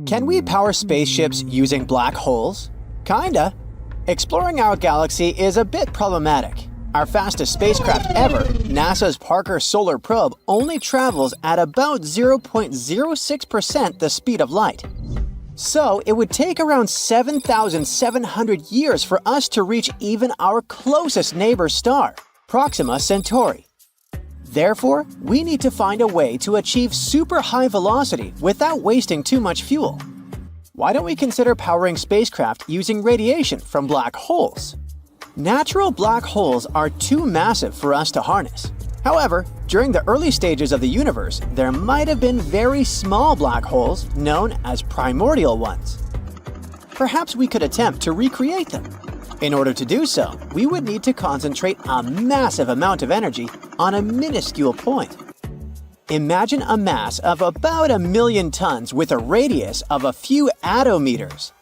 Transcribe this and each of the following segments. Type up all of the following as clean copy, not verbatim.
Can we power spaceships using black holes? Kinda. Exploring our galaxy is a bit problematic. Our fastest spacecraft ever, NASA's Parker Solar Probe, only travels at about 0.06% the speed of light. So it would take around 7,700 years for us to reach even our closest neighbor star, Proxima Centauri. Therefore, we need to find a way to achieve super high velocity without wasting too much fuel. Why don't we consider powering spacecraft using radiation from black holes? Natural black holes are too massive for us to harness. However, during the early stages of the universe, there might have been very small black holes known as primordial ones. Perhaps we could attempt to recreate them. In order to do so, we would need to concentrate a massive amount of energy on a minuscule point. Imagine a mass of about 1 million tons with a radius of a few attometers.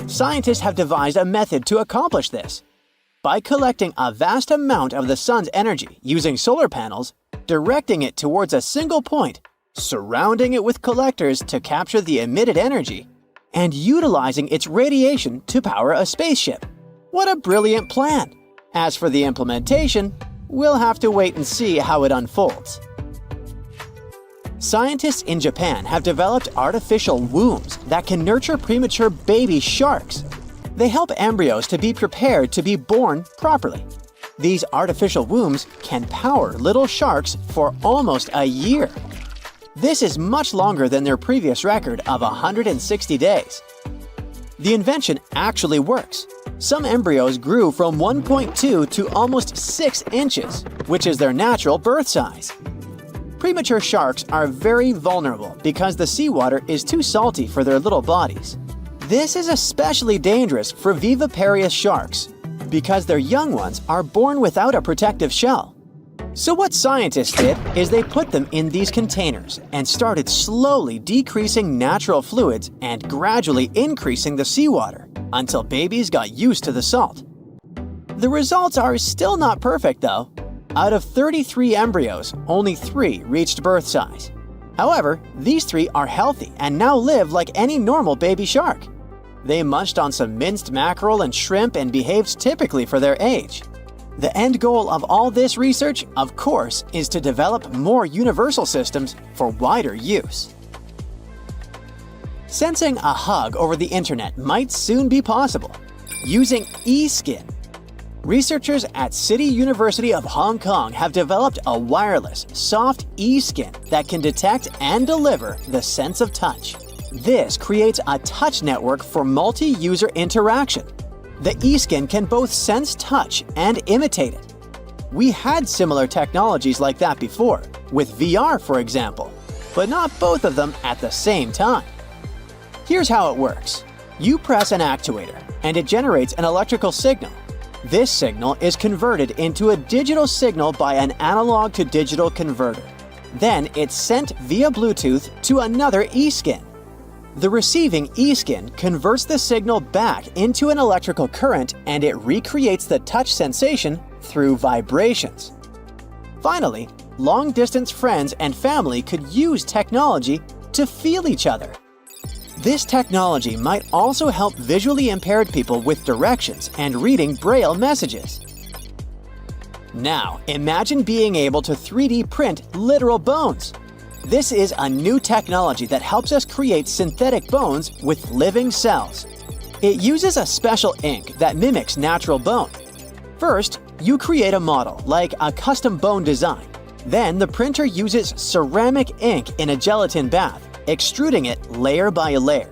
Scientists have devised a method to accomplish this. By collecting a vast amount of the sun's energy using solar panels, directing it towards a single point, surrounding it with collectors to capture the emitted energy, and utilizing its radiation to power a spaceship. What a brilliant plan! As for the implementation, we'll have to wait and see how it unfolds. Scientists in Japan have developed artificial wombs that can nurture premature baby sharks. They help embryos to be prepared to be born properly. These artificial wombs can power little sharks for almost a year. This is much longer than their previous record of 160 days. The invention actually works. Some embryos grew from 1.2 to almost 6 inches, which is their natural birth size. Premature sharks are very vulnerable because the seawater is too salty for their little bodies. This is especially dangerous for viviparous sharks because their young ones are born without a protective shell. So what scientists did is they put them in these containers and started slowly decreasing natural fluids and gradually increasing the seawater until babies got used to the salt. The results are still not perfect though. Out of 33 embryos, only 3 reached birth size. However, these 3 are healthy and now live like any normal baby shark. They munched on some minced mackerel and shrimp and behaved typically for their age. The end goal of all this research, of course, is to develop more universal systems for wider use. Sensing a hug over the internet might soon be possible. Using e-skin. Researchers at City University of Hong Kong have developed a wireless, soft e-skin that can detect and deliver the sense of touch. This creates a touch network for multi-user interaction. The e-skin can both sense touch and imitate it. We had similar technologies like that before, with VR for example, but not both of them at the same time. Here's how it works. You press an actuator, and it generates an electrical signal. This signal is converted into a digital signal by an analog to digital converter. Then it's sent via Bluetooth to another e-skin. The receiving e-skin converts the signal back into an electrical current and it recreates the touch sensation through vibrations. Finally, long-distance friends and family could use technology to feel each other. This technology might also help visually impaired people with directions and reading Braille messages. Now, imagine being able to 3D print literal bones. This is a new technology that helps us create synthetic bones with living cells. It uses a special ink that mimics natural bone. First, you create a model, like a custom bone design. Then the printer uses ceramic ink in a gelatin bath, extruding it layer by layer.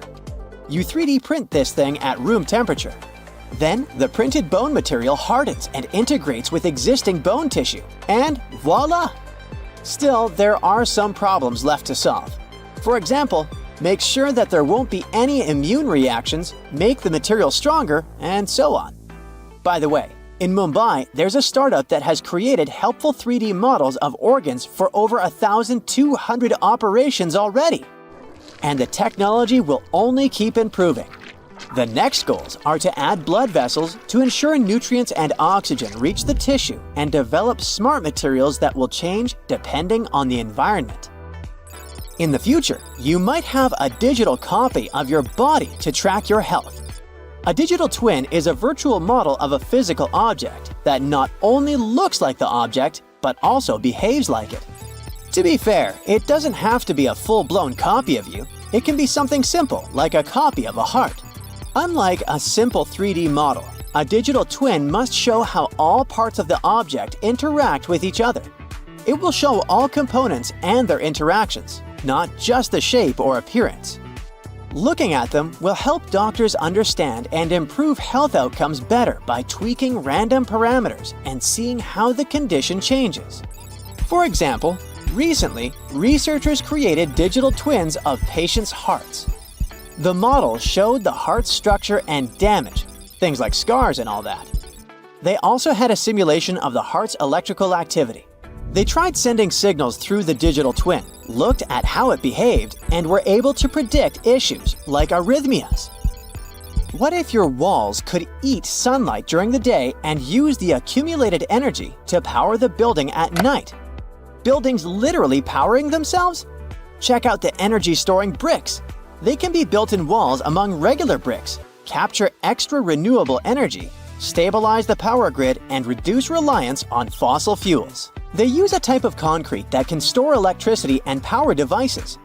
You 3D print this thing at room temperature. Then, the printed bone material hardens and integrates with existing bone tissue, and voila! Still, there are some problems left to solve. For example, make sure that there won't be any immune reactions, make the material stronger, and so on. By the way, in Mumbai, there's a startup that has created helpful 3D models of organs for over 1,200 operations already. And the technology will only keep improving. The next goals are to add blood vessels to ensure nutrients and oxygen reach the tissue and develop smart materials that will change depending on the environment. In the future, you might have a digital copy of your body to track your health. A digital twin is a virtual model of a physical object that not only looks like the object, but also behaves like it. To be fair, it doesn't have to be a full-blown copy of you. It can be something simple, like a copy of a heart. Unlike a simple 3D model, a digital twin must show how all parts of the object interact with each other. It will show all components and their interactions, not just the shape or appearance. Looking at them will help doctors understand and improve health outcomes better by tweaking random parameters and seeing how the condition changes. For example, recently, researchers created digital twins of patients' hearts. The model showed the heart's structure and damage, things like scars and all that. They also had a simulation of the heart's electrical activity. They tried sending signals through the digital twin, looked at how it behaved, and were able to predict issues like arrhythmias. What if your walls could eat sunlight during the day and use the accumulated energy to power the building at night? Buildings literally powering themselves? Check out the energy-storing bricks. They can be built in walls among regular bricks, capture extra renewable energy, stabilize the power grid, and reduce reliance on fossil fuels. They use a type of concrete that can store electricity and power devices.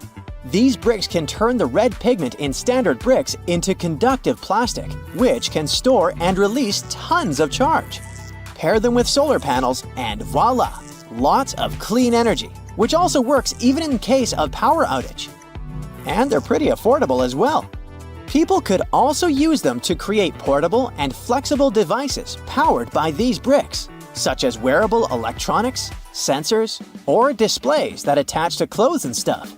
These bricks can turn the red pigment in standard bricks into conductive plastic, which can store and release tons of charge. Pair them with solar panels and voila! Lots of clean energy, which also works even in case of power outage. And they're pretty affordable as well. People could also use them to create portable and flexible devices powered by these bricks, such as wearable electronics, sensors, or displays that attach to clothes and stuff.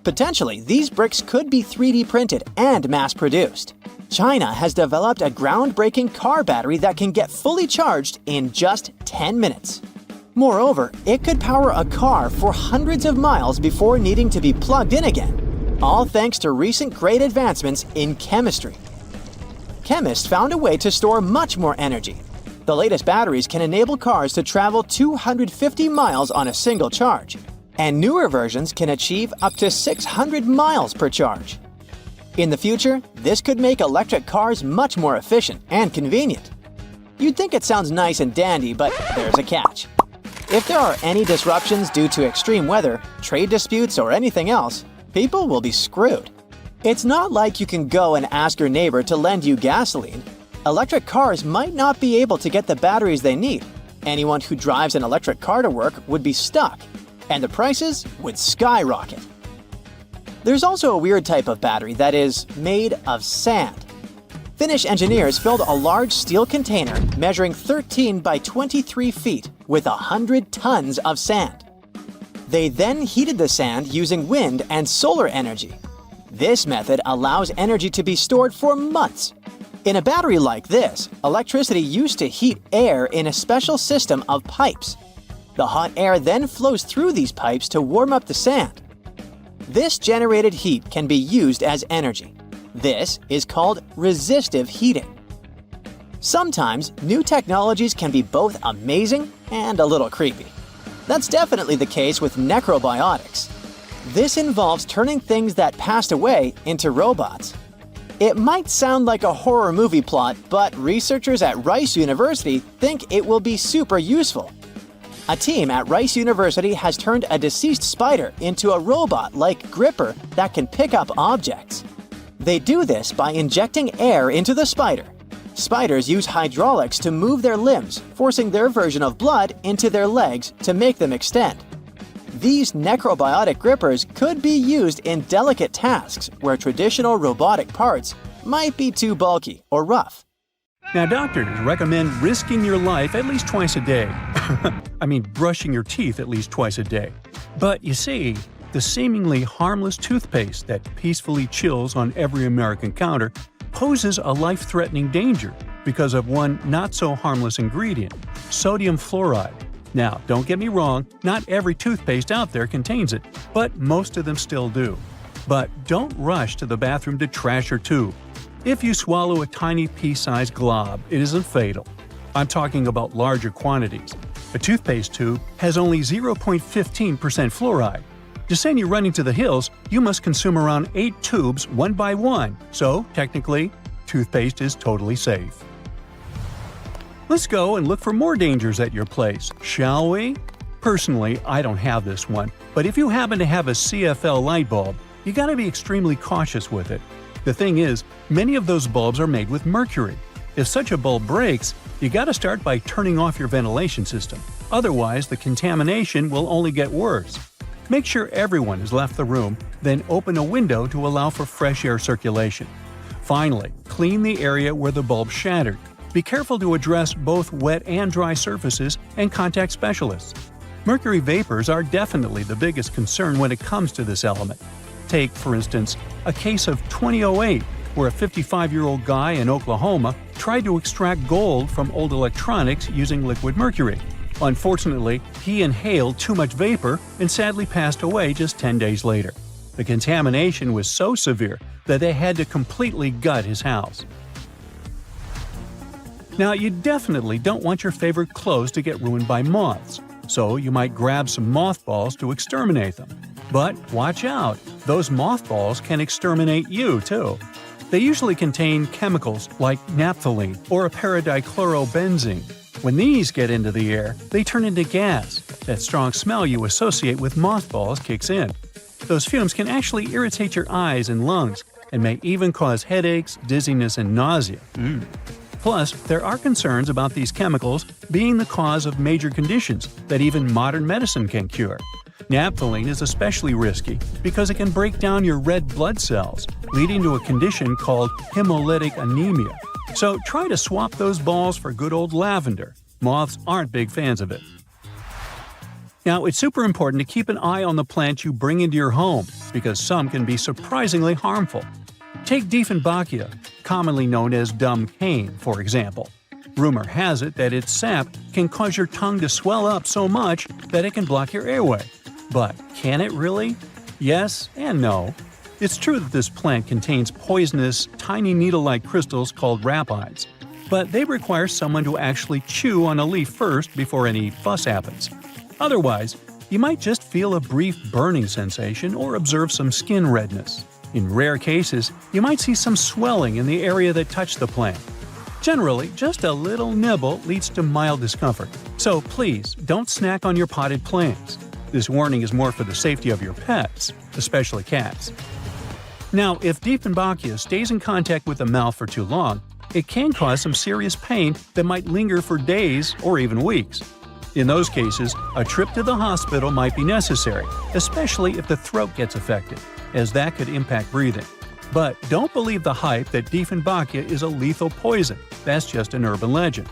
Potentially, these bricks could be 3D printed and mass-produced. China has developed a groundbreaking car battery that can get fully charged in just 10 minutes. Moreover, it could power a car for hundreds of miles before needing to be plugged in again, all thanks to recent great advancements in chemistry. Chemists found a way to store much more energy. The latest batteries can enable cars to travel 250 miles on a single charge, and newer versions can achieve up to 600 miles per charge. In the future, this could make electric cars much more efficient and convenient. You'd think it sounds nice and dandy, but there's a catch. If there are any disruptions due to extreme weather, trade disputes, or anything else, people will be screwed. It's not like you can go and ask your neighbor to lend you gasoline. Electric cars might not be able to get the batteries they need. Anyone who drives an electric car to work would be stuck, and the prices would skyrocket. There's also a weird type of battery that is made of sand. Finnish engineers filled a large steel container measuring 13 by 23 feet with 100 tons of sand. They then heated the sand using wind and solar energy. This method allows energy to be stored for months. In a battery like this, electricity used to heat air in a special system of pipes. The hot air then flows through these pipes to warm up the sand. This generated heat can be used as energy. This is called resistive heating. Sometimes, new technologies can be both amazing and a little creepy. That's definitely the case with necrobiotics. This involves turning things that passed away into robots. It might sound like a horror movie plot, but researchers at Rice University think it will be super useful. A team at Rice University has turned a deceased spider into a robot-like gripper that can pick up objects. They do this by injecting air into the spider. Spiders use hydraulics to move their limbs, forcing their version of blood into their legs to make them extend. These necrobiotic grippers could be used in delicate tasks where traditional robotic parts might be too bulky or rough. Now, doctors recommend risking your life at least twice a day. I mean, brushing your teeth at least twice a day. But you see, the seemingly harmless toothpaste that peacefully chills on every American counter poses a life-threatening danger because of one not-so-harmless ingredient, sodium fluoride. Now, don't get me wrong, not every toothpaste out there contains it, but most of them still do. But don't rush to the bathroom to trash your tube. If you swallow a tiny pea-sized glob, it isn't fatal. I'm talking about larger quantities. A toothpaste tube has only 0.15% fluoride. To send you running to the hills, you must consume around 8 tubes one by one, so technically, toothpaste is totally safe. Let's go and look for more dangers at your place, shall we? Personally, I don't have this one, but if you happen to have a CFL light bulb, you gotta be extremely cautious with it. The thing is, many of those bulbs are made with mercury. If such a bulb breaks, you gotta start by turning off your ventilation system. Otherwise, the contamination will only get worse. Make sure everyone has left the room, then open a window to allow for fresh air circulation. Finally, clean the area where the bulb shattered. Be careful to address both wet and dry surfaces and contact specialists. Mercury vapors are definitely the biggest concern when it comes to this element. Take, for instance, a case of 2008, where a 55-year-old guy in Oklahoma tried to extract gold from old electronics using liquid mercury. Unfortunately, he inhaled too much vapor and sadly passed away just 10 days later. The contamination was so severe that they had to completely gut his house. Now, you definitely don't want your favorite clothes to get ruined by moths, so you might grab some mothballs to exterminate them. But watch out, those mothballs can exterminate you too. They usually contain chemicals like naphthalene or a paradichlorobenzene. When these get into the air, they turn into gas. That strong smell you associate with mothballs kicks in. Those fumes can actually irritate your eyes and lungs, and may even cause headaches, dizziness, and nausea. Plus, there are concerns about these chemicals being the cause of major conditions that even modern medicine can cure. Naphthalene is especially risky because it can break down your red blood cells, leading to a condition called hemolytic anemia. So try to swap those balls for good old lavender. Moths aren't big fans of it. Now, it's super important to keep an eye on the plants you bring into your home, because some can be surprisingly harmful. Take Dieffenbachia, commonly known as dumb cane, for example. Rumor has it that its sap can cause your tongue to swell up so much that it can block your airway. But can it really? Yes and no. It's true that this plant contains poisonous, tiny needle-like crystals called rapides, but they require someone to actually chew on a leaf first before any fuss happens. Otherwise, you might just feel a brief burning sensation or observe some skin redness. In rare cases, you might see some swelling in the area that touched the plant. Generally, just a little nibble leads to mild discomfort, so please don't snack on your potted plants. This warning is more for the safety of your pets, especially cats. Now, if Dieffenbachia stays in contact with the mouth for too long, it can cause some serious pain that might linger for days or even weeks. In those cases, a trip to the hospital might be necessary, especially if the throat gets affected, as that could impact breathing. But don't believe the hype that Dieffenbachia is a lethal poison. That's just an urban legend.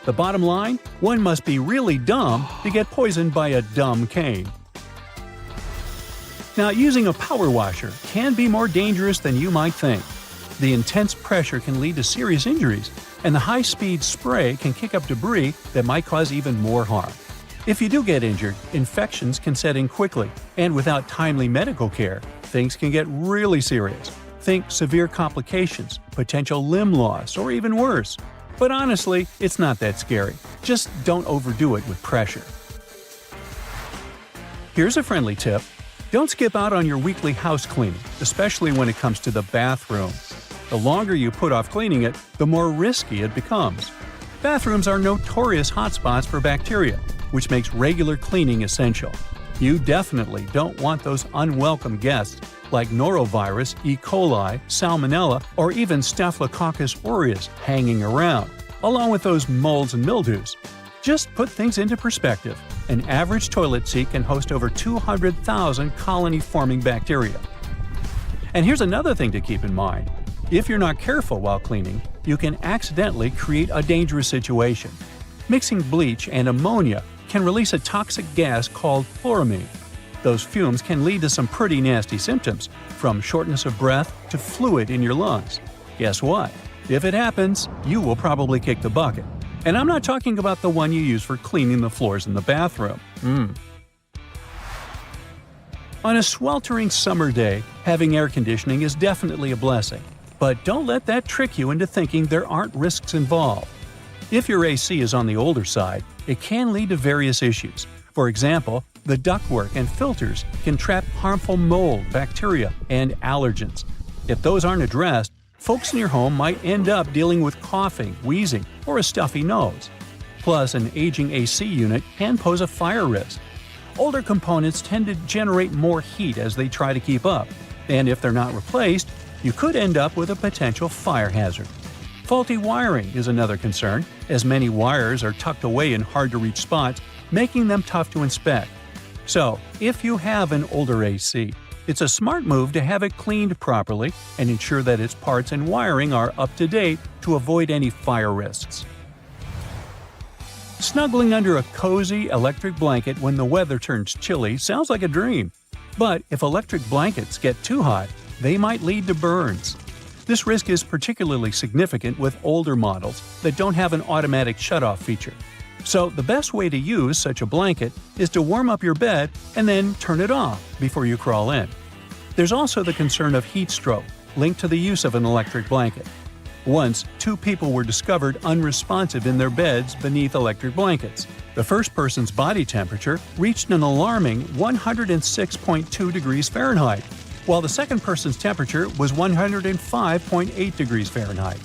The bottom line? One must be really dumb to get poisoned by a dumb cane. Now, using a power washer can be more dangerous than you might think. The intense pressure can lead to serious injuries, and the high-speed spray can kick up debris that might cause even more harm. If you do get injured, infections can set in quickly, and without timely medical care, things can get really serious. Think severe complications, potential limb loss, or even worse. But honestly, it's not that scary. Just don't overdo it with pressure. Here's a friendly tip. Don't skip out on your weekly house cleaning, especially when it comes to the bathroom. The longer you put off cleaning it, the more risky it becomes. Bathrooms are notorious hotspots for bacteria, which makes regular cleaning essential. You definitely don't want those unwelcome guests like norovirus, E. coli, salmonella, or even Staphylococcus aureus hanging around, along with those molds and mildews. Just put things into perspective. An average toilet seat can host over 200,000 colony-forming bacteria. And here's another thing to keep in mind. If you're not careful while cleaning, you can accidentally create a dangerous situation. Mixing bleach and ammonia can release a toxic gas called chloramine. Those fumes can lead to some pretty nasty symptoms, from shortness of breath to fluid in your lungs. Guess what? If it happens, you will probably kick the bucket. And I'm not talking about the one you use for cleaning the floors in the bathroom. On a sweltering summer day, having air conditioning is definitely a blessing. But don't let that trick you into thinking there aren't risks involved. If your AC is on the older side, it can lead to various issues. For example, The ductwork and filters can trap harmful mold, bacteria, and allergens. If those aren't addressed, folks in your home might end up dealing with coughing, wheezing, or a stuffy nose. Plus, an aging AC unit can pose a fire risk. Older components tend to generate more heat as they try to keep up, and if they're not replaced, you could end up with a potential fire hazard. Faulty wiring is another concern, as many wires are tucked away in hard-to-reach spots, making them tough to inspect. So, if you have an older AC, it's a smart move to have it cleaned properly and ensure that its parts and wiring are up to date to avoid any fire risks. Snuggling under a cozy electric blanket when the weather turns chilly sounds like a dream. But if electric blankets get too hot, they might lead to burns. This risk is particularly significant with older models that don't have an automatic shutoff feature. So the best way to use such a blanket is to warm up your bed and then turn it off before you crawl in. There's also the concern of heat stroke, linked to the use of an electric blanket. Once, 2 people were discovered unresponsive in their beds beneath electric blankets. The first person's body temperature reached an alarming 106.2 degrees Fahrenheit, while the second person's temperature was 105.8 degrees Fahrenheit.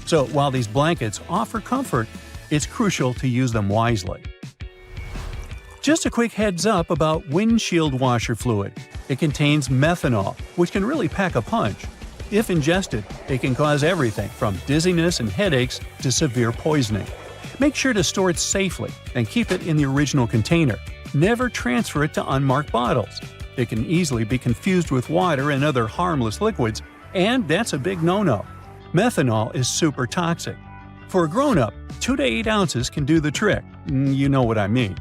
So while these blankets offer comfort, it's crucial to use them wisely. Just a quick heads up about windshield washer fluid. It contains methanol, which can really pack a punch. If ingested, it can cause everything from dizziness and headaches to severe poisoning. Make sure to store it safely and keep it in the original container. Never transfer it to unmarked bottles. It can easily be confused with water and other harmless liquids, and that's a big no-no. Methanol is super toxic. For a grown-up, 2 to 8 ounces can do the trick. You know what I mean.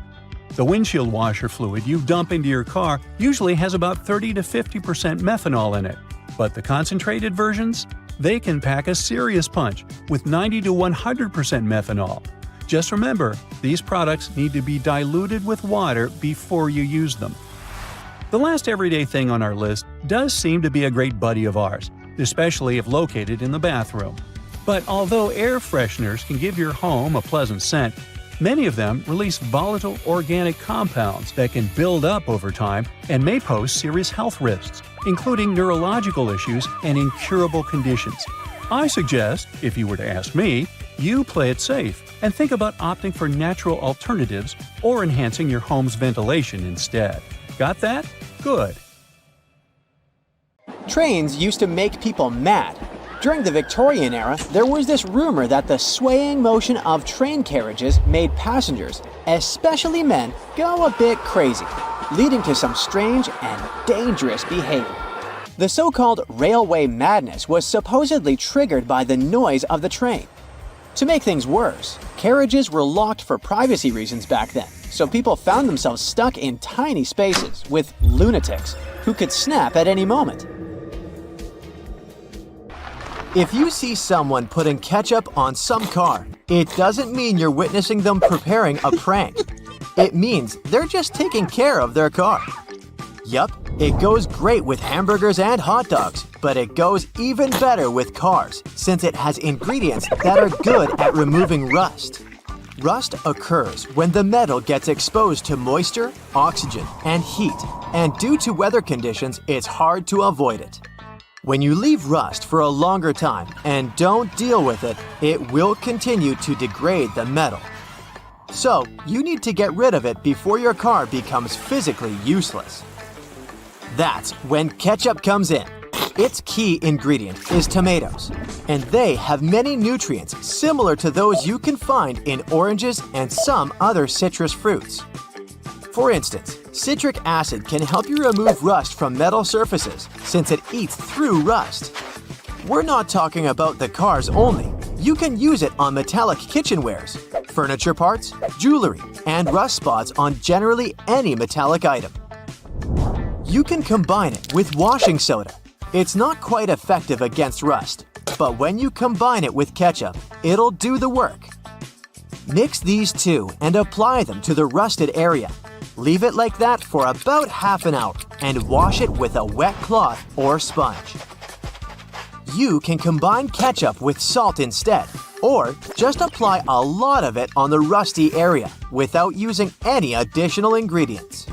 The windshield washer fluid you dump into your car usually has about 30 to 50% methanol in it. But the concentrated versions? They can pack a serious punch with 90 to 100% methanol. Just remember, these products need to be diluted with water before you use them. The last everyday thing on our list does seem to be a great buddy of ours, especially if located in the bathroom. But although air fresheners can give your home a pleasant scent, many of them release volatile organic compounds that can build up over time and may pose serious health risks, including neurological issues and incurable conditions. I suggest, if you were to ask me, you play it safe and think about opting for natural alternatives or enhancing your home's ventilation instead. Got that? Good. Trains used to make people mad. During the Victorian era, there was this rumor that the swaying motion of train carriages made passengers, especially men, go a bit crazy, leading to some strange and dangerous behavior. The so-called railway madness was supposedly triggered by the noise of the train. To make things worse, carriages were locked for privacy reasons back then, so people found themselves stuck in tiny spaces with lunatics who could snap at any moment. If you see someone putting ketchup on some car, it doesn't mean you're witnessing them preparing a prank. It means they're just taking care of their car. Yup, it goes great with hamburgers and hot dogs, but it goes even better with cars since it has ingredients that are good at removing rust. Rust occurs when the metal gets exposed to moisture, oxygen, and heat, and due to weather conditions, it's hard to avoid it. When you leave rust for a longer time and don't deal with it, it will continue to degrade the metal. So, you need to get rid of it before your car becomes physically useless. That's when ketchup comes in. Its key ingredient is tomatoes, and they have many nutrients similar to those you can find in oranges and some other citrus fruits. For instance, citric acid can help you remove rust from metal surfaces since it eats through rust. We're not talking about the cars only. You can use it on metallic kitchenwares, furniture parts, jewelry, and rust spots on generally any metallic item. You can combine it with washing soda. It's not quite effective against rust, but when you combine it with ketchup, it'll do the work. Mix these two and apply them to the rusted area. Leave it like that for about half an hour and wash it with a wet cloth or sponge. You can combine ketchup with salt instead, or just apply a lot of it on the rusty area without using any additional ingredients.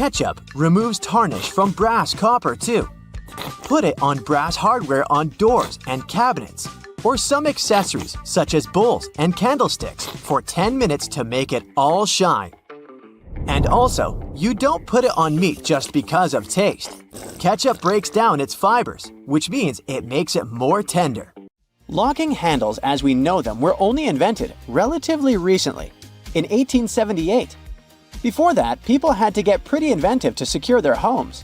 Ketchup removes tarnish from brass copper too. Put it on brass hardware on doors and cabinets, or some accessories such as bowls and candlesticks for 10 minutes to make it all shine. And also, you don't put it on meat just because of taste. Ketchup breaks down its fibers, which means it makes it more tender. Locking handles as we know them were only invented relatively recently, in 1878. Before that, people had to get pretty inventive to secure their homes.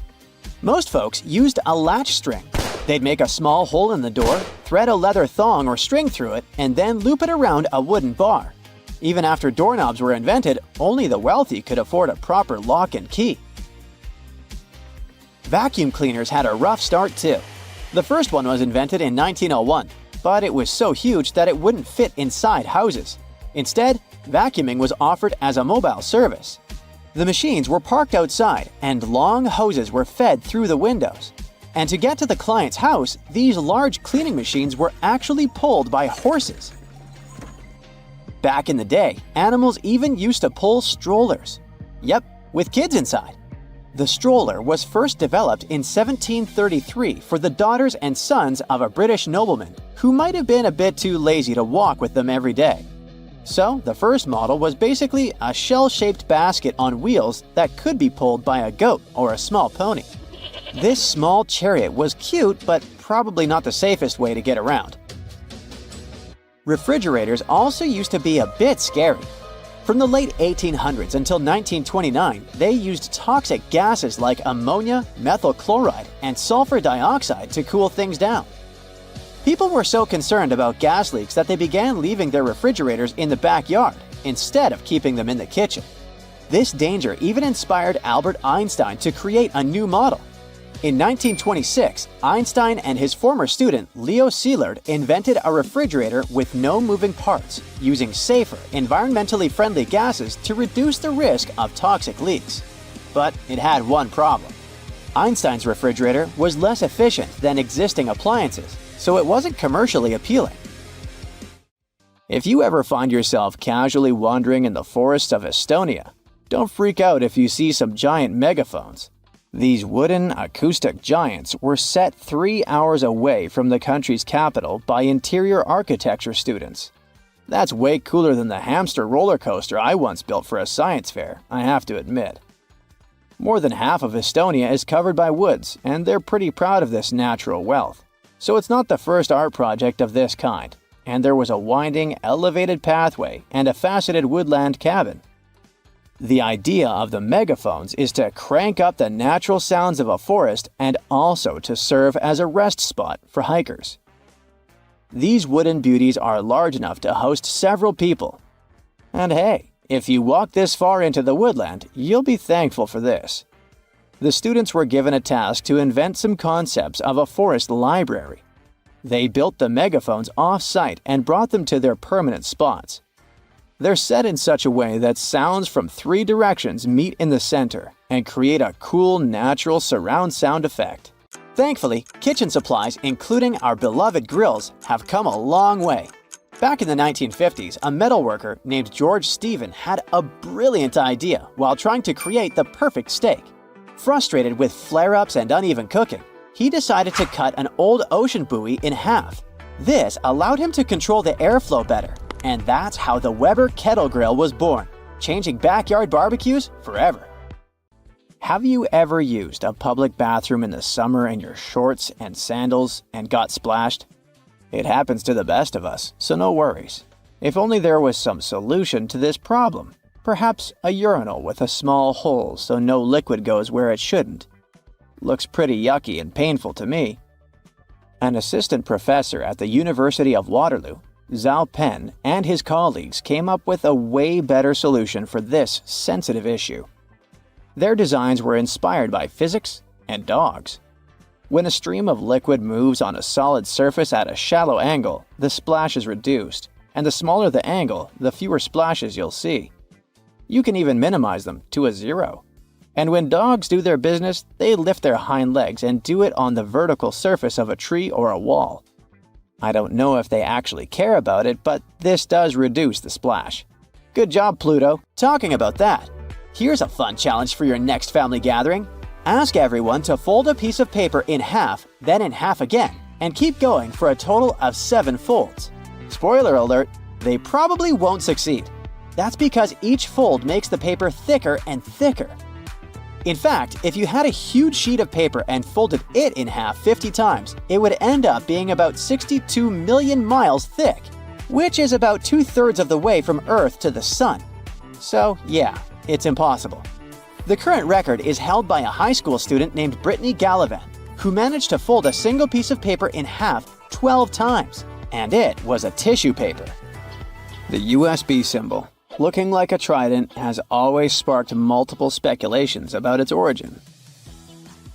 Most folks used a latch string. They'd make a small hole in the door, thread a leather thong or string through it, and then loop it around a wooden bar. Even after doorknobs were invented, only the wealthy could afford a proper lock and key. Vacuum cleaners had a rough start too. The first one was invented in 1901, but it was so huge that it wouldn't fit inside houses. Instead, vacuuming was offered as a mobile service. The machines were parked outside, and long hoses were fed through the windows. And to get to the client's house, these large cleaning machines were actually pulled by horses. Back in the day, animals even used to pull strollers. Yep, with kids inside. The stroller was first developed in 1733 for the daughters and sons of a British nobleman who might have been a bit too lazy to walk with them every day. So, the first model was basically a shell-shaped basket on wheels that could be pulled by a goat or a small pony. This small chariot was cute, but probably not the safest way to get around. Refrigerators also used to be a bit scary. From the late 1800s until 1929, they used toxic gases like ammonia, methyl chloride, and sulfur dioxide to cool things down. People were so concerned about gas leaks that they began leaving their refrigerators in the backyard instead of keeping them in the kitchen. This danger even inspired Albert Einstein to create a new model. In 1926, Einstein and his former student Leo Szilard invented a refrigerator with no moving parts, using safer, environmentally friendly gases to reduce the risk of toxic leaks. But it had one problem. Einstein's refrigerator was less efficient than existing appliances, so it wasn't commercially appealing. If you ever find yourself casually wandering in the forests of Estonia, don't freak out if you see some giant megaphones. These wooden acoustic giants were set 3 hours away from the country's capital by interior architecture students. That's way cooler than the hamster roller coaster I once built for a science fair, I have to admit. More than half of Estonia is covered by woods, and they're pretty proud of this natural wealth. So it's not the first art project of this kind, and there was a winding, elevated pathway and a faceted woodland cabin. The idea of the megaphones is to crank up the natural sounds of a forest and also to serve as a rest spot for hikers. These wooden beauties are large enough to host several people. And hey, if you walk this far into the woodland, you'll be thankful for this. The students were given a task to invent some concepts of a forest library. They built the megaphones off-site and brought them to their permanent spots. They're set in such a way that sounds from 3 directions meet in the center and create a cool, natural surround sound effect. Thankfully, kitchen supplies, including our beloved grills, have come a long way. Back in the 1950s, a metalworker named George Stephen had a brilliant idea while trying to create the perfect steak. Frustrated with flare-ups and uneven cooking, he decided to cut an old ocean buoy in half. This allowed him to control the airflow better. And that's how the Weber Kettle Grill was born, changing backyard barbecues forever. Have you ever used a public bathroom in the summer in your shorts and sandals and got splashed? It happens to the best of us, so no worries. If only there was some solution to this problem. Perhaps a urinal with a small hole so no liquid goes where it shouldn't. Looks pretty yucky and painful to me. An assistant professor at the University of Waterloo, Zhao Pen, and his colleagues came up with a way better solution for this sensitive issue. Their designs were inspired by physics and dogs. When a stream of liquid moves on a solid surface at a shallow angle, the splash is reduced, and the smaller the angle, the fewer splashes you'll see. You can even minimize them to a 0. And when dogs do their business, they lift their hind legs and do it on the vertical surface of a tree or a wall. I don't know if they actually care about it, but this does reduce the splash. Good job, Pluto. Talking about that, Here's a fun challenge for your next family gathering. Ask everyone to fold a piece of paper in half, then in half again, and keep going for a total of 7 folds. Spoiler alert, they probably won't succeed. That's because each fold makes the paper thicker and thicker. In fact, if you had a huge sheet of paper and folded it in half 50 times, it would end up being about 62 million miles thick, which is about 2/3 of the way from Earth to the Sun. So yeah, it's impossible. The current record is held by a high school student named Brittany Gallivan, who managed to fold a single piece of paper in half 12 times, and it was a tissue paper. The USB symbol, looking like a trident, has always sparked multiple speculations about its origin.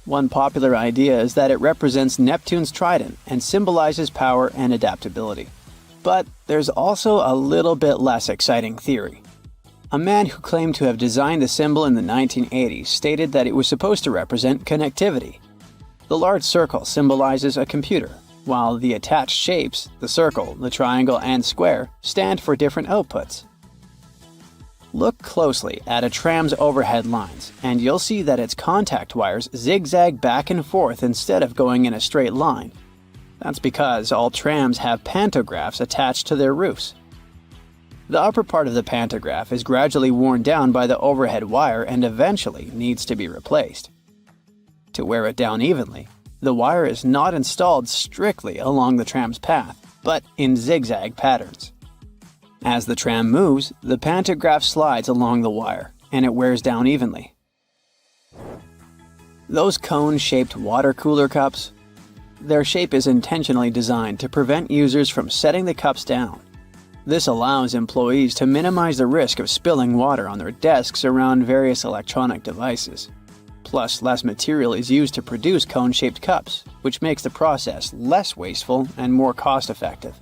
One popular idea is that it represents Neptune's trident and symbolizes power and adaptability. But there's also a little bit less exciting theory. A man who claimed to have designed the symbol in the 1980s stated that it was supposed to represent connectivity. The large circle symbolizes a computer, while the attached shapes, the circle, the triangle, and square, stand for different outputs. Look closely at a tram's overhead lines, and you'll see that its contact wires zigzag back and forth instead of going in a straight line. That's because all trams have pantographs attached to their roofs. The upper part of the pantograph is gradually worn down by the overhead wire and eventually needs to be replaced. To wear it down evenly, the wire is not installed strictly along the tram's path, but in zigzag patterns. As the tram moves, the pantograph slides along the wire, and it wears down evenly. Those cone-shaped water cooler cups? Their shape is intentionally designed to prevent users from setting the cups down. This allows employees to minimize the risk of spilling water on their desks around various electronic devices. Plus, less material is used to produce cone-shaped cups, which makes the process less wasteful and more cost-effective.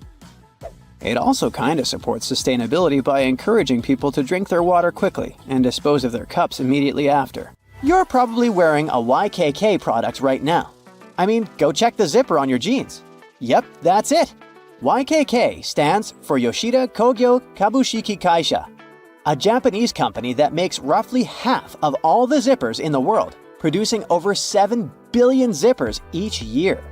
It also kinda supports sustainability by encouraging people to drink their water quickly and dispose of their cups immediately after. You're probably wearing a YKK product right now. I mean, go check the zipper on your jeans. Yep, that's it. YKK stands for Yoshida Kogyo Kabushiki Kaisha, a Japanese company that makes roughly half of all the zippers in the world, producing over 7 billion zippers each year.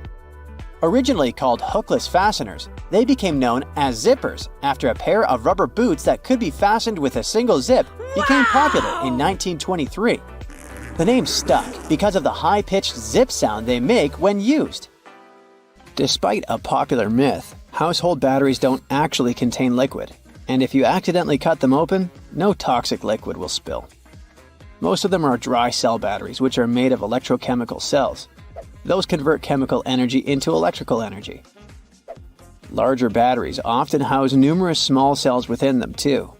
Originally called hookless fasteners, they became known as zippers after a pair of rubber boots that could be fastened with a single zip became popular in 1923. The name stuck because of the high-pitched zip sound they make when used. Despite a popular myth, household batteries don't actually contain liquid, and if you accidentally cut them open, no toxic liquid will spill. Most of them are dry cell batteries, which are made of electrochemical cells. Those convert chemical energy into electrical energy. Larger batteries often house numerous small cells within them too.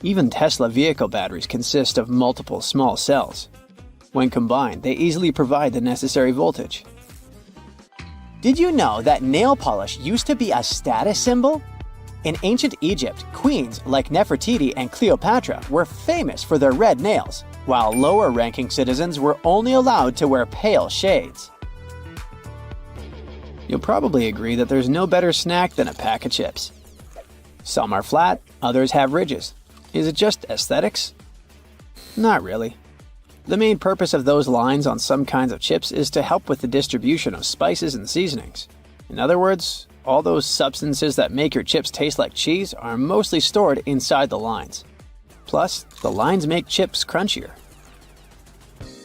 Even Tesla vehicle batteries consist of multiple small cells. When combined, they easily provide the necessary voltage. Did you know that nail polish used to be a status symbol? In ancient Egypt, queens like Nefertiti and Cleopatra were famous for their red nails, while lower-ranking citizens were only allowed to wear pale shades. You'll probably agree that there's no better snack than a pack of chips. Some are flat, others have ridges. Is it just aesthetics? Not really. The main purpose of those lines on some kinds of chips is to help with the distribution of spices and seasonings. In other words, all those substances that make your chips taste like cheese are mostly stored inside the lines. Plus, the lines make chips crunchier.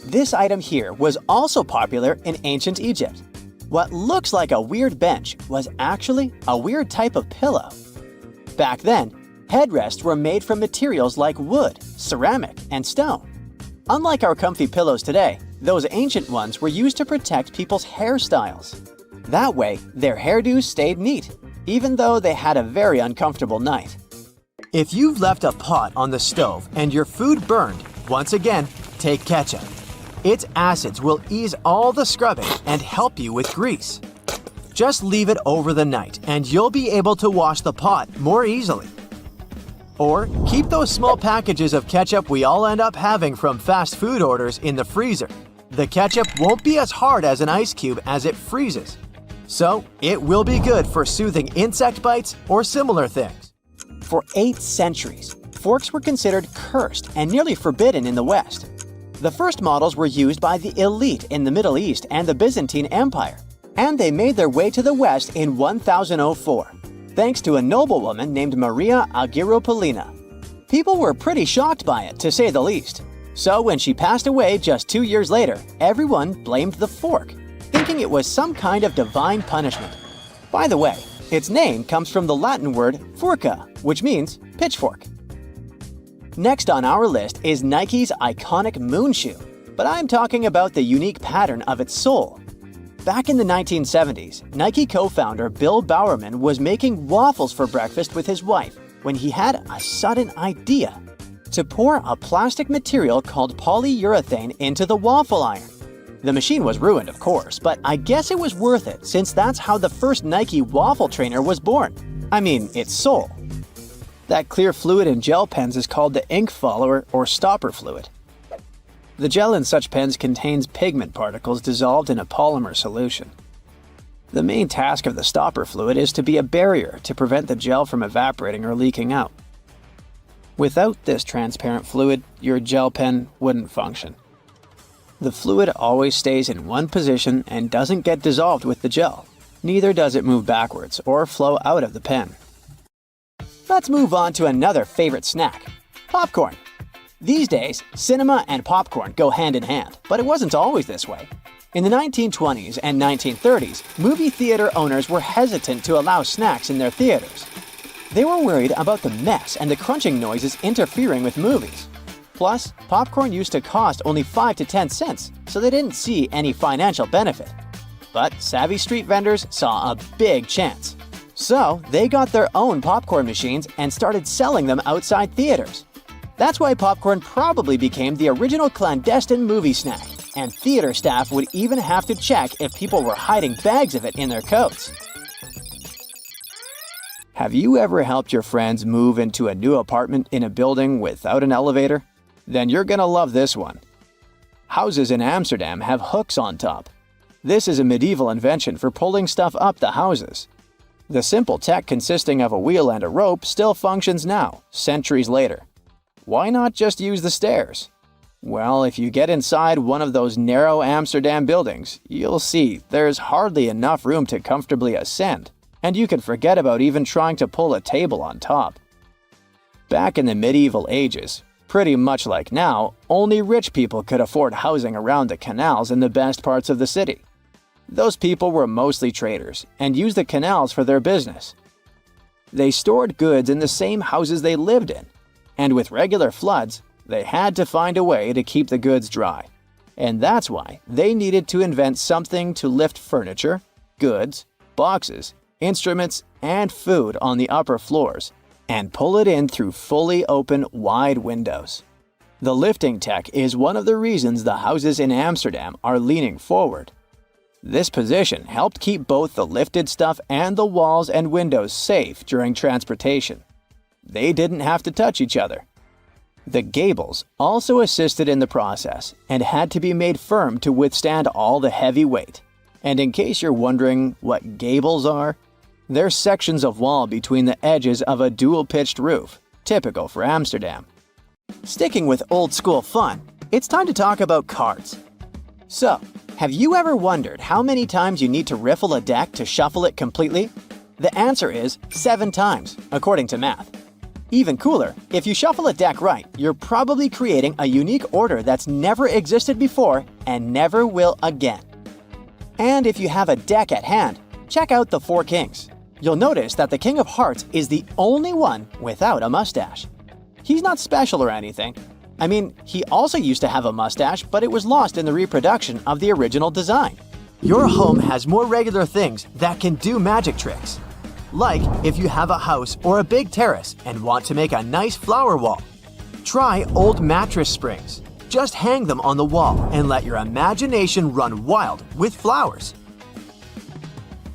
This item here was also popular in ancient Egypt. What looks like a weird bench was actually a weird type of pillow. Back then, headrests were made from materials like wood, ceramic, and stone. Unlike our comfy pillows today, those ancient ones were used to protect people's hairstyles. That way, their hairdos stayed neat, even though they had a very uncomfortable night. If you've left a pot on the stove and your food burned, once again, take ketchup. Its acids will ease all the scrubbing and help you with grease. Just leave it over the night and you'll be able to wash the pot more easily. Or keep those small packages of ketchup we all end up having from fast food orders in the freezer. The ketchup won't be as hard as an ice cube as it freezes. So it will be good for soothing insect bites or similar things. For 8 centuries, forks were considered cursed and nearly forbidden in the West. The first models were used by the elite in the Middle East and the Byzantine Empire, and they made their way to the West in 1004, thanks to a noblewoman named Maria Agrippina. People were pretty shocked by it, to say the least. So when she passed away just 2 years later, everyone blamed the fork, thinking it was some kind of divine punishment. By the way, its name comes from the Latin word furca, which means pitchfork. Next on our list is Nike's iconic moon shoe, but I'm talking about the unique pattern of its sole. Back in the 1970s, Nike co-founder Bill Bowerman was making waffles for breakfast with his wife when he had a sudden idea to pour a plastic material called polyurethane into the waffle iron. The machine was ruined, of course, but I guess it was worth it since that's how the first Nike waffle trainer was born. I mean, its sole. That clear fluid in gel pens is called the ink follower or stopper fluid. The gel in such pens contains pigment particles dissolved in a polymer solution. The main task of the stopper fluid is to be a barrier to prevent the gel from evaporating or leaking out. Without this transparent fluid, your gel pen wouldn't function. The fluid always stays in one position and doesn't get dissolved with the gel. Neither does it move backwards or flow out of the pen. Let's move on to another favorite snack, popcorn. These days, cinema and popcorn go hand in hand, but it wasn't always this way. In the 1920s and 1930s, movie theater owners were hesitant to allow snacks in their theaters. They were worried about the mess and the crunching noises interfering with movies. Plus, popcorn used to cost only 5 to 10 cents, so they didn't see any financial benefit. But savvy street vendors saw a big chance. So, they got their own popcorn machines and started selling them outside theaters. That's why popcorn probably became the original clandestine movie snack, and theater staff would even have to check if people were hiding bags of it in their coats. Have you ever helped your friends move into a new apartment in a building without an elevator? Then you're gonna love this one. Houses in Amsterdam have hooks on top. This is a medieval invention for pulling stuff up the houses. The simple tech consisting of a wheel and a rope still functions now, centuries later. Why not just use the stairs? Well, if you get inside one of those narrow Amsterdam buildings, you'll see there's hardly enough room to comfortably ascend, and you can forget about even trying to pull a table on top. Back in the medieval ages, pretty much like now, only rich people could afford housing around the canals in the best parts of the city. Those people were mostly traders and used the canals for their business. They stored goods in the same houses they lived in, and with regular floods, they had to find a way to keep the goods dry. And that's why they needed to invent something to lift furniture, goods, boxes, instruments, and food on the upper floors, and pull it in through fully open, wide windows. The lifting tech is one of the reasons the houses in Amsterdam are leaning forward. This position helped keep both the lifted stuff and the walls and windows safe during transportation. They didn't have to touch each other. The gables also assisted in the process and had to be made firm to withstand all the heavy weight. And in case you're wondering what gables are, they're sections of wall between the edges of a dual-pitched roof, typical for Amsterdam. Sticking with old-school fun, it's time to talk about cards. So, have you ever wondered how many times you need to riffle a deck to shuffle it completely? The answer is 7 times, according to math. Even cooler, if you shuffle a deck right, you're probably creating a unique order that's never existed before and never will again. And if you have a deck at hand, check out the 4 Kings. You'll notice that the King of Hearts is the only one without a mustache. He's not special or anything. I mean, he also used to have a mustache, but it was lost in the reproduction of the original design. Your home has more regular things that can do magic tricks. Like if you have a house or a big terrace and want to make a nice flower wall. Try old mattress springs. Just hang them on the wall and let your imagination run wild with flowers.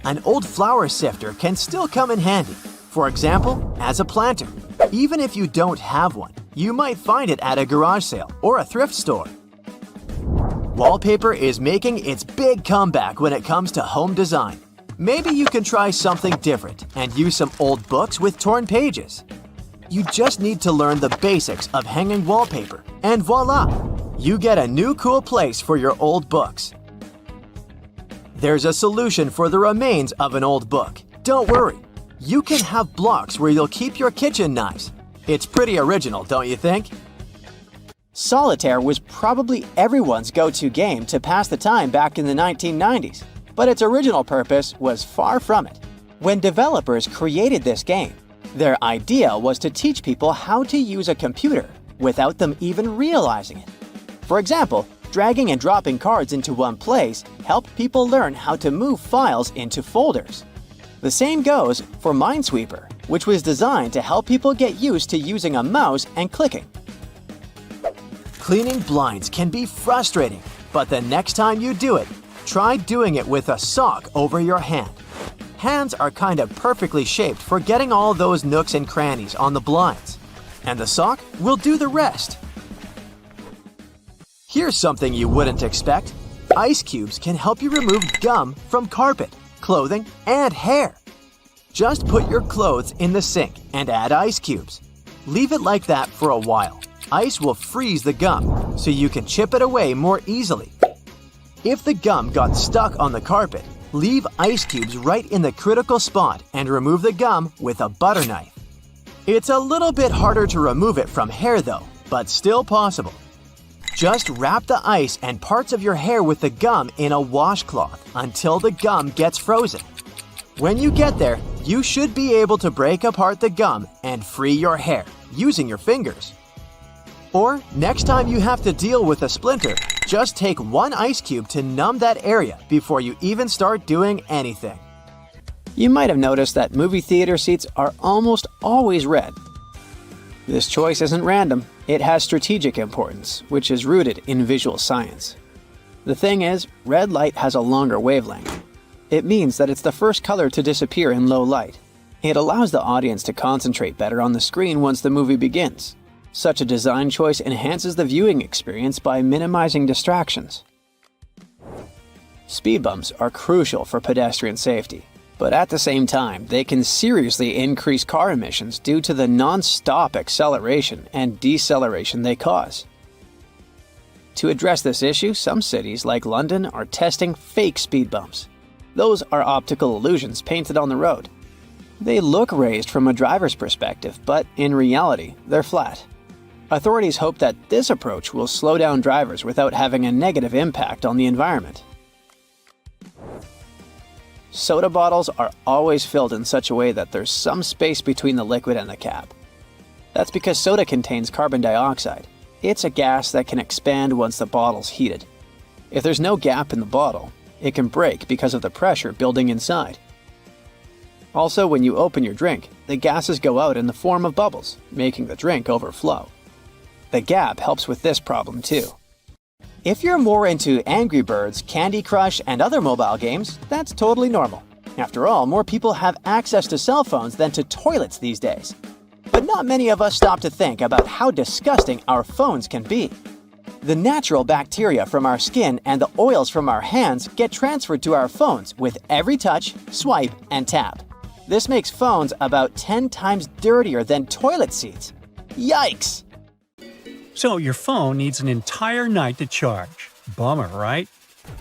An old flower sifter can still come in handy. For example, as a planter. Even if you don't have one, you might find it at a garage sale or a thrift store. Wallpaper is making its big comeback when it comes to home design. Maybe you can try something different and use some old books with torn pages. You just need to learn the basics of hanging wallpaper, and voila! You get a new cool place for your old books. There's a solution for the remains of an old book. Don't worry, you can have blocks where you'll keep your kitchen knives. It's pretty original, don't you think? Solitaire was probably everyone's go-to game to pass the time back in the 1990s, but its original purpose was far from it. When developers created this game, their idea was to teach people how to use a computer without them even realizing it. For example, dragging and dropping cards into one place helped people learn how to move files into folders. The same goes for Minesweeper, which was designed to help people get used to using a mouse and clicking. Cleaning blinds can be frustrating, but the next time you do it, try doing it with a sock over your hand. Hands are kind of perfectly shaped for getting all those nooks and crannies on the blinds, and the sock will do the rest. Here's something you wouldn't expect. Ice cubes can help you remove gum from carpet, clothing, and hair. Just put your clothes in the sink and add ice cubes. Leave it like that for a while. Ice will freeze the gum, so you can chip it away more easily. If the gum got stuck on the carpet, leave ice cubes right in the critical spot and remove the gum with a butter knife. It's a little bit harder to remove it from hair though, but still possible. Just wrap the ice and parts of your hair with the gum in a washcloth until the gum gets frozen. When you get there, you should be able to break apart the gum and free your hair using your fingers. Or next time you have to deal with a splinter, just take one ice cube to numb that area before you even start doing anything. You might have noticed that movie theater seats are almost always red. This choice isn't random. It has strategic importance, which is rooted in visual science. The thing is, red light has a longer wavelength. It means that it's the first color to disappear in low light. It allows the audience to concentrate better on the screen once the movie begins. Such a design choice enhances the viewing experience by minimizing distractions. Speed bumps are crucial for pedestrian safety, but at the same time, they can seriously increase car emissions due to the non-stop acceleration and deceleration they cause. To address this issue, some cities like London are testing fake speed bumps. Those are optical illusions painted on the road. They look raised from a driver's perspective, but in reality, they're flat. Authorities hope that this approach will slow down drivers without having a negative impact on the environment. Soda bottles are always filled in such a way that there's some space between the liquid and the cap. That's because soda contains carbon dioxide. It's a gas that can expand once the bottle's heated. If there's no gap in the bottle, it can break because of the pressure building inside. Also, when you open your drink, the gases go out in the form of bubbles, making the drink overflow. The gap helps with this problem too. If you're more into Angry Birds, Candy Crush, and other mobile games, that's totally normal. After all, more people have access to cell phones than to toilets these days. But not many of us stop to think about how disgusting our phones can be. The natural bacteria from our skin and the oils from our hands get transferred to our phones with every touch, swipe, and tap. This makes phones about 10 times dirtier than toilet seats. Yikes! So your phone needs an entire night to charge. Bummer, right?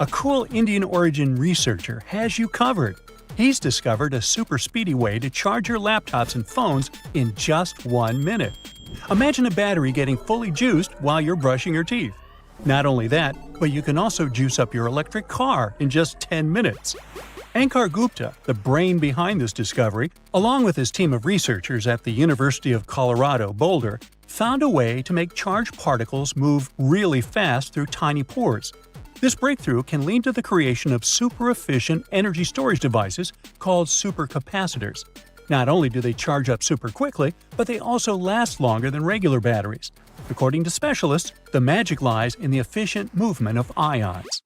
A cool Indian origin researcher has you covered. He's discovered a super speedy way to charge your laptops and phones in just 1 minute. Imagine a battery getting fully juiced while you're brushing your teeth. Not only that, but you can also juice up your electric car in just 10 minutes. Ankar Gupta, the brain behind this discovery, along with his team of researchers at the University of Colorado, Boulder, found a way to make charged particles move really fast through tiny pores. This breakthrough can lead to the creation of super-efficient energy storage devices called supercapacitors. Not only do they charge up super quickly, but they also last longer than regular batteries. According to specialists, the magic lies in the efficient movement of ions.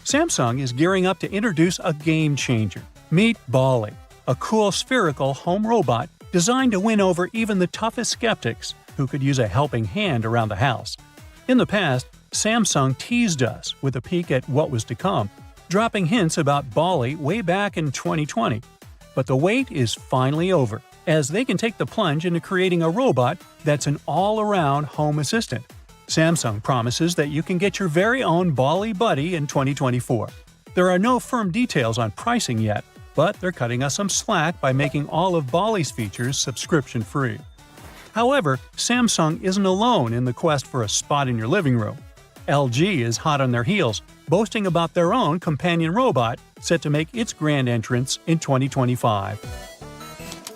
Samsung is gearing up to introduce a game-changer. Meet Bali, a cool spherical home robot designed to win over even the toughest skeptics who could use a helping hand around the house. In the past, Samsung teased us with a peek at what was to come, dropping hints about Bali way back in 2020. But the wait is finally over. as they can take the plunge into creating a robot that's an all-around home assistant. Samsung promises that you can get your very own Bali buddy in 2024. There are no firm details on pricing yet, but they're cutting us some slack by making all of Bali's features subscription-free. However, Samsung isn't alone in the quest for a spot in your living room. LG is hot on their heels, boasting about their own companion robot set to make its grand entrance in 2025.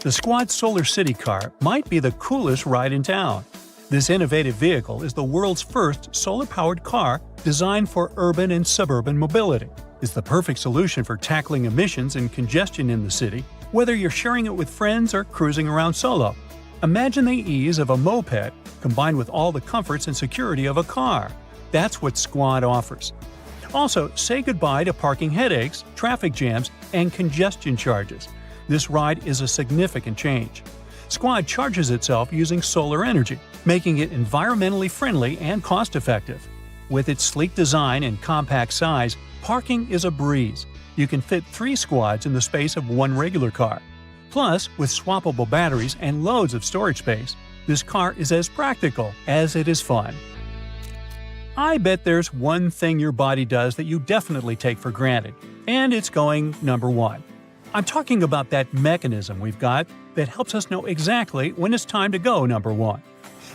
The Squad Solar City car might be the coolest ride in town. This innovative vehicle is the world's first solar-powered car designed for urban and suburban mobility. It's the perfect solution for tackling emissions and congestion in the city, whether you're sharing it with friends or cruising around solo. Imagine the ease of a moped combined with all the comforts and security of a car. That's what Squad offers. Also, say goodbye to parking headaches, traffic jams, and congestion charges. This ride is a significant change. Squad charges itself using solar energy, making it environmentally friendly and cost-effective. With its sleek design and compact size, parking is a breeze. You can fit 3 Squads in the space of one regular car. Plus, with swappable batteries and loads of storage space, this car is as practical as it is fun. I bet there's one thing your body does that you definitely take for granted, and it's going number 1. I'm talking about that mechanism we've got that helps us know exactly when it's time to go number 1.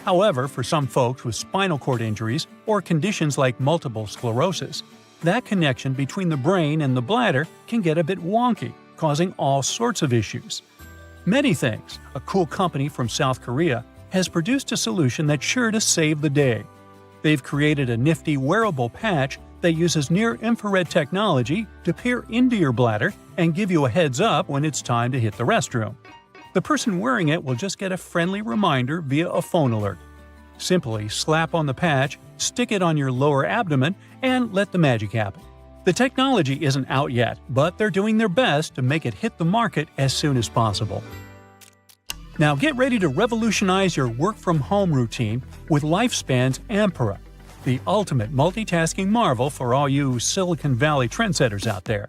However, for some folks with spinal cord injuries or conditions like multiple sclerosis, that connection between the brain and the bladder can get a bit wonky, causing all sorts of issues. ManyThings, a cool company from South Korea, has produced a solution that's sure to save the day. They've created a nifty wearable patch that uses near-infrared technology to peer into your bladder and give you a heads up when it's time to hit the restroom. The person wearing it will just get a friendly reminder via a phone alert. Simply slap on the patch, stick it on your lower abdomen, and let the magic happen. The technology isn't out yet, but they're doing their best to make it hit the market as soon as possible. Now get ready to revolutionize your work-from-home routine with Lifespan's Ampera, the ultimate multitasking marvel for all you Silicon Valley trendsetters out there.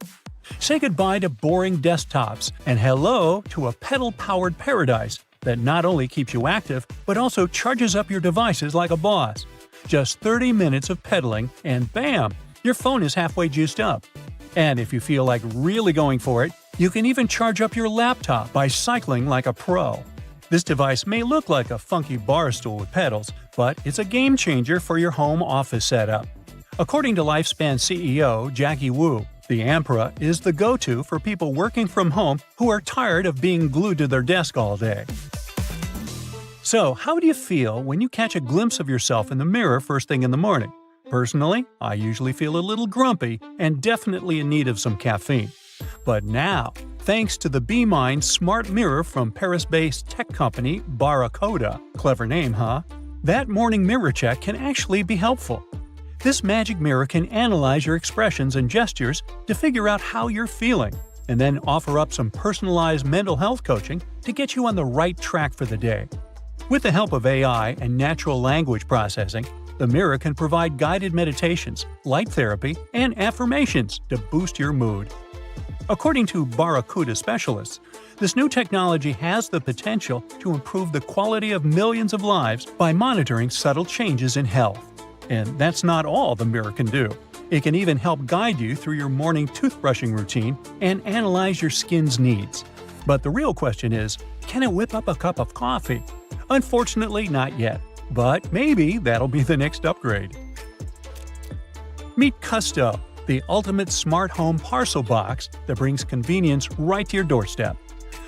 Say goodbye to boring desktops and hello to a pedal-powered paradise that not only keeps you active, but also charges up your devices like a boss. Just 30 minutes of pedaling and bam! Your phone is halfway juiced up. And if you feel like really going for it, you can even charge up your laptop by cycling like a pro. This device may look like a funky bar stool with pedals, but it's a game changer for your home office setup. According to Lifespan CEO Jackie Whiw, the Ampera is the go-to for people working from home who are tired of being glued to their desk all day. So, how do you feel when you catch a glimpse of yourself in the mirror first thing in the morning? Personally, I usually feel a little grumpy and definitely in need of some caffeine. But now, thanks to the Beine smart mirror from Paris-based tech company Barracuda, clever name, huh? That morning mirror check can actually be helpful. This magic mirror can analyze your expressions and gestures to figure out how you're feeling, and then offer up some personalized mental health coaching to get you on the right track for the day. With the help of AI and natural language processing, the mirror can provide guided meditations, light therapy, and affirmations to boost your mood. According to Barracuda specialists, this new technology has the potential to improve the quality of millions of lives by monitoring subtle changes in health. And that's not all the mirror can do. It can even help guide you through your morning toothbrushing routine and analyze your skin's needs. But the real question is, can it whip up a cup of coffee? Unfortunately, not yet. But maybe that'll be the next upgrade. Meet Custo, the ultimate smart home parcel box that brings convenience right to your doorstep.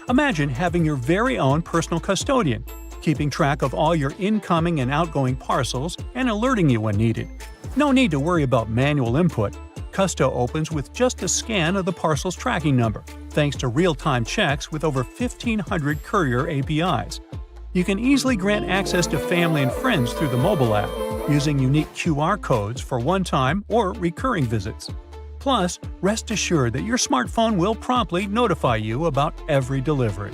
Imagine having your very own personal custodian, keeping track of all your incoming and outgoing parcels and alerting you when needed. No need to worry about manual input. Custo opens with just a scan of the parcel's tracking number, thanks to real-time checks with over 1,500 courier APIs. You can easily grant access to family and friends through the mobile app, using unique QR codes for one-time or recurring visits. Plus, rest assured that your smartphone will promptly notify you about every delivery.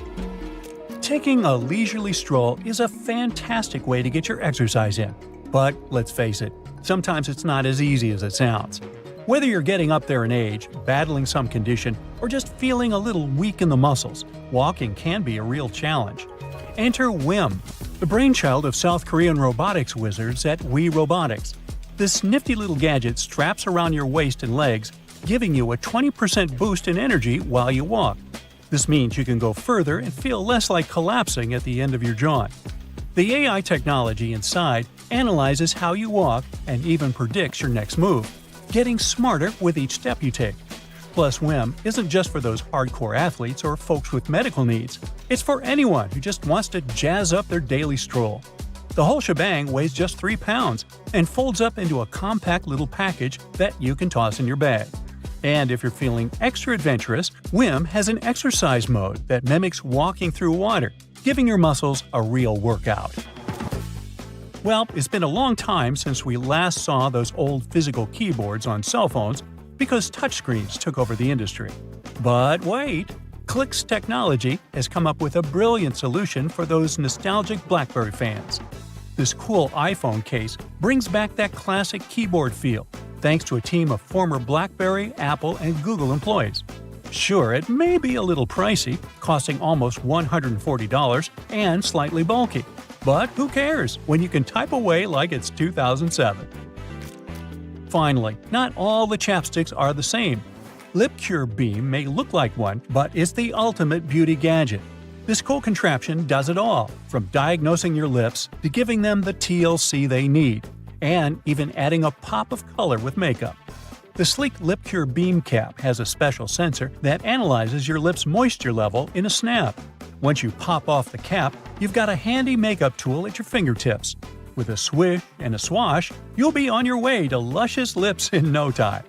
Taking a leisurely stroll is a fantastic way to get your exercise in. But let's face it, sometimes it's not as easy as it sounds. Whether you're getting up there in age, battling some condition, or just feeling a little weak in the muscles, walking can be a real challenge. Enter Whiw, the brainchild of South Korean robotics wizards at Whiw Robotics. This nifty little gadget straps around your waist and legs, giving you a 20% boost in energy while you walk. This means you can go further and feel less like collapsing at the end of your jaunt. The AI technology inside analyzes how you walk and even predicts your next move, getting smarter with each step you take. Plus, Whiw isn't just for those hardcore athletes or folks with medical needs. It's for anyone who just wants to jazz up their daily stroll. The whole shebang weighs just 3 pounds and folds up into a compact little package that you can toss in your bag. And if you're feeling extra adventurous, Whiw has an exercise mode that mimics walking through water, giving your muscles a real workout. Well, it's been a long time since we last saw those old physical keyboards on cell phones because touchscreens took over the industry. But wait! Click's technology has come up with a brilliant solution for those nostalgic BlackBerry fans. This cool iPhone case brings back that classic keyboard feel, thanks to a team of former BlackBerry, Apple, and Google employees. Sure, it may be a little pricey, costing almost $140 and slightly bulky. But who cares when you can type away like it's 2007? Finally, not all the chapsticks are the same. Lip Cure Beam may look like one, but it's the ultimate beauty gadget. This cool contraption does it all, from diagnosing your lips to giving them the TLC they need, and even adding a pop of color with makeup. The sleek Lip Cure Beam cap has a special sensor that analyzes your lips' moisture level in a snap. Once you pop off the cap, you've got a handy makeup tool at your fingertips. With a swish and a swash, you'll be on your way to luscious lips in no time.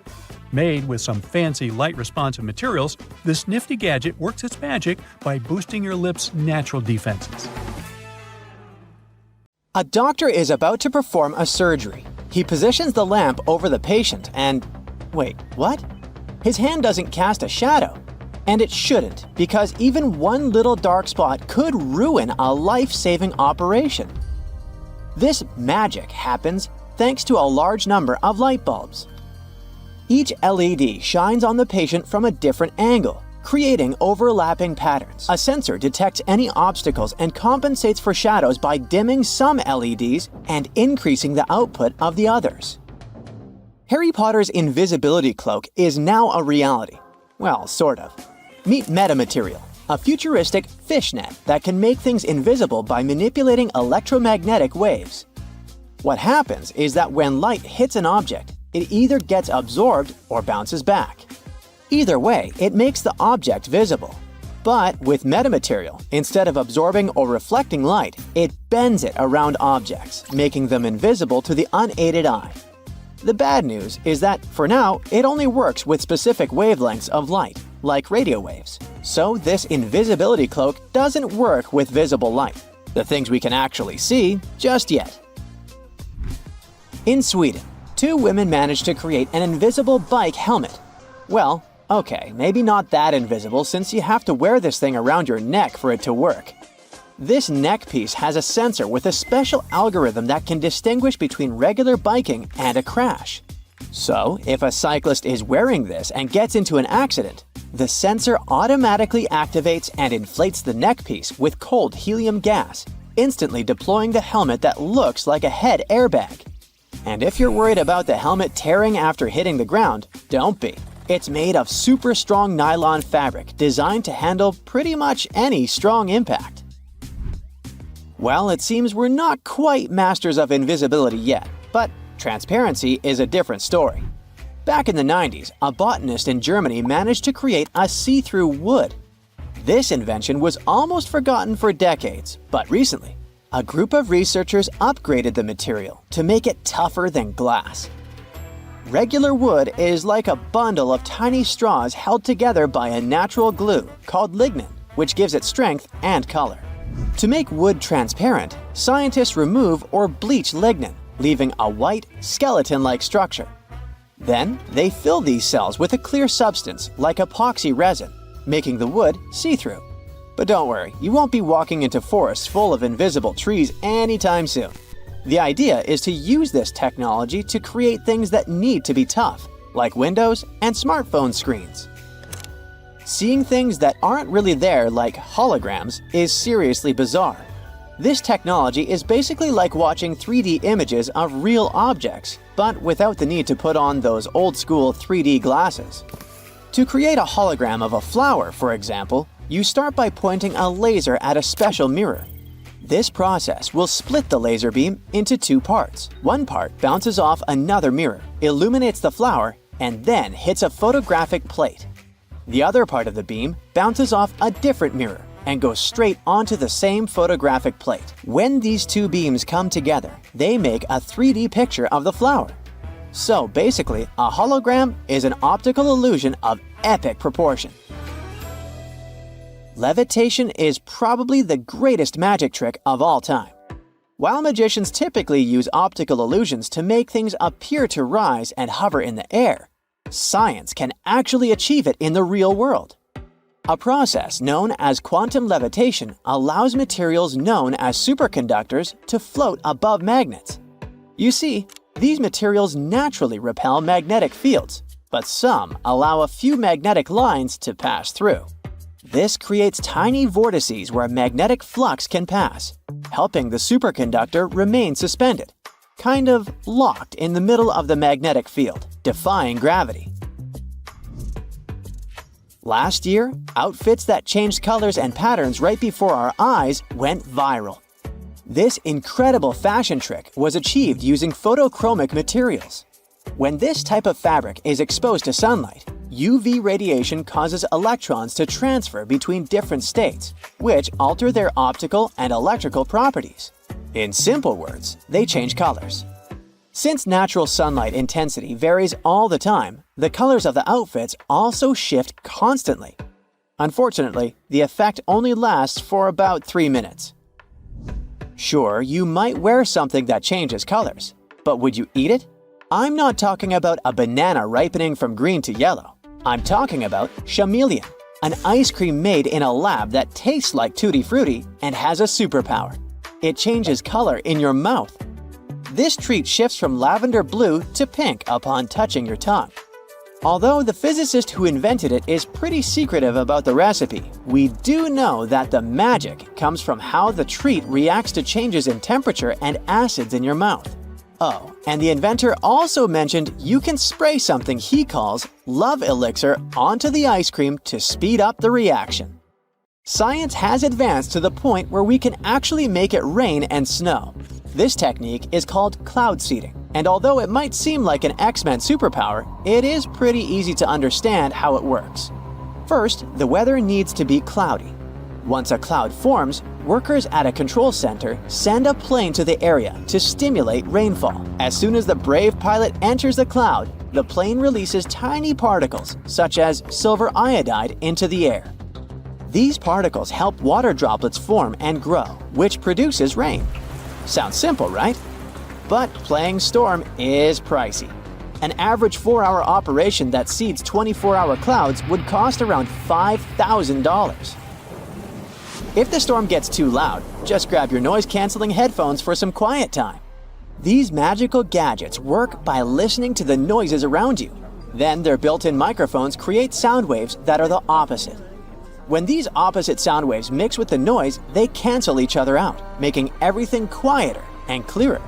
Made with some fancy light-responsive materials, this nifty gadget works its magic by boosting your lips' natural defenses. A doctor is about to perform a surgery. He positions the lamp over the patient and… wait, what? His hand doesn't cast a shadow. And it shouldn't, because even one little dark spot could ruin a life-saving operation. This magic happens thanks to a large number of light bulbs. Each LED shines on the patient from a different angle, creating overlapping patterns. A sensor detects any obstacles and compensates for shadows by dimming some LEDs and increasing the output of the others. Harry Potter's Invisibility Cloak is now a reality. Well, sort of. Meet metamaterial, a futuristic fishnet that can make things invisible by manipulating electromagnetic waves. What happens is that when light hits an object, it either gets absorbed or bounces back. Either way, it makes the object visible. But with metamaterial, instead of absorbing or reflecting light, it bends it around objects, making them invisible to the unaided eye. The bad news is that, for now, it only works with specific wavelengths of light, like radio waves. So this invisibility cloak doesn't work with visible light, the things we can actually see, just yet. In Sweden, 2 women managed to create an invisible bike helmet. Well, okay, maybe not that invisible since you have to wear this thing around your neck for it to work. This neck piece has a sensor with a special algorithm that can distinguish between regular biking and a crash. So, if a cyclist is wearing this and gets into an accident, the sensor automatically activates and inflates the neck piece with cold helium gas, instantly deploying the helmet that looks like a head airbag. And if you're worried about the helmet tearing after hitting the ground, don't be. It's made of super strong nylon fabric designed to handle pretty much any strong impact. Well, it seems we're not quite masters of invisibility yet, but transparency is a different story. Back in the 90s, a botanist in Germany managed to create a see-through wood. This invention was almost forgotten for decades, but recently, a group of researchers upgraded the material to make it tougher than glass. Regular wood is like a bundle of tiny straws held together by a natural glue called lignin, which gives it strength and color. To make wood transparent, scientists remove or bleach lignin, leaving a white, skeleton-like structure. Then, they fill these cells with a clear substance like epoxy resin, making the wood see-through. But don't worry, you won't be walking into forests full of invisible trees anytime soon. The idea is to use this technology to create things that need to be tough, like windows and smartphone screens. Seeing things that aren't really there, like holograms, is seriously bizarre. This technology is basically like watching 3D images of real objects, but without the need to put on those old-school 3D glasses. To create a hologram of a flower, for example, you start by pointing a laser at a special mirror. This process will split the laser beam into two parts. One part bounces off another mirror, illuminates the flower, and then hits a photographic plate. The other part of the beam bounces off a different mirror and goes straight onto the same photographic plate. When these two beams come together, they make a 3D picture of the flower. So basically, a hologram is an optical illusion of epic proportion. Levitation is probably the greatest magic trick of all time. While magicians typically use optical illusions to make things appear to rise and hover in the air, science can actually achieve it in the real world. A process known as quantum levitation allows materials known as superconductors to float above magnets. You see, these materials naturally repel magnetic fields, but some allow a few magnetic lines to pass through. This creates tiny vortices where magnetic flux can pass, helping the superconductor remain suspended, kind of locked in the middle of the magnetic field, defying gravity. Last year, outfits that changed colors and patterns right before our eyes went viral. This incredible fashion trick was achieved using photochromic materials. When this type of fabric is exposed to sunlight, UV radiation causes electrons to transfer between different states, which alter their optical and electrical properties. In simple words, they change colors. Since natural sunlight intensity varies all the time, the colors of the outfits also shift constantly. Unfortunately, the effect only lasts for about 3 minutes. Sure, you might wear something that changes colors, but would you eat it? I'm not talking about a banana ripening from green to yellow. I'm talking about Chameleon, an ice cream made in a lab that tastes like Tutti Frutti and has a superpower. It changes color in your mouth. This treat shifts from lavender blue to pink upon touching your tongue. Although the physicist who invented it is pretty secretive about the recipe, we do know that the magic comes from how the treat reacts to changes in temperature and acids in your mouth. Oh, and the inventor also mentioned you can spray something he calls love elixir onto the ice cream to speed up the reaction. Science has advanced to the point where we can actually make it rain and snow. This technique is called cloud seeding, and although it might seem like an X-Men superpower, it is pretty easy to understand how it works. First, the weather needs to be cloudy. Once a cloud forms, workers at a control center send a plane to the area to stimulate rainfall. As soon as the brave pilot enters the cloud, the plane releases tiny particles, such as silver iodide, into the air. These particles help water droplets form and grow, which produces rain. Sounds simple, right? But playing storm is pricey. An average 4-hour operation that seeds 24-hour clouds would cost around $5,000. If the storm gets too loud, just grab your noise-canceling headphones for some quiet time. These magical gadgets work by listening to the noises around you. Then their built-in microphones create sound waves that are the opposite. When these opposite sound waves mix with the noise, they cancel each other out, making everything quieter and clearer.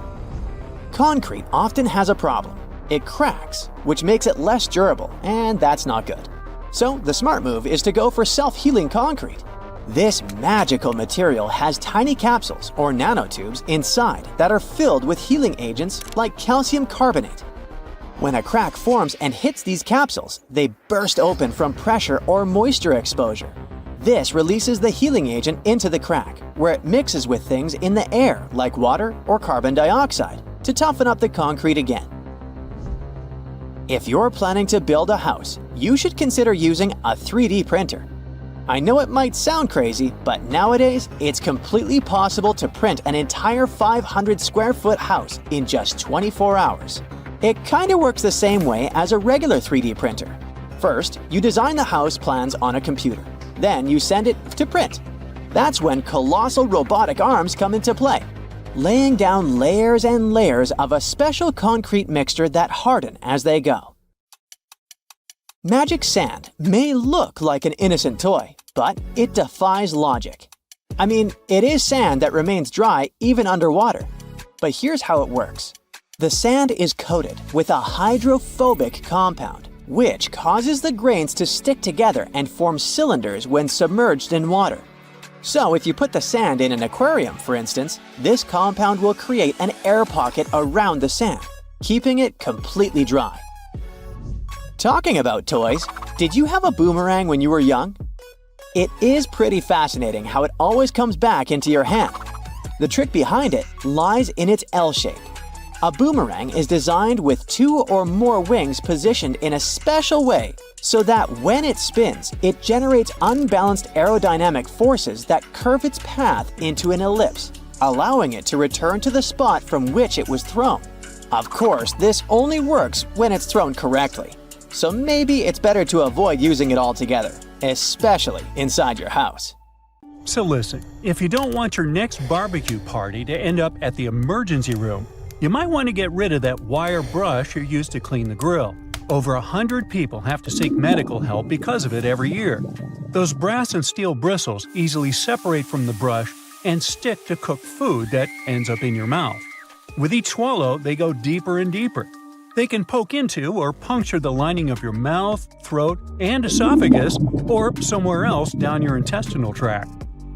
Concrete often has a problem. It cracks, which makes it less durable, and that's not good. So the smart move is to go for self-healing concrete. This magical material has tiny capsules or nanotubes inside that are filled with healing agents like calcium carbonate. When a crack forms and hits these capsules, they burst open from pressure or moisture exposure. This releases the healing agent into the crack, where it mixes with things in the air like water or carbon dioxide to toughen up the concrete again. If you're planning to build a house, you should consider using a 3D printer. I know it might sound crazy, but nowadays it's completely possible to print an entire 500 square foot house in just 24 hours. It kinda works the same way as a regular 3D printer. First, you design the house plans on a computer. Then you send it to print. That's when colossal robotic arms come into play, laying down layers and layers of a special concrete mixture that harden as they go. Magic sand may look like an innocent toy, but it defies logic. I mean, it is sand that remains dry even underwater. But here's how it works. The sand is coated with a hydrophobic compound, which causes the grains to stick together and form cylinders when submerged in water. So if you put the sand in an aquarium, for instance, this compound will create an air pocket around the sand, keeping it completely dry. Talking about toys, did you have a boomerang when you were young? It is pretty fascinating how it always comes back into your hand. The trick behind it lies in its L shape. A boomerang is designed with 2 or more wings positioned in a special way so that when it spins, it generates unbalanced aerodynamic forces that curve its path into an ellipse, allowing it to return to the spot from which it was thrown. Of course, this only works when it's thrown correctly, so maybe it's better to avoid using it altogether, especially inside your house. So listen, if you don't want your next barbecue party to end up at the emergency room, you might want to get rid of that wire brush you used to clean the grill. Over 100 people have to seek medical help because of it every year. Those brass and steel bristles easily separate from the brush and stick to cooked food that ends up in your mouth. With each swallow, they go deeper and deeper. They can poke into or puncture the lining of your mouth, throat, and esophagus, or somewhere else down your intestinal tract.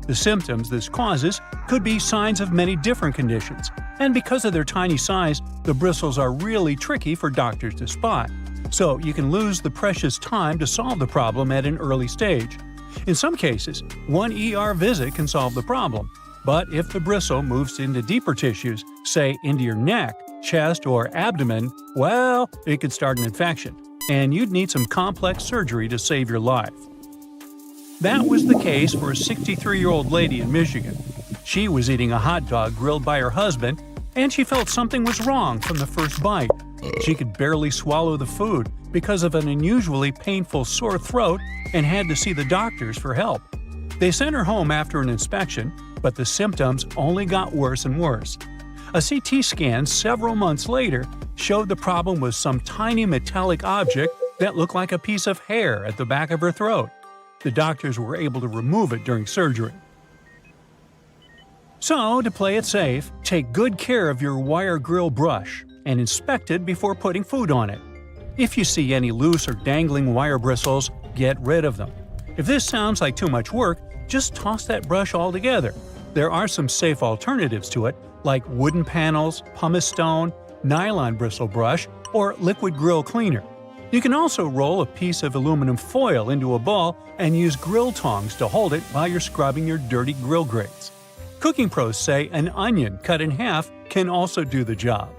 The symptoms this causes could be signs of many different conditions, and because of their tiny size, the bristles are really tricky for doctors to spot. So you can lose the precious time to solve the problem at an early stage. In some cases, one ER visit can solve the problem, but if the bristle moves into deeper tissues, say into your neck, chest, or abdomen, well, it could start an infection, and you'd need some complex surgery to save your life. That was the case for a 63-year-old lady in Michigan. She was eating a hot dog grilled by her husband, and she felt something was wrong from the first bite. She could barely swallow the food because of an unusually painful sore throat and had to see the doctors for help. They sent her home after an inspection, but the symptoms only got worse and worse. A CT scan several months later showed the problem was some tiny metallic object that looked like a piece of hair at the back of her throat. The doctors were able to remove it during surgery. So, to play it safe, take good care of your wire grill brush and inspect it before putting food on it. If you see any loose or dangling wire bristles, get rid of them. If this sounds like too much work, just toss that brush altogether. There are some safe alternatives to it, like wooden panels, pumice stone, nylon bristle brush, or liquid grill cleaner. You can also roll a piece of aluminum foil into a ball and use grill tongs to hold it while you're scrubbing your dirty grill grates. Cooking pros say an onion cut in half can also do the job.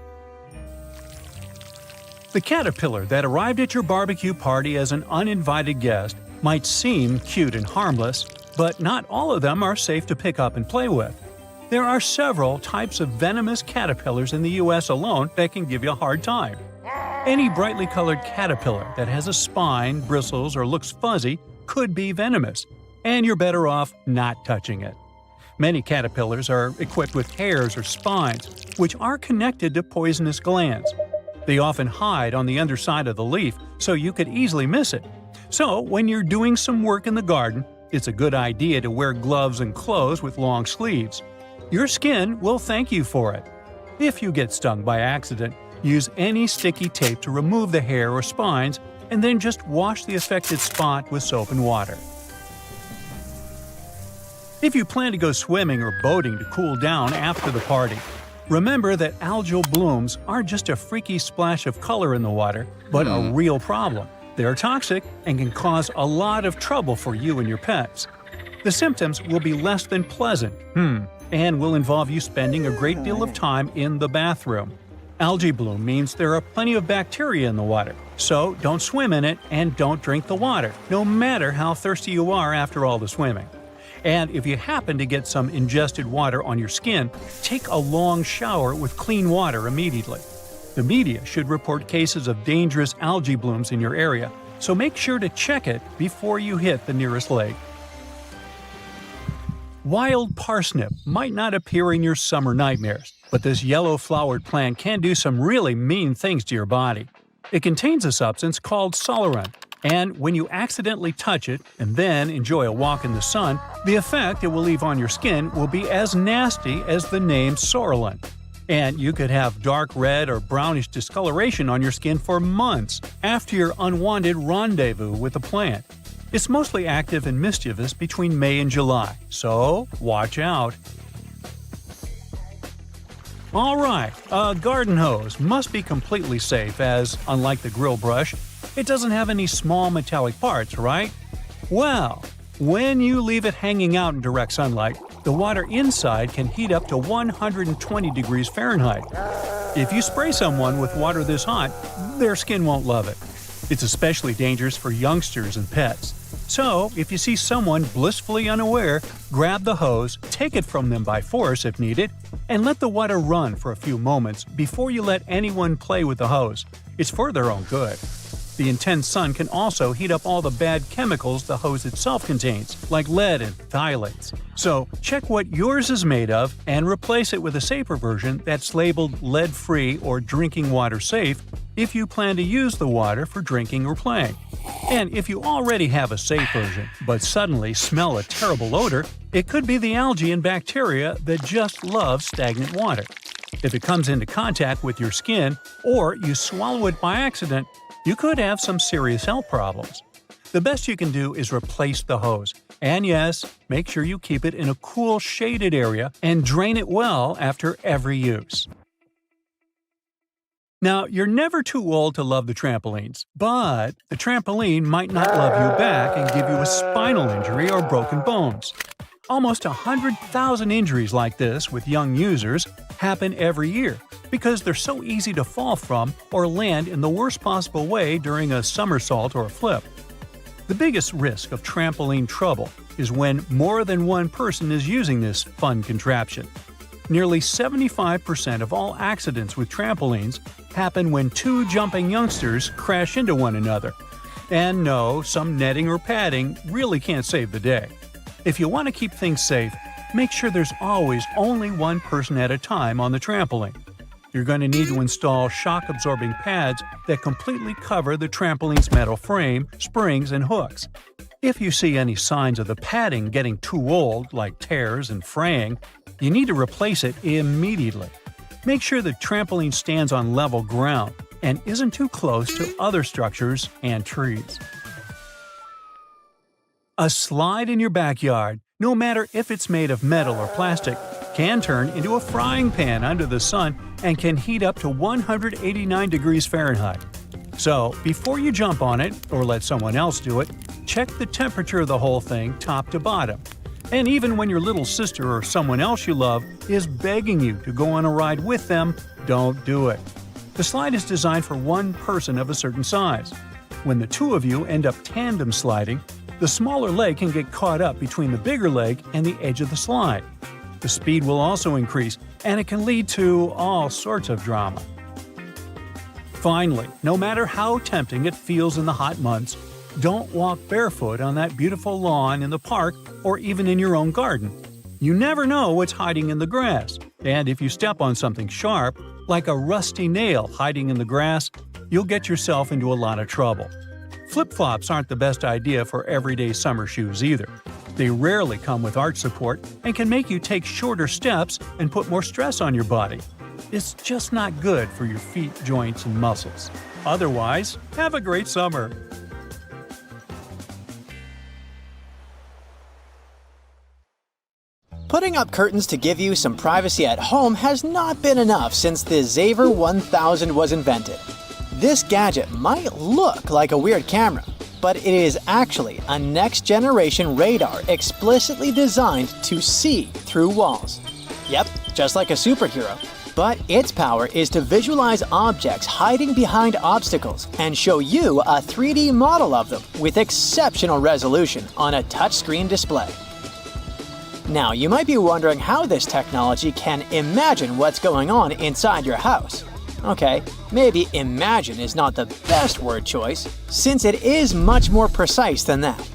The caterpillar that arrived at your barbecue party as an uninvited guest might seem cute and harmless, but not all of them are safe to pick up and play with. There are several types of venomous caterpillars in the US alone that can give you a hard time. Any brightly colored caterpillar that has a spine, bristles, or looks fuzzy could be venomous, and you're better off not touching it. Many caterpillars are equipped with hairs or spines, which are connected to poisonous glands. They often hide on the underside of the leaf, so you could easily miss it. So, when you're doing some work in the garden, it's a good idea to wear gloves and clothes with long sleeves. Your skin will thank you for it. If you get stung by accident, use any sticky tape to remove the hair or spines, and then just wash the affected spot with soap and water. If you plan to go swimming or boating to cool down after the party, remember that algal blooms aren't just a freaky splash of color in the water, but a real problem. They are toxic and can cause a lot of trouble for you and your pets. The symptoms will be less than pleasant, and will involve you spending a great deal of time in the bathroom. Algae bloom means there are plenty of bacteria in the water, so don't swim in it and don't drink the water, no matter how thirsty you are after all the swimming. And if you happen to get some ingested water on your skin, take a long shower with clean water immediately. The media should report cases of dangerous algae blooms in your area, so make sure to check it before you hit the nearest lake. Wild parsnip might not appear in your summer nightmares, but this yellow-flowered plant can do some really mean things to your body. It contains a substance called solerin, And when you accidentally touch it and then enjoy a walk in the sun, the effect it will leave on your skin will be as nasty as the name Sorolin. And you could have dark red or brownish discoloration on your skin for months after your unwanted rendezvous with the plant. It's mostly active and mischievous between May and July, so watch out. Alright, a garden hose must be completely safe as, unlike the grill brush, it doesn't have any small metallic parts, right? Well, when you leave it hanging out in direct sunlight, the water inside can heat up to 120 degrees Fahrenheit. If you spray someone with water this hot, their skin won't love it. It's especially dangerous for youngsters and pets. So, if you see someone blissfully unaware, grab the hose, take it from them by force if needed, and let the water run for a few moments before you let anyone play with the hose. It's for their own good. The intense sun can also heat up all the bad chemicals the hose itself contains, like lead and phthalates. So, check what yours is made of and replace it with a safer version that's labeled lead-free or drinking water safe if you plan to use the water for drinking or playing. And if you already have a safe version, but suddenly smell a terrible odor, it could be the algae and bacteria that just love stagnant water. If it comes into contact with your skin, or you swallow it by accident, you could have some serious health problems. The best you can do is replace the hose. And yes, make sure you keep it in a cool, shaded area and drain it well after every use. Now, you're never too old to love the trampolines, but the trampoline might not love you back and give you a spinal injury or broken bones. Almost 100,000 injuries like this with young users happen every year because they're so easy to fall from or land in the worst possible way during a somersault or a flip. The biggest risk of trampoline trouble is when more than one person is using this fun contraption. Nearly 75% of all accidents with trampolines happen when two jumping youngsters crash into one another. And no, some netting or padding really can't save the day. If you want to keep things safe, make sure there's always only one person at a time on the trampoline. You're going to need to install shock-absorbing pads that completely cover the trampoline's metal frame, springs, and hooks. If you see any signs of the padding getting too old, like tears and fraying, you need to replace it immediately. Make sure the trampoline stands on level ground and isn't too close to other structures and trees. A slide in your backyard, no matter if it's made of metal or plastic, can turn into a frying pan under the sun and can heat up to 189 degrees Fahrenheit. So, before you jump on it or let someone else do it, check the temperature of the whole thing top to bottom. And even when your little sister or someone else you love is begging you to go on a ride with them, don't do it. The slide is designed for one person of a certain size. When the two of you end up tandem sliding, the smaller leg can get caught up between the bigger leg and the edge of the slide. The speed will also increase, and it can lead to all sorts of drama. Finally, no matter how tempting it feels in the hot months, don't walk barefoot on that beautiful lawn in the park or even in your own garden. You never know what's hiding in the grass, and if you step on something sharp, like a rusty nail hiding in the grass, you'll get yourself into a lot of trouble. Flip-flops aren't the best idea for everyday summer shoes either. They rarely come with arch support and can make you take shorter steps and put more stress on your body. It's just not good for your feet, joints, and muscles. Otherwise, have a great summer! Putting up curtains to give you some privacy at home has not been enough since the Xaver 1000 was invented. This gadget might look like a weird camera, but it is actually a next-generation radar explicitly designed to see through walls. Yep, just like a superhero. But its power is to visualize objects hiding behind obstacles and show you a 3D model of them with exceptional resolution on a touchscreen display. Now, you might be wondering how this technology can imagine what's going on inside your house. Okay, maybe imagine is not the best word choice, since it is much more precise than that.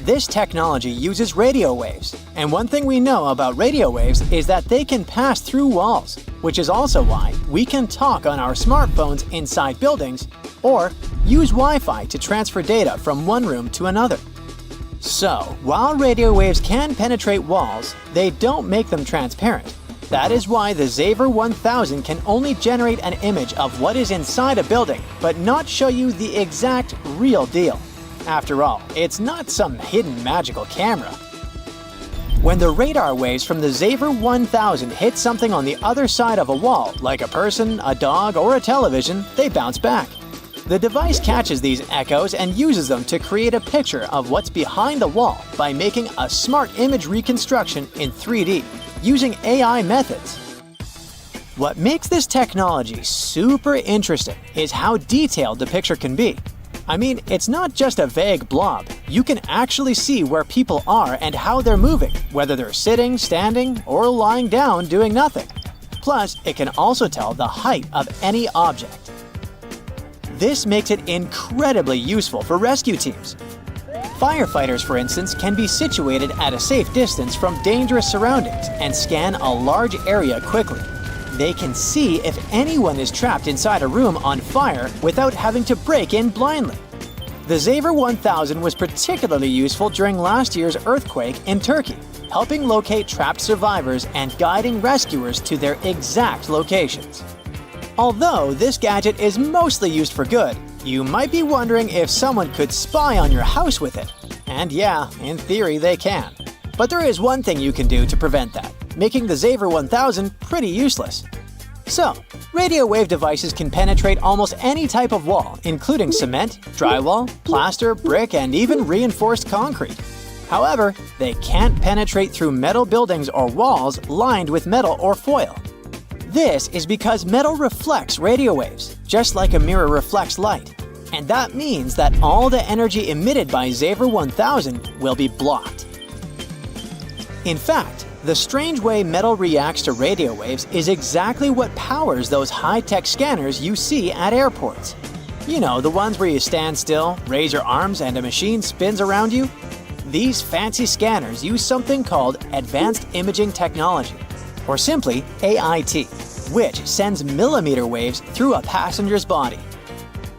This technology uses radio waves, and one thing we know about radio waves is that they can pass through walls, which is also why we can talk on our smartphones inside buildings or use Wi-Fi to transfer data from one room to another. So, while radio waves can penetrate walls, they don't make them transparent. That is why the Xaver 1000 can only generate an image of what is inside a building, but not show you the exact real deal. After all, it's not some hidden magical camera. When the radar waves from the Xaver 1000 hit something on the other side of a wall, like a person, a dog, or a television, they bounce back. The device catches these echoes and uses them to create a picture of what's behind the wall by making a smart image reconstruction in 3D, using AI methods. What makes this technology super interesting is how detailed the picture can be. I mean, it's not just a vague blob. You can actually see where people are and how they're moving, whether they're sitting, standing, or lying down doing nothing. Plus, it can also tell the height of any object. This makes it incredibly useful for rescue teams. Firefighters, for instance, can be situated at a safe distance from dangerous surroundings and scan a large area quickly. They can see if anyone is trapped inside a room on fire without having to break in blindly. The Xaver 1000 was particularly useful during last year's earthquake in Turkey, helping locate trapped survivors and guiding rescuers to their exact locations. Although this gadget is mostly used for good, you might be wondering if someone could spy on your house with it. And yeah, in theory they can. But there is one thing you can do to prevent that, making the Xaver 1000 pretty useless. So, radio wave devices can penetrate almost any type of wall, including cement, drywall, plaster, brick, and even reinforced concrete. However, they can't penetrate through metal buildings or walls lined with metal or foil. This is because metal reflects radio waves, just like a mirror reflects light. And that means that all the energy emitted by Xaver 1000 will be blocked. In fact, the strange way metal reacts to radio waves is exactly what powers those high-tech scanners you see at airports. You know, the ones where you stand still, raise your arms, and a machine spins around you? These fancy scanners use something called Advanced Imaging Technology, or simply AIT, which sends millimeter waves through a passenger's body.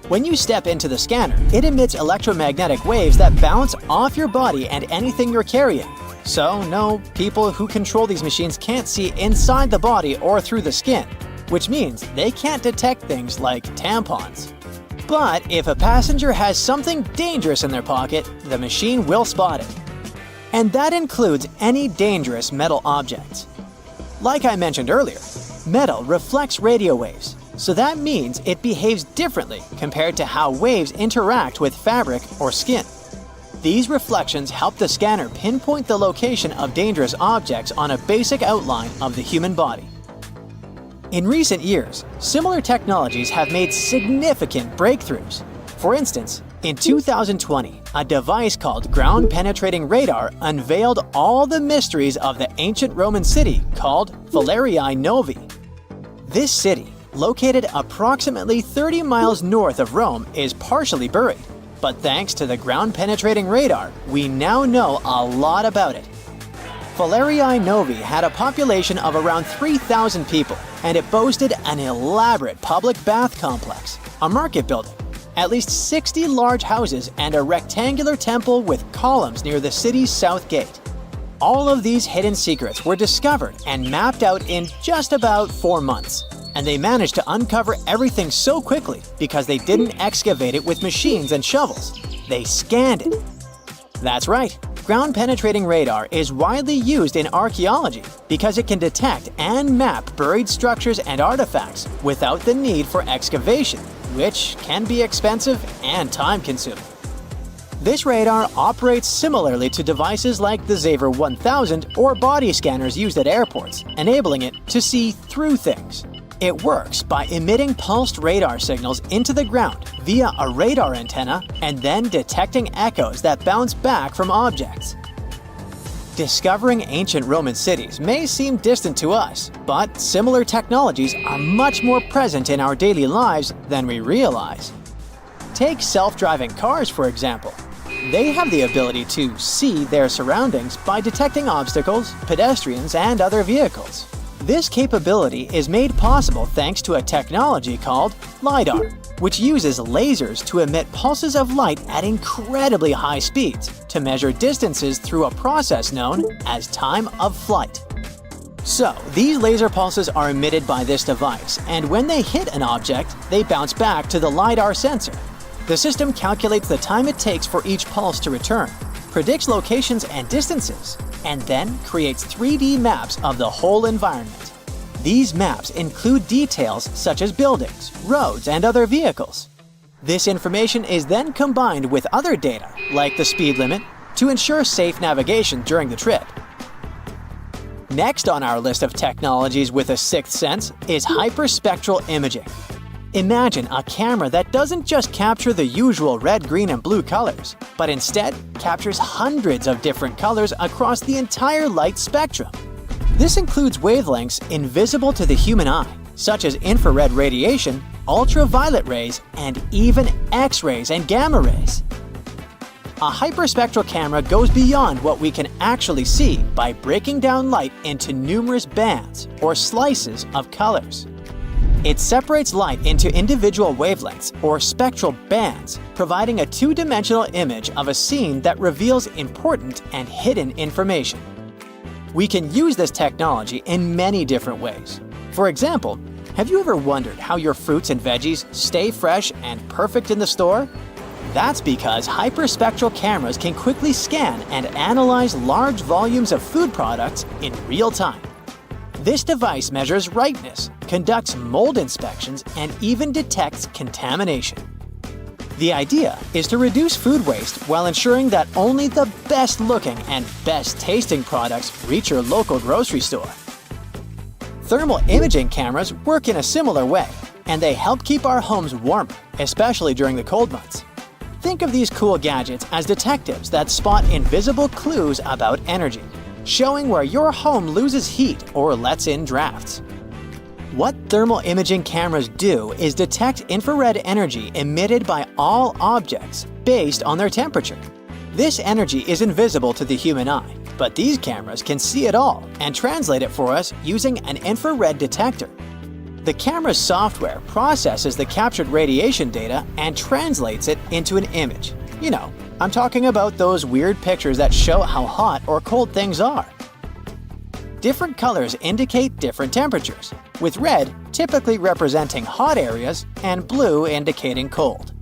When you step into the scanner, it emits electromagnetic waves that bounce off your body and anything you're carrying. So, no, people who control these machines can't see inside the body or through the skin, which means they can't detect things like tampons. But if a passenger has something dangerous in their pocket, the machine will spot it. And that includes any dangerous metal objects. Like I mentioned earlier, metal reflects radio waves, so that means it behaves differently compared to how waves interact with fabric or skin. These reflections help the scanner pinpoint the location of dangerous objects on a basic outline of the human body. In recent years, similar technologies have made significant breakthroughs. For instance, in 2020, a device called Ground Penetrating Radar unveiled all the mysteries of the ancient Roman city called Falerii Novi. This city, located approximately 30 miles north of Rome, is partially buried. But thanks to the ground-penetrating radar, we now know a lot about it. Falerii Novi had a population of around 3,000 people, and it boasted an elaborate public bath complex, a market building, at least 60 large houses, and a rectangular temple with columns near the city's south gate. All of these hidden secrets were discovered and mapped out in just about 4 months. And they managed to uncover everything so quickly because they didn't excavate it with machines and shovels. They scanned it. That's right, ground-penetrating radar is widely used in archaeology because it can detect and map buried structures and artifacts without the need for excavation, which can be expensive and time-consuming. This radar operates similarly to devices like the Xaver 1000 or body scanners used at airports, enabling it to see through things. It works by emitting pulsed radar signals into the ground via a radar antenna and then detecting echoes that bounce back from objects. Discovering ancient Roman cities may seem distant to us, but similar technologies are much more present in our daily lives than we realize. Take self-driving cars, for example. They have the ability to see their surroundings by detecting obstacles, pedestrians, and other vehicles. This capability is made possible thanks to a technology called LiDAR, which uses lasers to emit pulses of light at incredibly high speeds to measure distances through a process known as time of flight. So, these laser pulses are emitted by this device, and when they hit an object, they bounce back to the LiDAR sensor. The system calculates the time it takes for each pulse to return, predicts locations and distances, and then creates 3D maps of the whole environment. These maps include details such as buildings, roads, and other vehicles. This information is then combined with other data, like the speed limit, to ensure safe navigation during the trip. Next on our list of technologies with a sixth sense is hyperspectral imaging. Imagine a camera that doesn't just capture the usual red, green, and blue colors, but instead captures hundreds of different colors across the entire light spectrum. This includes wavelengths invisible to the human eye, such as infrared radiation, ultraviolet rays, and even X-rays and gamma rays. A hyperspectral camera goes beyond what we can actually see by breaking down light into numerous bands or slices of colors. It separates light into individual wavelengths or spectral bands, providing a two-dimensional image of a scene that reveals important and hidden information. We can use this technology in many different ways. For example, have you ever wondered how your fruits and veggies stay fresh and perfect in the store? That's because hyperspectral cameras can quickly scan and analyze large volumes of food products in real time. This device measures ripeness, conducts mold inspections, and even detects contamination. The idea is to reduce food waste while ensuring that only the best-looking and best-tasting products reach your local grocery store. Thermal imaging cameras work in a similar way, and they help keep our homes warmer, especially during the cold months. Think of these cool gadgets as detectives that spot invisible clues about energy, showing where your home loses heat or lets in drafts. What thermal imaging cameras do is detect infrared energy emitted by all objects based on their temperature. This energy is invisible to the human eye, but these cameras can see it all and translate it for us using an infrared detector. The camera's software processes the captured radiation data and translates it into an image. You know, I'm talking about those weird pictures that show how hot or cold things are. Different colors indicate different temperatures, with red typically representing hot areas and blue indicating cold.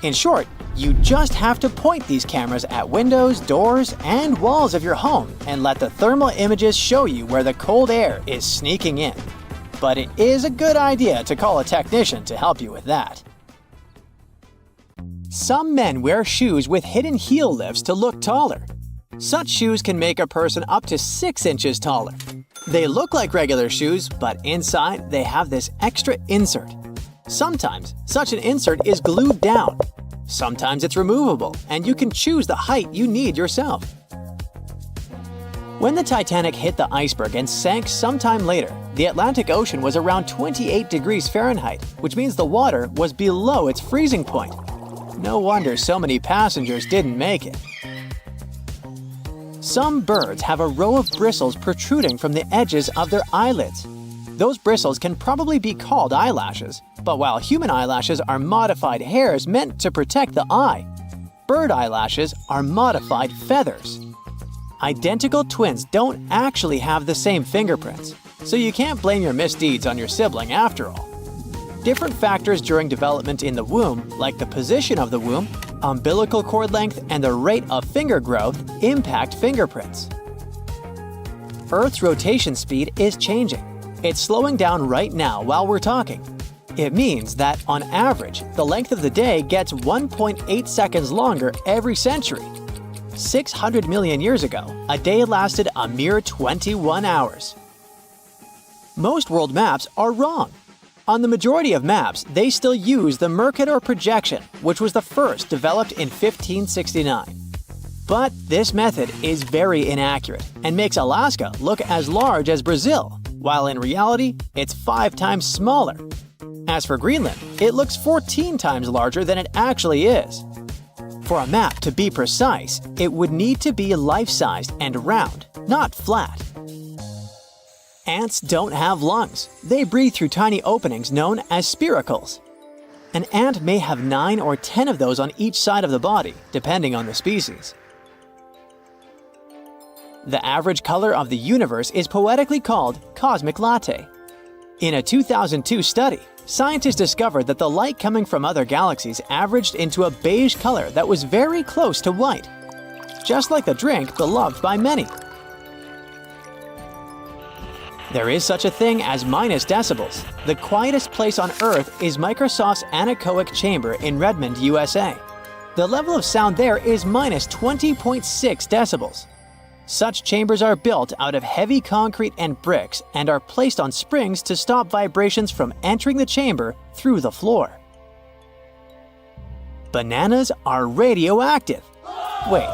In short, you just have to point these cameras at windows, doors, and walls of your home and let the thermal images show you where the cold air is sneaking in. But it is a good idea to call a technician to help you with that. Some men wear shoes with hidden heel lifts to look taller. Such shoes can make a person up to 6 inches taller. They look like regular shoes, but inside they have this extra insert. Sometimes such an insert is glued down. Sometimes it's removable, and you can choose the height you need yourself. When the Titanic hit the iceberg and sank sometime later, the Atlantic Ocean was around 28 degrees Fahrenheit, which means the water was below its freezing point. No wonder so many passengers didn't make it. Some birds have a row of bristles protruding from the edges of their eyelids. Those bristles can probably be called eyelashes, but while human eyelashes are modified hairs meant to protect the eye, bird eyelashes are modified feathers. Identical twins don't actually have the same fingerprints, so you can't blame your misdeeds on your sibling after all. Different factors during development in the womb, like the position of the womb, umbilical cord length, and the rate of finger growth, impact fingerprints. Earth's rotation speed is changing. It's slowing down right now while we're talking. It means that, on average, the length of the day gets 1.8 seconds longer every century. 600 million years ago, a day lasted a mere 21 hours. Most world maps are wrong. On the majority of maps, they still use the Mercator projection, which was the first developed in 1569. But this method is very inaccurate and makes Alaska look as large as Brazil, while in reality, it's 5 times smaller. As for Greenland, it looks 14 times larger than it actually is. For a map to be precise, it would need to be life-sized and round, not flat. Ants don't have lungs. They breathe through tiny openings known as spiracles. An ant may have 9 or 10 of those on each side of the body, depending on the species. The average color of the universe is poetically called cosmic latte. In a 2002 study, scientists discovered that the light coming from other galaxies averaged into a beige color that was very close to white, just like the drink beloved by many. There is such a thing as minus decibels. The quietest place on Earth is Microsoft's anechoic chamber in Redmond, USA. The level of sound there is minus 20.6 decibels. Such chambers are built out of heavy concrete and bricks and are placed on springs to stop vibrations from entering the chamber through the floor. Bananas are radioactive. Wait,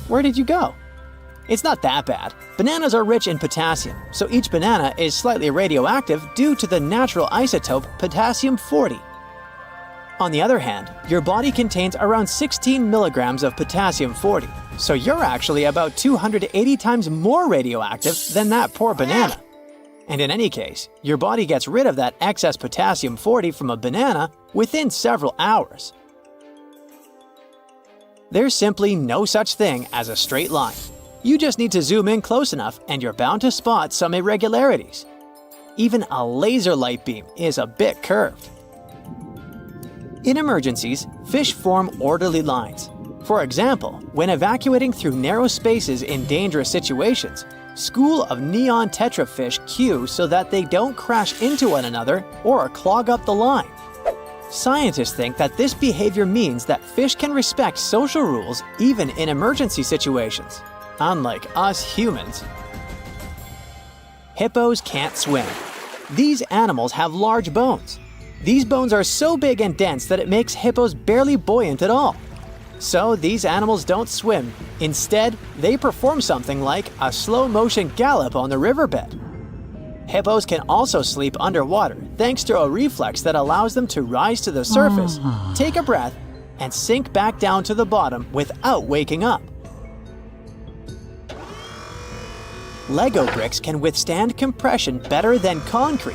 where did you go? It's not that bad. Bananas are rich in potassium, so each banana is slightly radioactive due to the natural isotope potassium-40. On the other hand, your body contains around 16 milligrams of potassium-40, so you're actually about 280 times more radioactive than that poor banana. And in any case, your body gets rid of that excess potassium-40 from a banana within several hours. There's simply no such thing as a straight line. You just need to zoom in close enough and you're bound to spot some irregularities. Even a laser light beam is a bit curved. In emergencies, fish form orderly lines. For example, when evacuating through narrow spaces in dangerous situations, school of neon tetrafish queue so that they don't crash into one another or clog up the line. Scientists think that this behavior means that fish can respect social rules even in emergency situations, unlike us humans. Hippos can't swim. These animals have large bones. These bones are so big and dense that it makes hippos barely buoyant at all. So these animals don't swim. Instead, they perform something like a slow-motion gallop on the riverbed. Hippos can also sleep underwater thanks to a reflex that allows them to rise to the surface, take a breath, and sink back down to the bottom without waking up. Lego bricks can withstand compression better than concrete.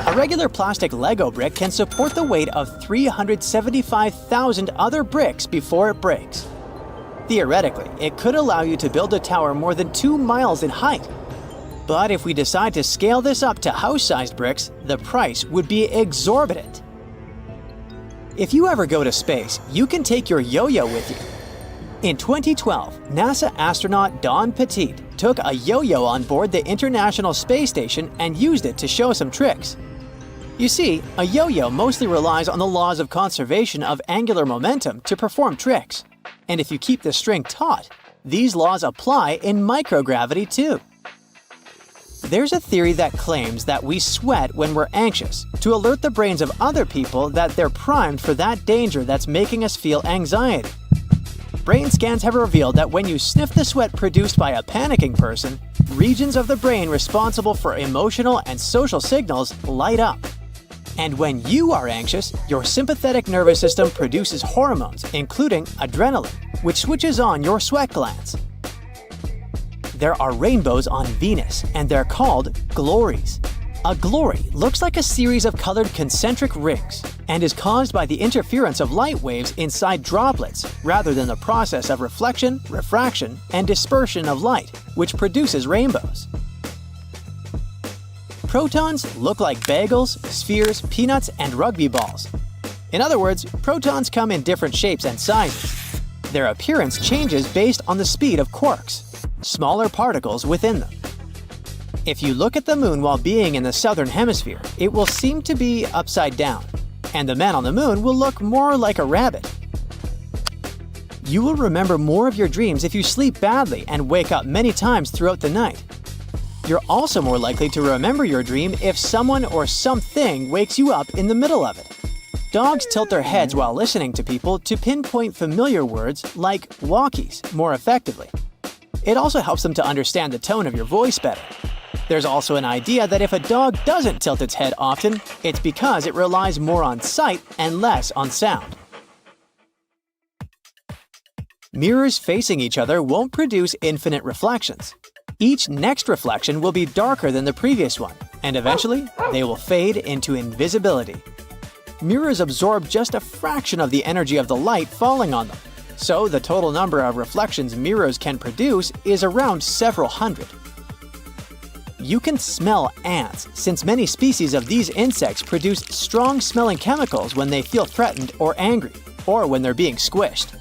A regular plastic Lego brick can support the weight of 375,000 other bricks before it breaks. Theoretically, it could allow you to build a tower more than 2 miles in height. But if we decide to scale this up to house-sized bricks, the price would be exorbitant. If you ever go to space, you can take your yo-yo with you. In 2012, NASA astronaut Don Petit took a yo-yo on board the International Space Station and used it to show some tricks. You see, a yo-yo mostly relies on the laws of conservation of angular momentum to perform tricks. And if you keep the string taut, these laws apply in microgravity too. There's a theory that claims that we sweat when we're anxious to alert the brains of other people that they're primed for that danger that's making us feel anxiety. Brain scans have revealed that when you sniff the sweat produced by a panicking person, regions of the brain responsible for emotional and social signals light up. And when you are anxious, your sympathetic nervous system produces hormones, including adrenaline, which switches on your sweat glands. There are rainbows on Venus, and they're called glories. A glory looks like a series of colored concentric rings and is caused by the interference of light waves inside droplets rather than the process of reflection, refraction, and dispersion of light, which produces rainbows. Protons look like bagels, spheres, peanuts, and rugby balls. In other words, protons come in different shapes and sizes. Their appearance changes based on the speed of quarks, smaller particles within them. If you look at the moon while being in the southern hemisphere, it will seem to be upside down, and the man on the moon will look more like a rabbit. You will remember more of your dreams if you sleep badly and wake up many times throughout the night. You're also more likely to remember your dream if someone or something wakes you up in the middle of it. Dogs tilt their heads while listening to people to pinpoint familiar words like walkies more effectively. It also helps them to understand the tone of your voice better. There's also an idea that if a dog doesn't tilt its head often, it's because it relies more on sight and less on sound. Mirrors facing each other won't produce infinite reflections. Each next reflection will be darker than the previous one, and eventually, they will fade into invisibility. mirrors absorb just a fraction of the energy of the light falling on them, so the total number of reflections mirrors can produce is around several hundred. You can smell ants, since many species of these insects produce strong-smelling chemicals when they feel threatened or angry, or when they're being squished.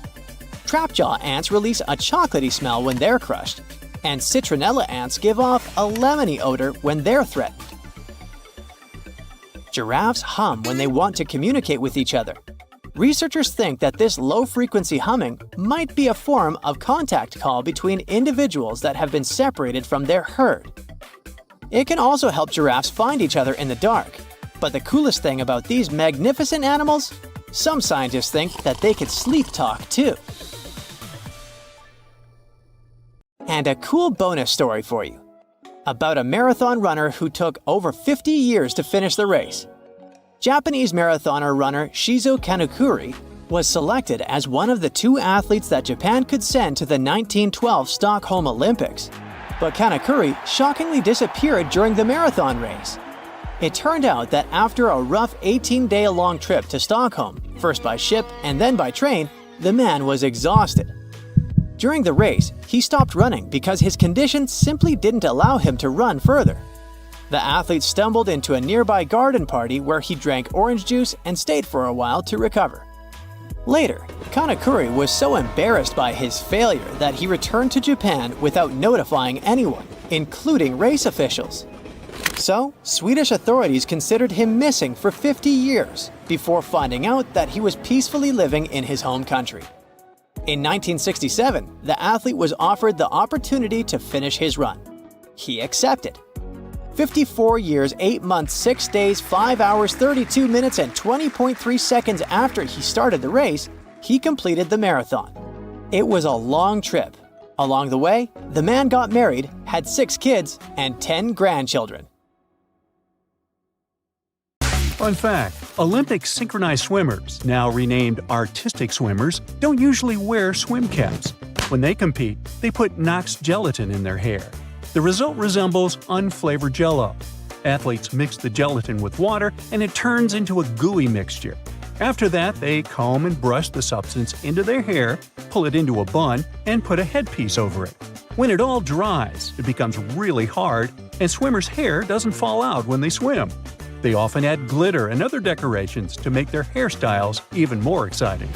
Trapjaw ants release a chocolatey smell when they're crushed, and citronella ants give off a lemony odor when they're threatened. Giraffes hum when they want to communicate with each other. Researchers think that this low-frequency humming might be a form of contact call between individuals that have been separated from their herd. It can also help giraffes find each other in the dark. But the coolest thing about these magnificent animals? Some scientists think that they could sleep talk too. And a cool bonus story for you. About a marathon runner who took over 50 years to finish the race. Japanese marathoner runner Shizo Kanekuri was selected as one of the 2 athletes that Japan could send to the 1912 Stockholm Olympics. But Kanekuri shockingly disappeared during the marathon race. It turned out that after a rough 18-day-long trip to Stockholm, first by ship and then by train, the man was exhausted. During the race, he stopped running because his condition simply didn't allow him to run further. The athlete stumbled into a nearby garden party where he drank orange juice and stayed for a while to recover. Later, Kanekuri was so embarrassed by his failure that he returned to Japan without notifying anyone, including race officials. So, Swedish authorities considered him missing for 50 years before finding out that he was peacefully living in his home country. In 1967, the athlete was offered the opportunity to finish his run. He accepted. 54 years, 8 months, 6 days, 5 hours, 32 minutes, and 20.3 seconds after he started the race, he completed the marathon. It was a long trip. Along the way, the man got married, had 6 kids, and 10 grandchildren. Fun fact, Olympic synchronized swimmers, now renamed artistic swimmers, don't usually wear swim caps. When they compete, they put Knox gelatin in their hair. The result resembles unflavored Jell-O. Athletes mix the gelatin with water and it turns into a gooey mixture. After that, they comb and brush the substance into their hair, pull it into a bun, and put a headpiece over it. When it all dries, it becomes really hard, and swimmers' hair doesn't fall out when they swim. They often add glitter and other decorations to make their hairstyles even more exciting.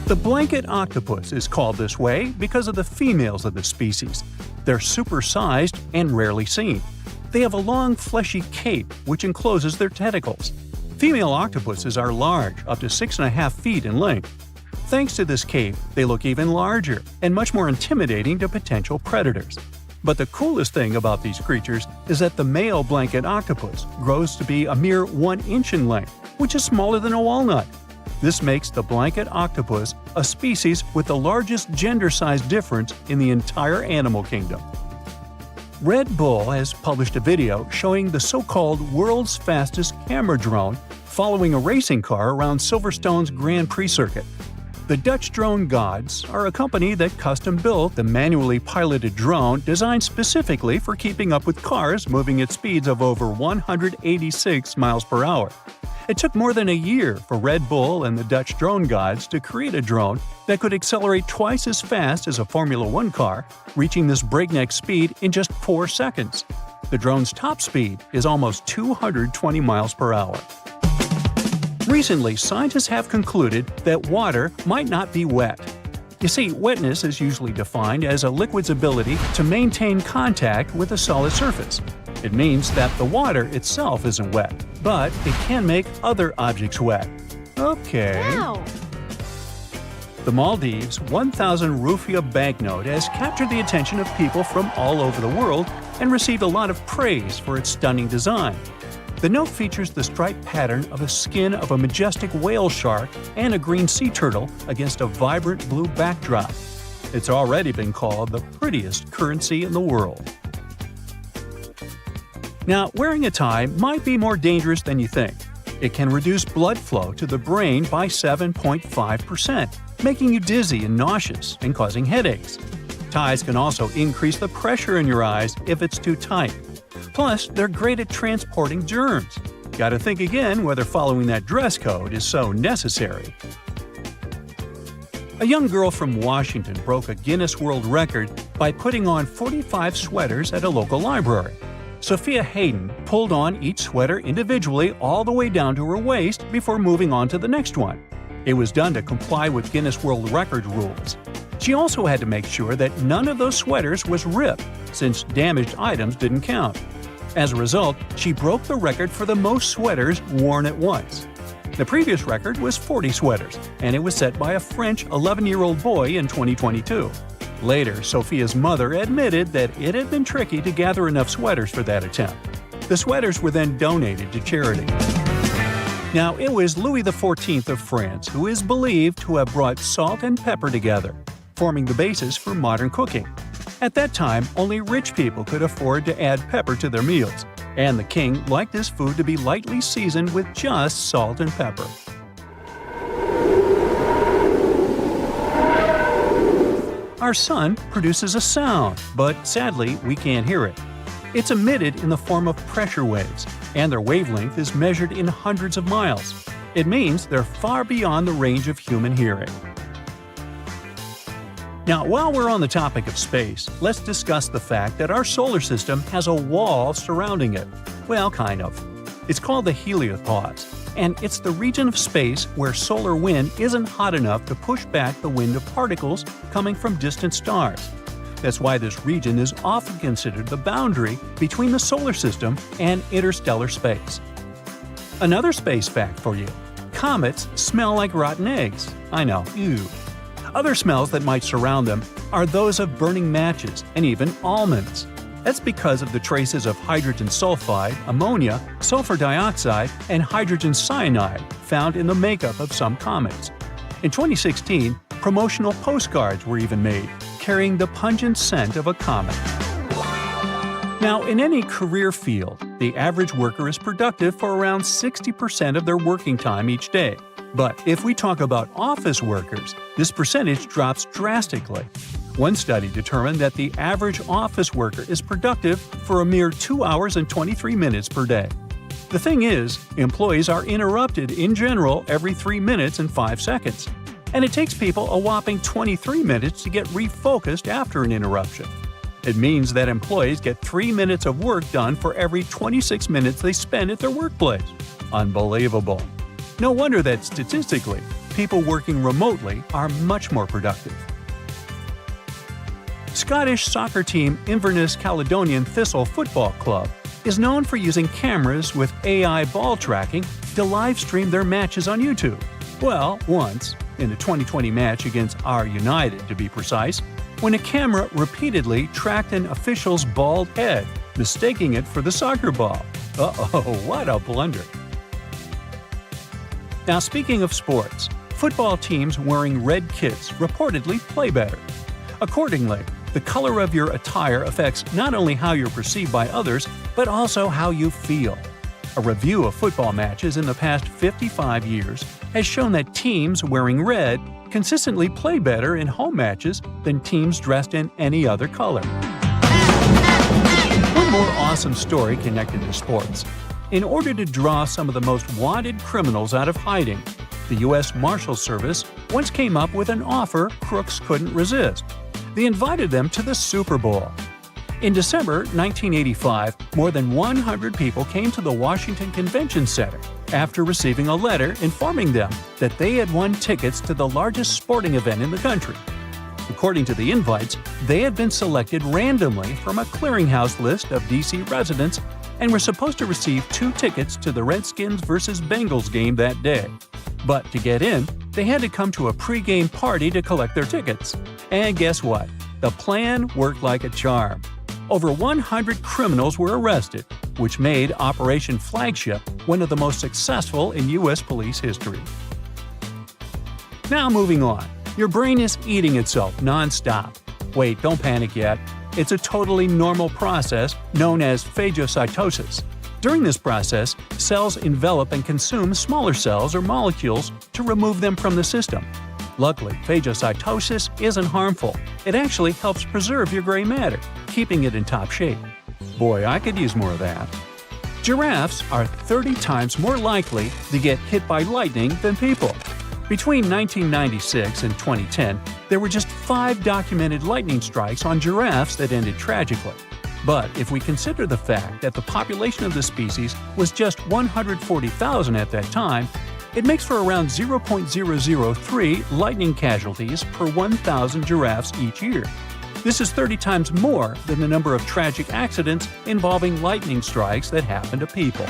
The blanket octopus is called this way because of the females of the species. They're supersized and rarely seen. They have a long, fleshy cape which encloses their tentacles. Female octopuses are large, up to 6.5 feet in length. Thanks to this cape, they look even larger and much more intimidating to potential predators. But the coolest thing about these creatures is that the male blanket octopus grows to be a mere 1 inch in length, which is smaller than a walnut. This makes the blanket octopus a species with the largest gender size difference in the entire animal kingdom. Red Bull has published a video showing the so-called world's fastest camera drone following a racing car around Silverstone's Grand Prix circuit. The Dutch drone gods are a company that custom-built the manually piloted drone designed specifically for keeping up with cars moving at speeds of over 186 miles per hour. It took more than a year for Red Bull and the Dutch drone gods to create a drone that could accelerate twice as fast as a Formula One car, reaching this breakneck speed in just 4 seconds. The drone's top speed is almost 220 miles per hour. Recently, scientists have concluded that water might not be wet. You see, wetness is usually defined as a liquid's ability to maintain contact with a solid surface. It means that the water itself isn't wet, but it can make other objects wet. Okay. Wow. The Maldives' 1,000 rupiah banknote has captured the attention of people from all over the world and received a lot of praise for its stunning design. The note features the striped pattern of the skin of a majestic whale shark and a green sea turtle against a vibrant blue backdrop. It's already been called the prettiest currency in the world. Now, wearing a tie might be more dangerous than you think. It can reduce blood flow to the brain by 7.5%, making you dizzy and nauseous and causing headaches. Ties can also increase the pressure in your eyes if it's too tight. Plus, they're great at transporting germs. Gotta think again whether following that dress code is so necessary. A young girl from Washington broke a Guinness World Record by putting on 45 sweaters at a local library. Sophia Hayden pulled on each sweater individually all the way down to her waist before moving on to the next one. It was done to comply with Guinness World Record rules. She also had to make sure that none of those sweaters was ripped, since damaged items didn't count. As a result, she broke the record for the most sweaters worn at once. The previous record was 40 sweaters, and it was set by a French 11-year-old boy in 2022. Later, Sophia's mother admitted that it had been tricky to gather enough sweaters for that attempt. The sweaters were then donated to charity. Now, it was Louis XIV of France who is believed to have brought salt and pepper together, forming the basis for modern cooking. At that time, only rich people could afford to add pepper to their meals, and the king liked his food to be lightly seasoned with just salt and pepper. Our sun produces a sound, but sadly, we can't hear it. It's emitted in the form of pressure waves, and their wavelength is measured in hundreds of miles. It means they're far beyond the range of human hearing. Now, while we're on the topic of space, let's discuss the fact that our solar system has a wall surrounding it. Well, kind of. It's called the heliopause, and it's the region of space where solar wind isn't hot enough to push back the wind of particles coming from distant stars. That's why this region is often considered the boundary between the solar system and interstellar space. Another space fact for you: comets smell like rotten eggs. I know, ew. Other smells that might surround them are those of burning matches and even almonds. That's because of the traces of hydrogen sulfide, ammonia, sulfur dioxide, and hydrogen cyanide found in the makeup of some comets. In 2016, promotional postcards were even made, carrying the pungent scent of a comet. Now, in any career field, the average worker is productive for around 60% of their working time each day. But if we talk about office workers, this percentage drops drastically. One study determined that the average office worker is productive for a mere 2 hours and 23 minutes per day. The thing is, employees are interrupted in general every 3 minutes and 5 seconds. And it takes people a whopping 23 minutes to get refocused after an interruption. It means that employees get 3 minutes of work done for every 26 minutes they spend at their workplace. Unbelievable. No wonder that statistically, people working remotely are much more productive. Scottish soccer team Inverness Caledonian Thistle Football Club is known for using cameras with AI ball tracking to live stream their matches on YouTube. Well, once, in the 2020 match against our United to be precise, when a camera repeatedly tracked an official's bald head, mistaking it for the soccer ball. Uh-oh, what a blunder. Now, speaking of sports, football teams wearing red kits reportedly play better. Accordingly, the color of your attire affects not only how you're perceived by others, but also how you feel. A review of football matches in the past 55 years has shown that teams wearing red consistently play better in home matches than teams dressed in any other color. One more awesome story connected to sports. In order to draw some of the most wanted criminals out of hiding, the U.S. Marshal Service once came up with an offer crooks couldn't resist. They invited them to the Super Bowl. In December 1985, more than 100 people came to the Washington Convention Center after receiving a letter informing them that they had won tickets to the largest sporting event in the country. According to the invites, they had been selected randomly from a clearinghouse list of D.C. residents and were supposed to receive 2 tickets to the Redskins vs. Bengals game that day. But to get in, they had to come to a pre-game party to collect their tickets. And guess what? The plan worked like a charm. Over 100 criminals were arrested, which made Operation Flagship one of the most successful in U.S. police history. Now moving on. Your brain is eating itself non-stop. Wait, don't panic yet. It's a totally normal process known as phagocytosis. During this process, cells envelop and consume smaller cells or molecules to remove them from the system. Luckily, phagocytosis isn't harmful. It actually helps preserve your gray matter, keeping it in top shape. Boy, I could use more of that. Giraffes are 30 times more likely to get hit by lightning than people. Between 1996 and 2010, there were just 5 documented lightning strikes on giraffes that ended tragically. But if we consider the fact that the population of the species was just 140,000 at that time, it makes for around 0.003 lightning casualties per 1,000 giraffes each year. This is 30 times more than the number of tragic accidents involving lightning strikes that happen to people.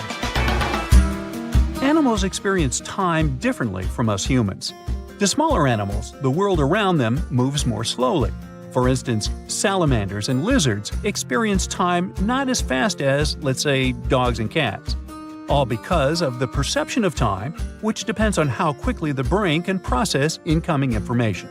Animals experience time differently from us humans. To smaller animals, the world around them moves more slowly. For instance, salamanders and lizards experience time not as fast as, let's say, dogs and cats. All because of the perception of time, which depends on how quickly the brain can process incoming information.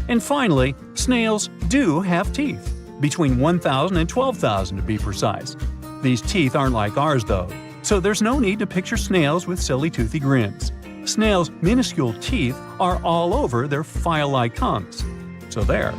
And finally, snails do have teeth, between 1,000 and 12,000 to be precise. These teeth aren't like ours though, so there's no need to picture snails with silly toothy grins. Snails' minuscule teeth are all over their file-like tongues. So there.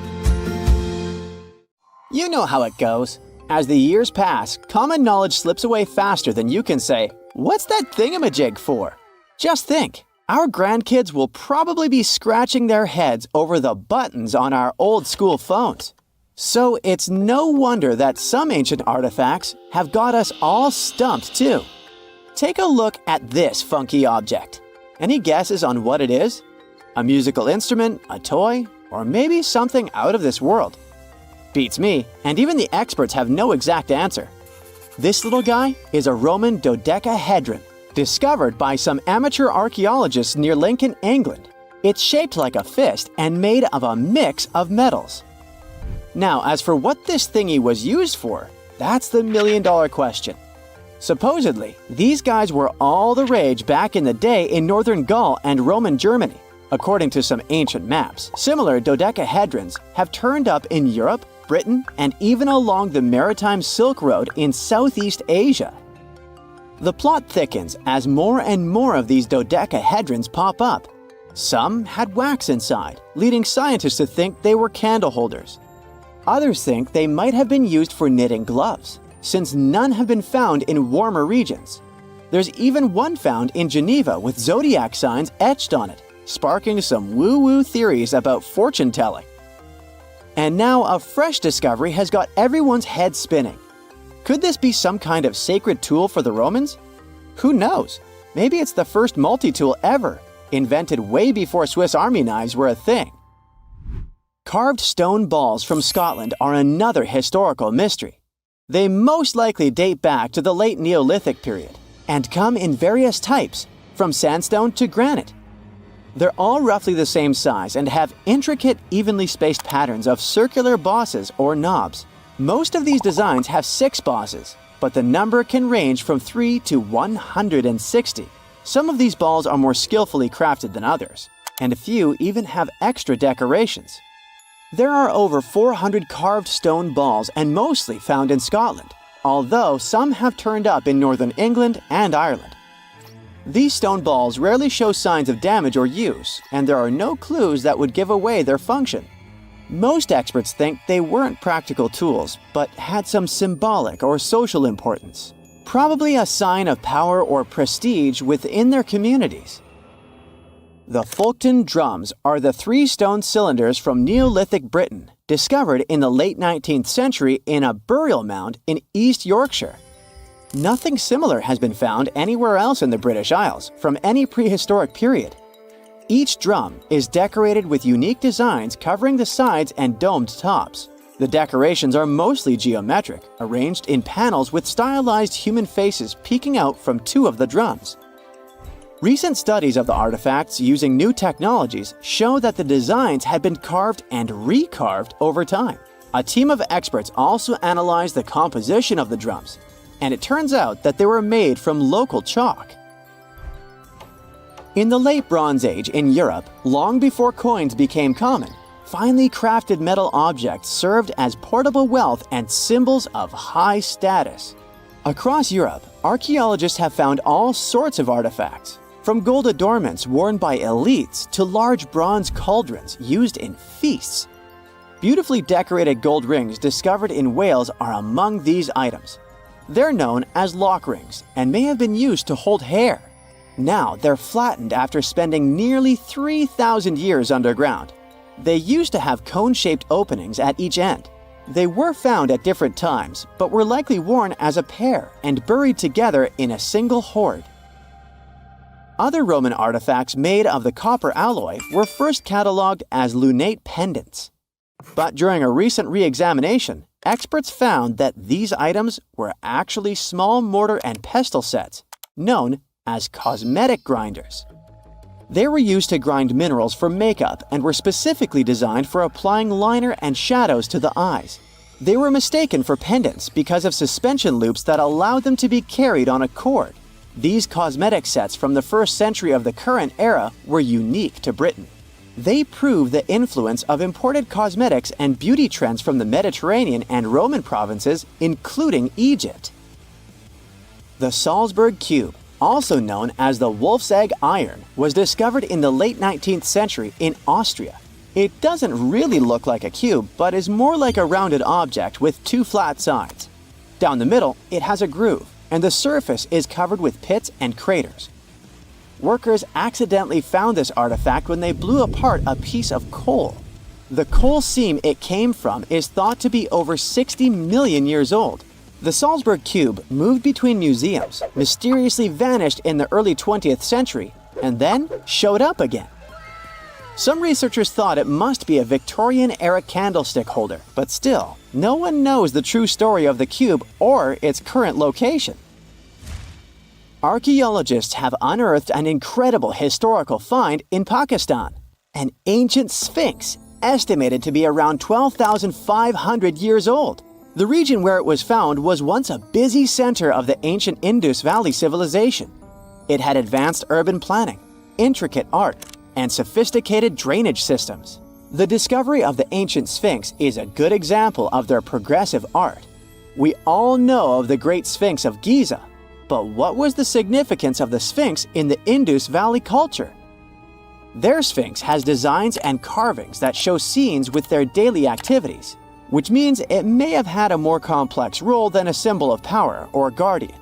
You know how it goes. As the years pass, common knowledge slips away faster than you can say, "What's that thingamajig for?" Just think, our grandkids will probably be scratching their heads over the buttons on our old-school phones. So it's no wonder that some ancient artifacts have got us all stumped too. Take a look at this funky object. Any guesses on what it is? A musical instrument, a toy, or maybe something out of this world? Beats me, and even the experts have no exact answer. This little guy is a Roman dodecahedron, discovered by some amateur archaeologists near Lincoln, England. It's shaped like a fist and made of a mix of metals. Now, as for what this thingy was used for, that's the million-dollar question. Supposedly, these guys were all the rage back in the day in northern Gaul and Roman Germany. According to some ancient maps, similar dodecahedrons have turned up in Europe, Britain, and even along the maritime Silk Road in Southeast Asia. The plot thickens as more and more of these dodecahedrons pop up. Some had wax inside, leading scientists to think they were candle holders. Others think they might have been used for knitting gloves, since none have been found in warmer regions. There's even one found in Geneva with zodiac signs etched on it, sparking some woo-woo theories about fortune-telling. And now a fresh discovery has got everyone's head spinning. Could this be some kind of sacred tool for the Romans? Who knows? Maybe it's the first multi-tool ever, invented way before Swiss Army knives were a thing. Carved stone balls from Scotland are another historical mystery. They most likely date back to the late Neolithic period and come in various types, from sandstone to granite. They're all roughly the same size and have intricate, evenly spaced patterns of circular bosses or knobs. Most of these designs have 6 bosses, but the number can range from 3 to 160. Some of these balls are more skillfully crafted than others, and a few even have extra decorations. There are over 400 carved stone balls and mostly found in Scotland, although some have turned up in northern England and Ireland. These stone balls rarely show signs of damage or use, and there are no clues that would give away their function. Most experts think they weren't practical tools, but had some symbolic or social importance, probably a sign of power or prestige within their communities. The Folkton drums are the 3 stone cylinders from Neolithic Britain, discovered in the late 19th century in a burial mound in East Yorkshire. Nothing similar has been found anywhere else in the British Isles from any prehistoric period. Each drum is decorated with unique designs covering the sides and domed tops. The decorations are mostly geometric, arranged in panels with stylized human faces peeking out from 2 of the drums. Recent studies of the artifacts using new technologies show that the designs had been carved and recarved over time. A team of experts also analyzed the composition of the drums, and it turns out that they were made from local chalk. In the late Bronze Age in Europe, long before coins became common, finely crafted metal objects served as portable wealth and symbols of high status. Across Europe, archaeologists have found all sorts of artifacts, from gold adornments worn by elites to large bronze cauldrons used in feasts. Beautifully decorated gold rings discovered in Wales are among these items. They're known as lock rings and may have been used to hold hair. Now they're flattened after spending nearly 3,000 years underground. They used to have cone-shaped openings at each end. They were found at different times, but were likely worn as a pair and buried together in a single hoard. Other Roman artifacts made of the copper alloy were first catalogued as lunate pendants. But during a recent re-examination, experts found that these items were actually small mortar and pestle sets, known as cosmetic grinders. They were used to grind minerals for makeup and were specifically designed for applying liner and shadows to the eyes. They were mistaken for pendants because of suspension loops that allowed them to be carried on a cord. These cosmetic sets from the 1st century of the current era were unique to Britain. They prove the influence of imported cosmetics and beauty trends from the Mediterranean and Roman provinces, including Egypt. The Salzburg Cube, also known as the Wolf's Egg Iron, was discovered in the late 19th century in Austria. It doesn't really look like a cube, but is more like a rounded object with 2 flat sides. Down the middle, it has a groove, and the surface is covered with pits and craters. Workers accidentally found this artifact when they blew apart a piece of coal. The coal seam it came from is thought to be over 60 million years old. The Salzburg Cube moved between museums, mysteriously vanished in the early 20th century, and then showed up again. Some researchers thought it must be a Victorian-era candlestick holder, but still, no one knows the true story of the cube or its current location. Archaeologists have unearthed an incredible historical find in Pakistan, an ancient sphinx estimated to be around 12,500 years old. The region where it was found was once a busy center of the ancient Indus Valley civilization. It had advanced urban planning, intricate art, and sophisticated drainage systems. The discovery of the ancient Sphinx is a good example of their progressive art. We all know of the Great Sphinx of Giza, but what was the significance of the Sphinx in the Indus Valley culture? Their Sphinx has designs and carvings that show scenes with their daily activities, which means it may have had a more complex role than a symbol of power or guardian.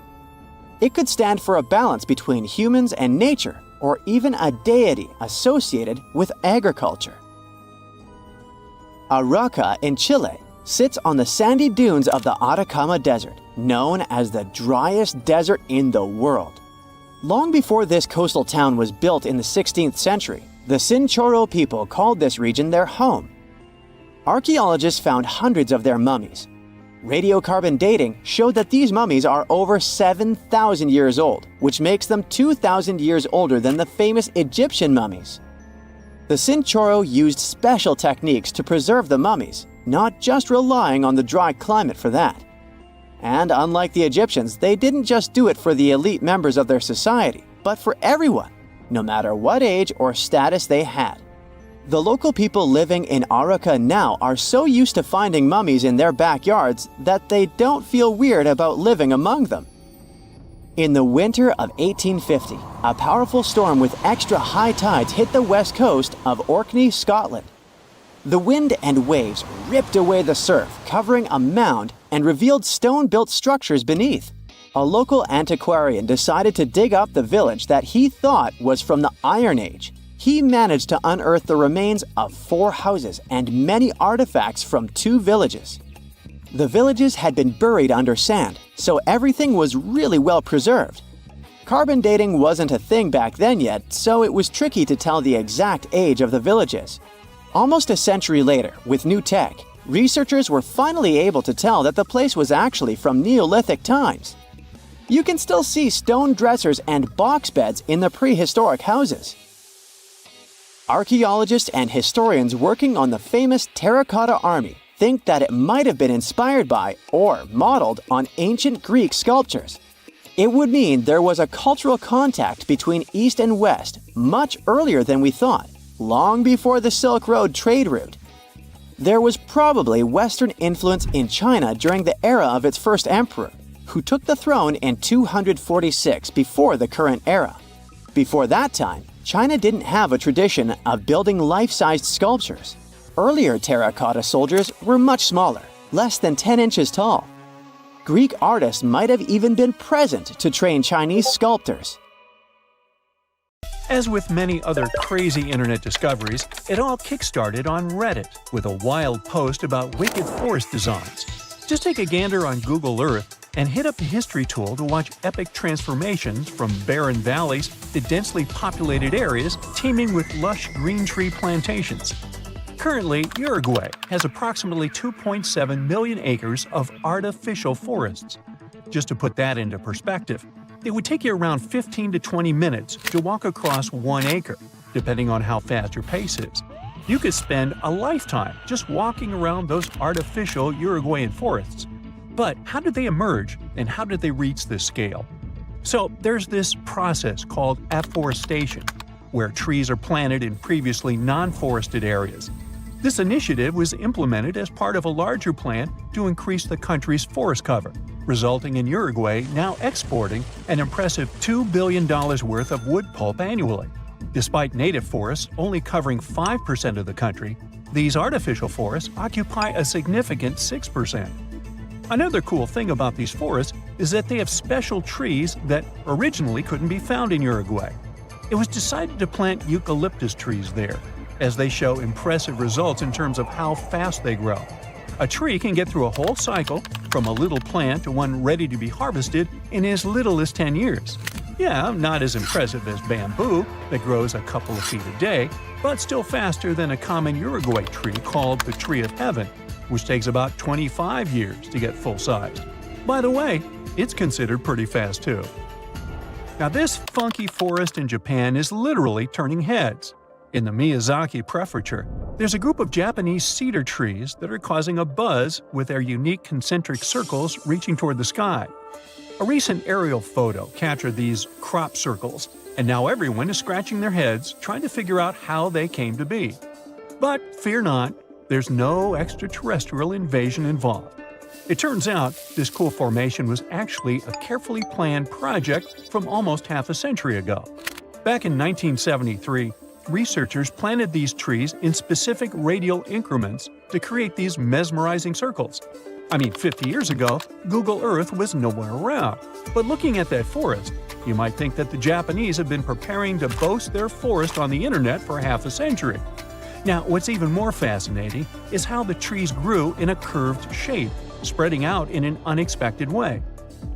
It could stand for a balance between humans and nature, or even a deity associated with agriculture. Aroca in Chile sits on the sandy dunes of the Atacama Desert, known as the driest desert in the world. Long before this coastal town was built in the 16th century, the Chinchorro people called this region their home. Archaeologists found hundreds of their mummies. Radiocarbon dating showed that these mummies are over 7,000 years old, which makes them 2,000 years older than the famous Egyptian mummies. The Chinchorro used special techniques to preserve the mummies, not just relying on the dry climate for that. And unlike the Egyptians, they didn't just do it for the elite members of their society, but for everyone, no matter what age or status they had. The local people living in Aroca now are so used to finding mummies in their backyards that they don't feel weird about living among them. In the winter of 1850, a powerful storm with extra high tides hit the west coast of Orkney, Scotland. The wind and waves ripped away the surf, covering a mound, and revealed stone-built structures beneath. A local antiquarian decided to dig up the village that he thought was from the Iron Age. He managed to unearth the remains of 4 houses and many artifacts from 2 villages. The villages had been buried under sand, so everything was really well preserved. Carbon dating wasn't a thing back then yet, so it was tricky to tell the exact age of the villages. Almost a century later, with new tech, researchers were finally able to tell that the place was actually from Neolithic times. You can still see stone dressers and box beds in the prehistoric houses. Archaeologists and historians working on the famous Terracotta Army think that it might have been inspired by or modeled on ancient Greek sculptures. It would mean there was a cultural contact between East and West much earlier than we thought, long before the Silk Road trade route. There was probably Western influence in China during the era of its first emperor, who took the throne in 246 before the current era. Before that time, China didn't have a tradition of building life-sized sculptures. Earlier terracotta soldiers were much smaller, less than 10 inches tall. Greek artists might have even been present to train Chinese sculptors. As with many other crazy internet discoveries, it all kickstarted on Reddit with a wild post about wicked forest designs. Just take a gander on Google Earth and hit up the history tool to watch epic transformations from barren valleys to densely populated areas teeming with lush green tree plantations. Currently, Uruguay has approximately 2.7 million acres of artificial forests. Just to put that into perspective, it would take you around 15 to 20 minutes to walk across 1 acre, depending on how fast your pace is. You could spend a lifetime just walking around those artificial Uruguayan forests. But how did they emerge, and how did they reach this scale? So there's this process called afforestation, where trees are planted in previously non-forested areas. This initiative was implemented as part of a larger plan to increase the country's forest cover, resulting in Uruguay now exporting an impressive $2 billion worth of wood pulp annually. Despite native forests only covering 5% of the country, these artificial forests occupy a significant 6%. Another cool thing about these forests is that they have special trees that originally couldn't be found in Uruguay. It was decided to plant eucalyptus trees there, as they show impressive results in terms of how fast they grow. A tree can get through a whole cycle, from a little plant to one ready to be harvested, in as little as 10 years. Yeah, not as impressive as bamboo, that grows a couple of feet a day, but still faster than a common Uruguay tree called the Tree of Heaven, which takes about 25 years to get full-sized. By the way, it's considered pretty fast too. Now this funky forest in Japan is literally turning heads. In the Miyazaki Prefecture, there's a group of Japanese cedar trees that are causing a buzz with their unique concentric circles reaching toward the sky. A recent aerial photo captured these crop circles, and now everyone is scratching their heads trying to figure out how they came to be. But fear not, there's no extraterrestrial invasion involved. It turns out this cool formation was actually a carefully planned project from almost half a century ago. Back in 1973, researchers planted these trees in specific radial increments to create these mesmerizing circles. I mean, 50 years ago, Google Earth was nowhere around. But looking at that forest, you might think that the Japanese have been preparing to boast their forest on the internet for half a century. Now, what's even more fascinating is how the trees grew in a curved shape, spreading out in an unexpected way.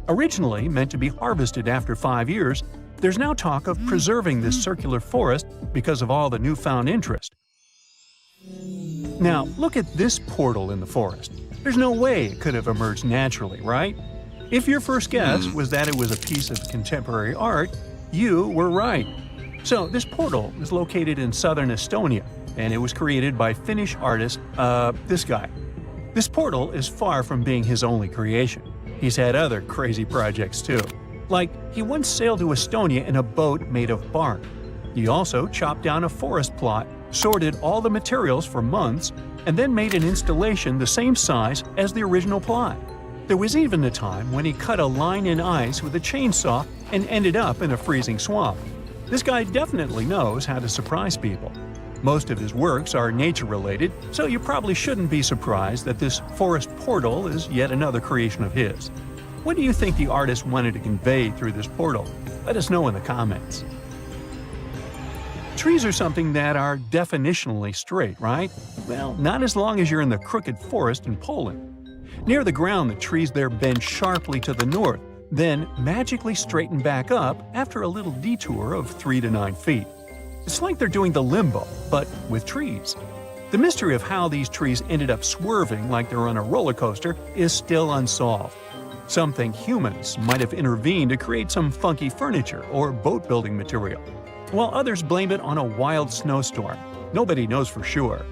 Originally meant to be harvested after 5 years, there's now talk of preserving this circular forest because of all the newfound interest. Now, look at this portal in the forest. There's no way it could have emerged naturally, right? If your first guess was that it was a piece of contemporary art, you were right. So, this portal is located in southern Estonia, and it was created by Finnish artist, this guy. This portal is far from being his only creation. He's had other crazy projects too. Like, he once sailed to Estonia in a boat made of bark. He also chopped down a forest plot, sorted all the materials for months, and then made an installation the same size as the original plot. There was even a time when he cut a line in ice with a chainsaw and ended up in a freezing swamp. This guy definitely knows how to surprise people. Most of his works are nature-related, so you probably shouldn't be surprised that this forest portal is yet another creation of his. What do you think the artist wanted to convey through this portal? Let us know in the comments. Trees are something that are definitionally straight, right? Well, not as long as you're in the crooked forest in Poland. Near the ground, the trees there bend sharply to the north, then magically straighten back up after a little detour of 3 to 9 feet. It's like they're doing the limbo, but with trees. The mystery of how these trees ended up swerving like they're on a roller coaster is still unsolved. Some think humans might have intervened to create some funky furniture or boat-building material, while others blame it on a wild snowstorm. Nobody knows for sure.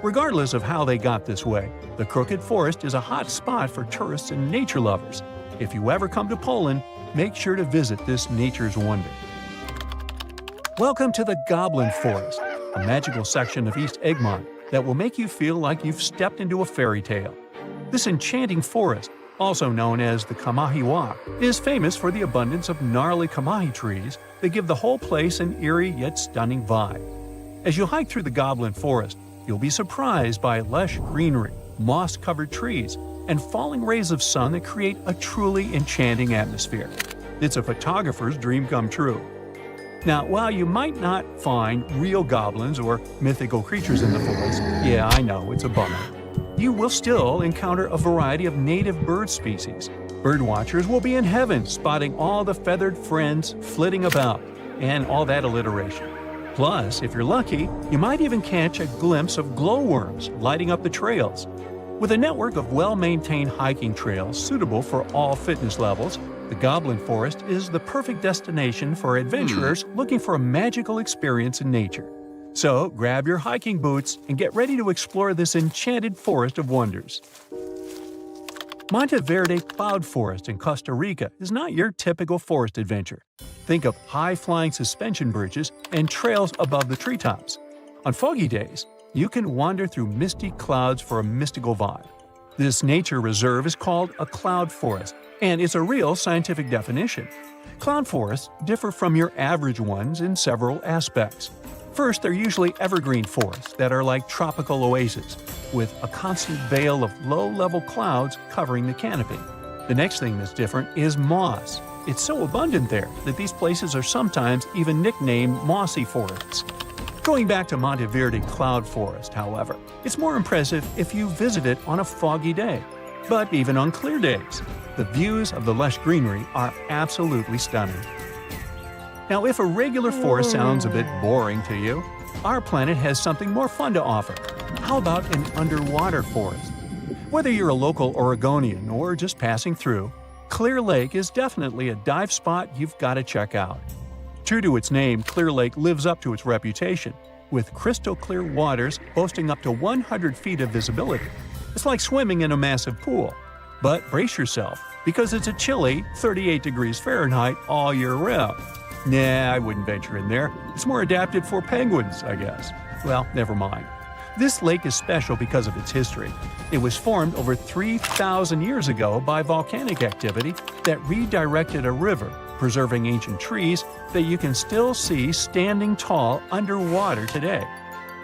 Regardless of how they got this way, the Crooked Forest is a hot spot for tourists and nature lovers. If you ever come to Poland, make sure to visit this nature's wonder. Welcome to the Goblin Forest, a magical section of East Egmont that will make you feel like you've stepped into a fairy tale. This enchanting forest, also known as the Kamahiwa, is famous for the abundance of gnarly kamahi trees that give the whole place an eerie yet stunning vibe. As you hike through the Goblin Forest, you'll be surprised by lush greenery, moss-covered trees, and falling rays of sun that create a truly enchanting atmosphere. It's a photographer's dream come true. Now, while you might not find real goblins or mythical creatures in the forest, yeah, I know, it's a bummer, you will still encounter a variety of native bird species. Birdwatchers will be in heaven spotting all the feathered friends flitting about, and all that alliteration. Plus, if you're lucky, you might even catch a glimpse of glowworms lighting up the trails. With a network of well-maintained hiking trails suitable for all fitness levels, the Goblin Forest is the perfect destination for adventurers looking for a magical experience in nature. So, grab your hiking boots and get ready to explore this enchanted forest of wonders. Monteverde Cloud Forest in Costa Rica is not your typical forest adventure. Think of high-flying suspension bridges and trails above the treetops. On foggy days, you can wander through misty clouds for a mystical vibe. This nature reserve is called a cloud forest, and it's a real scientific definition. Cloud forests differ from your average ones in several aspects. First, they're usually evergreen forests that are like tropical oases, with a constant veil of low-level clouds covering the canopy. The next thing that's different is moss. It's so abundant there that these places are sometimes even nicknamed mossy forests. Going back to Monteverde Cloud Forest, however, it's more impressive if you visit it on a foggy day. But even on clear days, the views of the lush greenery are absolutely stunning. Now, if a regular forest sounds a bit boring to you, our planet has something more fun to offer. How about an underwater forest? Whether you're a local Oregonian or just passing through, Clear Lake is definitely a dive spot you've got to check out. True to its name, Clear Lake lives up to its reputation, with crystal clear waters boasting up to 100 feet of visibility. It's like swimming in a massive pool. But brace yourself, because it's a chilly 38 degrees Fahrenheit all year round. Nah, I wouldn't venture in there. It's more adapted for penguins, I guess. Well, never mind. This lake is special because of its history. It was formed over 3,000 years ago by volcanic activity that redirected a river, preserving ancient trees that you can still see standing tall underwater today.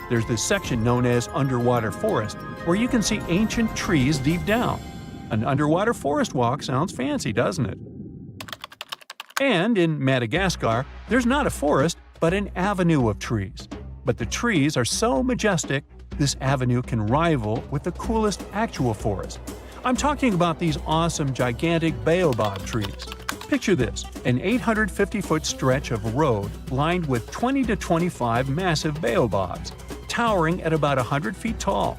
There's this section known as underwater forest, where you can see ancient trees deep down. An underwater forest walk sounds fancy, doesn't it? And in Madagascar, there's not a forest, but an avenue of trees. But the trees are so majestic, this avenue can rival with the coolest actual forest. I'm talking about these awesome, gigantic baobab trees. Picture this, an 850-foot stretch of road lined with 20 to 25 massive baobabs, towering at about 100 feet tall.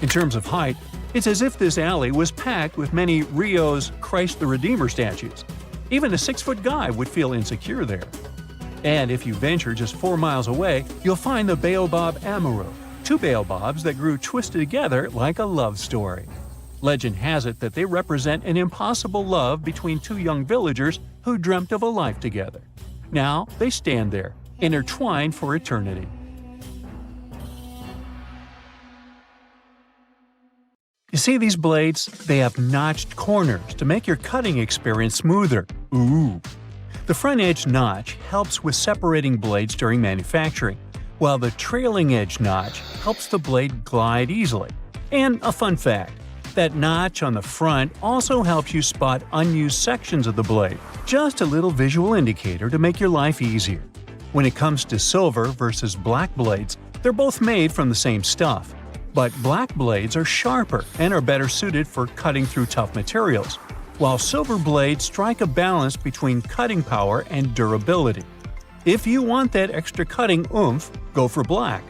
In terms of height, it's as if this alley was packed with many Rio's Christ the Redeemer statues. Even a 6-foot guy would feel insecure there. And if you venture just 4 miles away, you'll find the baobab amaru, 2 baobabs that grew twisted together like a love story. Legend has it that they represent an impossible love between 2 young villagers who dreamt of a life together. Now they stand there, intertwined for eternity. You see these blades? They have notched corners to make your cutting experience smoother. Ooh! The front edge notch helps with separating blades during manufacturing, while the trailing edge notch helps the blade glide easily. And a fun fact, that notch on the front also helps you spot unused sections of the blade, just a little visual indicator to make your life easier. When it comes to silver versus black blades, they're both made from the same stuff. But black blades are sharper and are better suited for cutting through tough materials, while silver blades strike a balance between cutting power and durability. If you want that extra cutting oomph, go for black.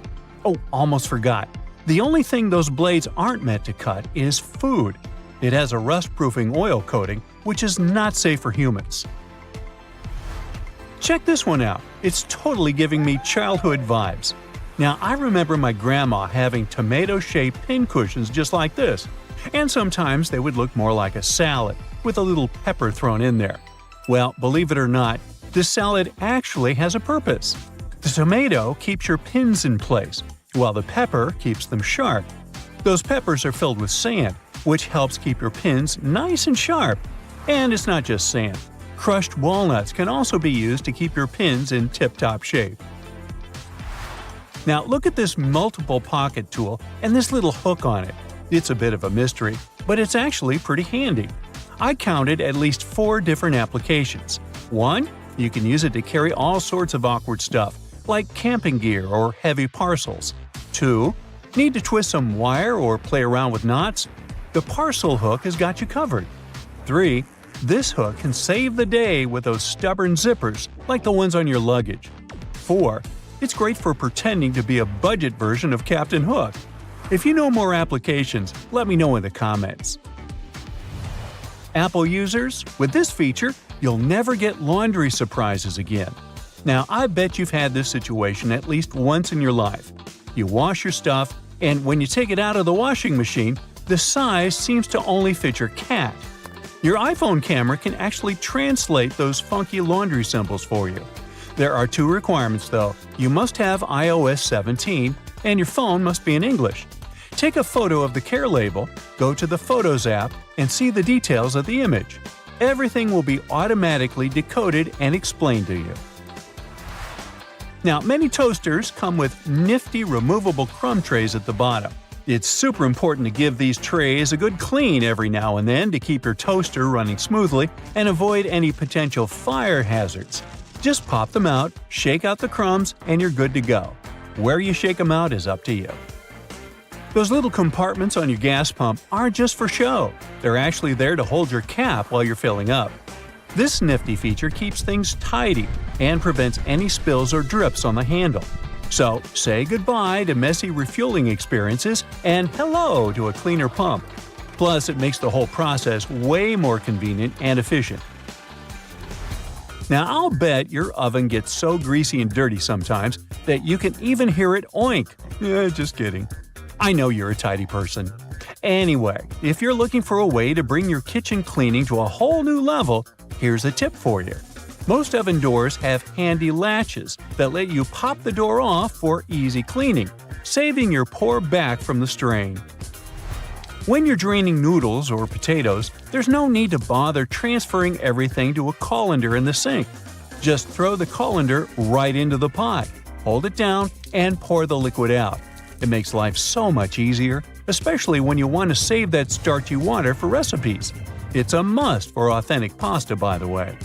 Oh, almost forgot. The only thing those blades aren't meant to cut is food. It has a rust-proofing oil coating, which is not safe for humans. Check this one out. It's totally giving me childhood vibes. Now, I remember my grandma having tomato-shaped pincushions just like this, and sometimes they would look more like a salad, with a little pepper thrown in there. Well, believe it or not, this salad actually has a purpose. The tomato keeps your pins in place, while the pepper keeps them sharp. Those peppers are filled with sand, which helps keep your pins nice and sharp. And it's not just sand. Crushed walnuts can also be used to keep your pins in tip-top shape. Now look at this multiple pocket tool and this little hook on it. It's a bit of a mystery, but it's actually pretty handy. I counted at least 4 different applications. 1. You can use it to carry all sorts of awkward stuff, like camping gear or heavy parcels. 2. Need to twist some wire or play around with knots? The parcel hook has got you covered. 3. This hook can save the day with those stubborn zippers, like the ones on your luggage. 4. It's great for pretending to be a budget version of Captain Hook. If you know more applications, let me know in the comments. Apple users, with this feature, you'll never get laundry surprises again. Now, I bet you've had this situation at least once in your life. You wash your stuff, and when you take it out of the washing machine, the size seems to only fit your cat. Your iPhone camera can actually translate those funky laundry symbols for you. There are 2 requirements though. You must have iOS 17, and your phone must be in English. Take a photo of the care label, go to the Photos app, and see the details of the image. Everything will be automatically decoded and explained to you. Now, many toasters come with nifty removable crumb trays at the bottom. It's super important to give these trays a good clean every now and then to keep your toaster running smoothly and avoid any potential fire hazards. Just pop them out, shake out the crumbs, and you're good to go. Where you shake them out is up to you. Those little compartments on your gas pump aren't just for show. They're actually there to hold your cap while you're filling up. This nifty feature keeps things tidy and prevents any spills or drips on the handle. So, say goodbye to messy refueling experiences and hello to a cleaner pump. Plus, it makes the whole process way more convenient and efficient. Now, I'll bet your oven gets so greasy and dirty sometimes that you can even hear it oink. Just kidding. I know you're a tidy person. Anyway, if you're looking for a way to bring your kitchen cleaning to a whole new level, here's a tip for you. Most oven doors have handy latches that let you pop the door off for easy cleaning, saving your poor back from the strain. When you're draining noodles or potatoes, there's no need to bother transferring everything to a colander in the sink. Just throw the colander right into the pot, hold it down, and pour the liquid out. It makes life so much easier, especially when you want to save that starchy water for recipes. It's a must for authentic pasta, by the way.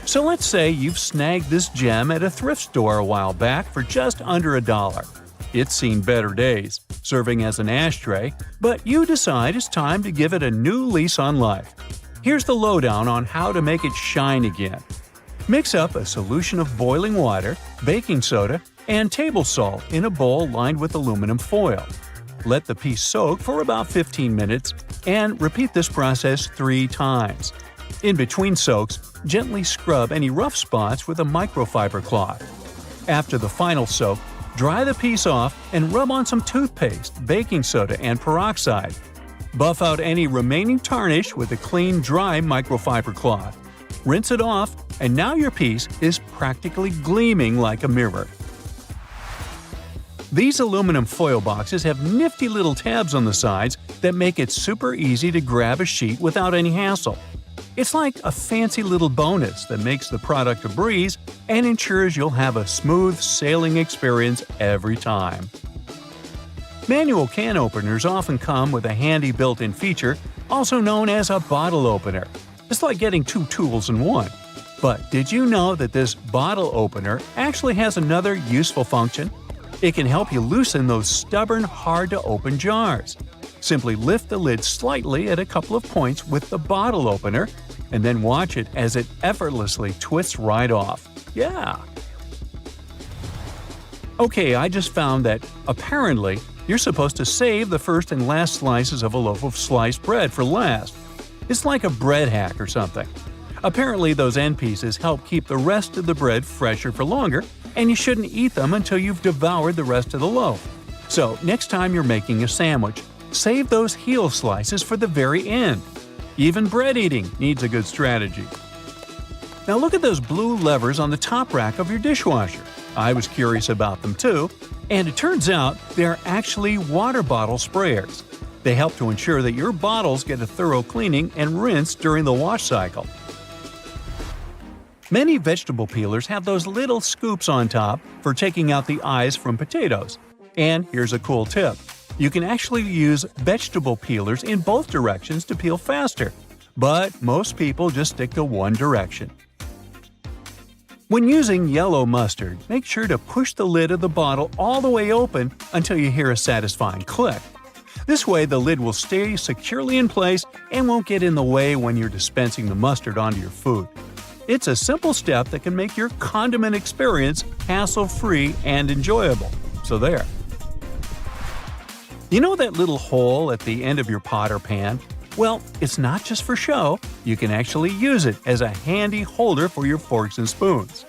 So let's say you've snagged this gem at a thrift store a while back for just under $1. It's seen better days, serving as an ashtray, but you decide it's time to give it a new lease on life. Here's the lowdown on how to make it shine again. Mix up a solution of boiling water, baking soda, and table salt in a bowl lined with aluminum foil. Let the piece soak for about 15 minutes and repeat this process 3 times. In between soaks, gently scrub any rough spots with a microfiber cloth. After the final soak, dry the piece off and rub on some toothpaste, baking soda, and peroxide. Buff out any remaining tarnish with a clean, dry microfiber cloth. Rinse it off, and now your piece is practically gleaming like a mirror. These aluminum foil boxes have nifty little tabs on the sides that make it super easy to grab a sheet without any hassle. It's like a fancy little bonus that makes the product a breeze and ensures you'll have a smooth sailing experience every time. Manual can openers often come with a handy built-in feature, also known as a bottle opener. It's like getting 2 tools in one. But did you know that this bottle opener actually has another useful function? It can help you loosen those stubborn, hard-to-open jars. Simply lift the lid slightly at a couple of points with the bottle opener, and then watch it as it effortlessly twists right off. Yeah! Okay, I just found that, apparently, you're supposed to save the first and last slices of a loaf of sliced bread for last. It's like a bread hack or something. Apparently, those end pieces help keep the rest of the bread fresher for longer, and you shouldn't eat them until you've devoured the rest of the loaf. So, next time you're making a sandwich, save those heel slices for the very end. Even bread eating needs a good strategy. Now look at those blue levers on the top rack of your dishwasher. I was curious about them too, and it turns out they're actually water bottle sprayers. They help to ensure that your bottles get a thorough cleaning and rinse during the wash cycle. Many vegetable peelers have those little scoops on top for taking out the eyes from potatoes. And here's a cool tip. You can actually use vegetable peelers in both directions to peel faster, but most people just stick to one direction. When using yellow mustard, make sure to push the lid of the bottle all the way open until you hear a satisfying click. This way the lid will stay securely in place and won't get in the way when you're dispensing the mustard onto your food. It's a simple step that can make your condiment experience hassle-free and enjoyable. So there. You know that little hole at the end of your pot or pan? Well, it's not just for show. You can actually use it as a handy holder for your forks and spoons.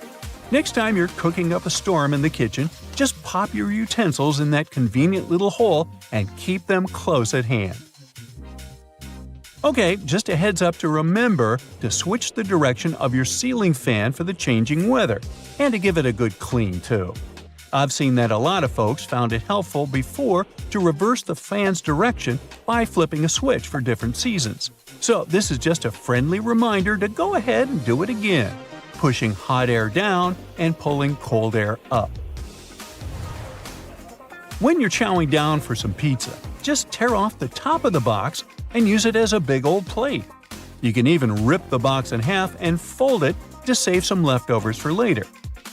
Next time you're cooking up a storm in the kitchen, just pop your utensils in that convenient little hole and keep them close at hand. Okay, just a heads up to remember to switch the direction of your ceiling fan for the changing weather, and to give it a good clean too. I've seen that a lot of folks found it helpful before to reverse the fan's direction by flipping a switch for different seasons. So this is just a friendly reminder to go ahead and do it again, pushing hot air down and pulling cold air up. When you're chowing down for some pizza, just tear off the top of the box and use it as a big old plate. You can even rip the box in half and fold it to save some leftovers for later.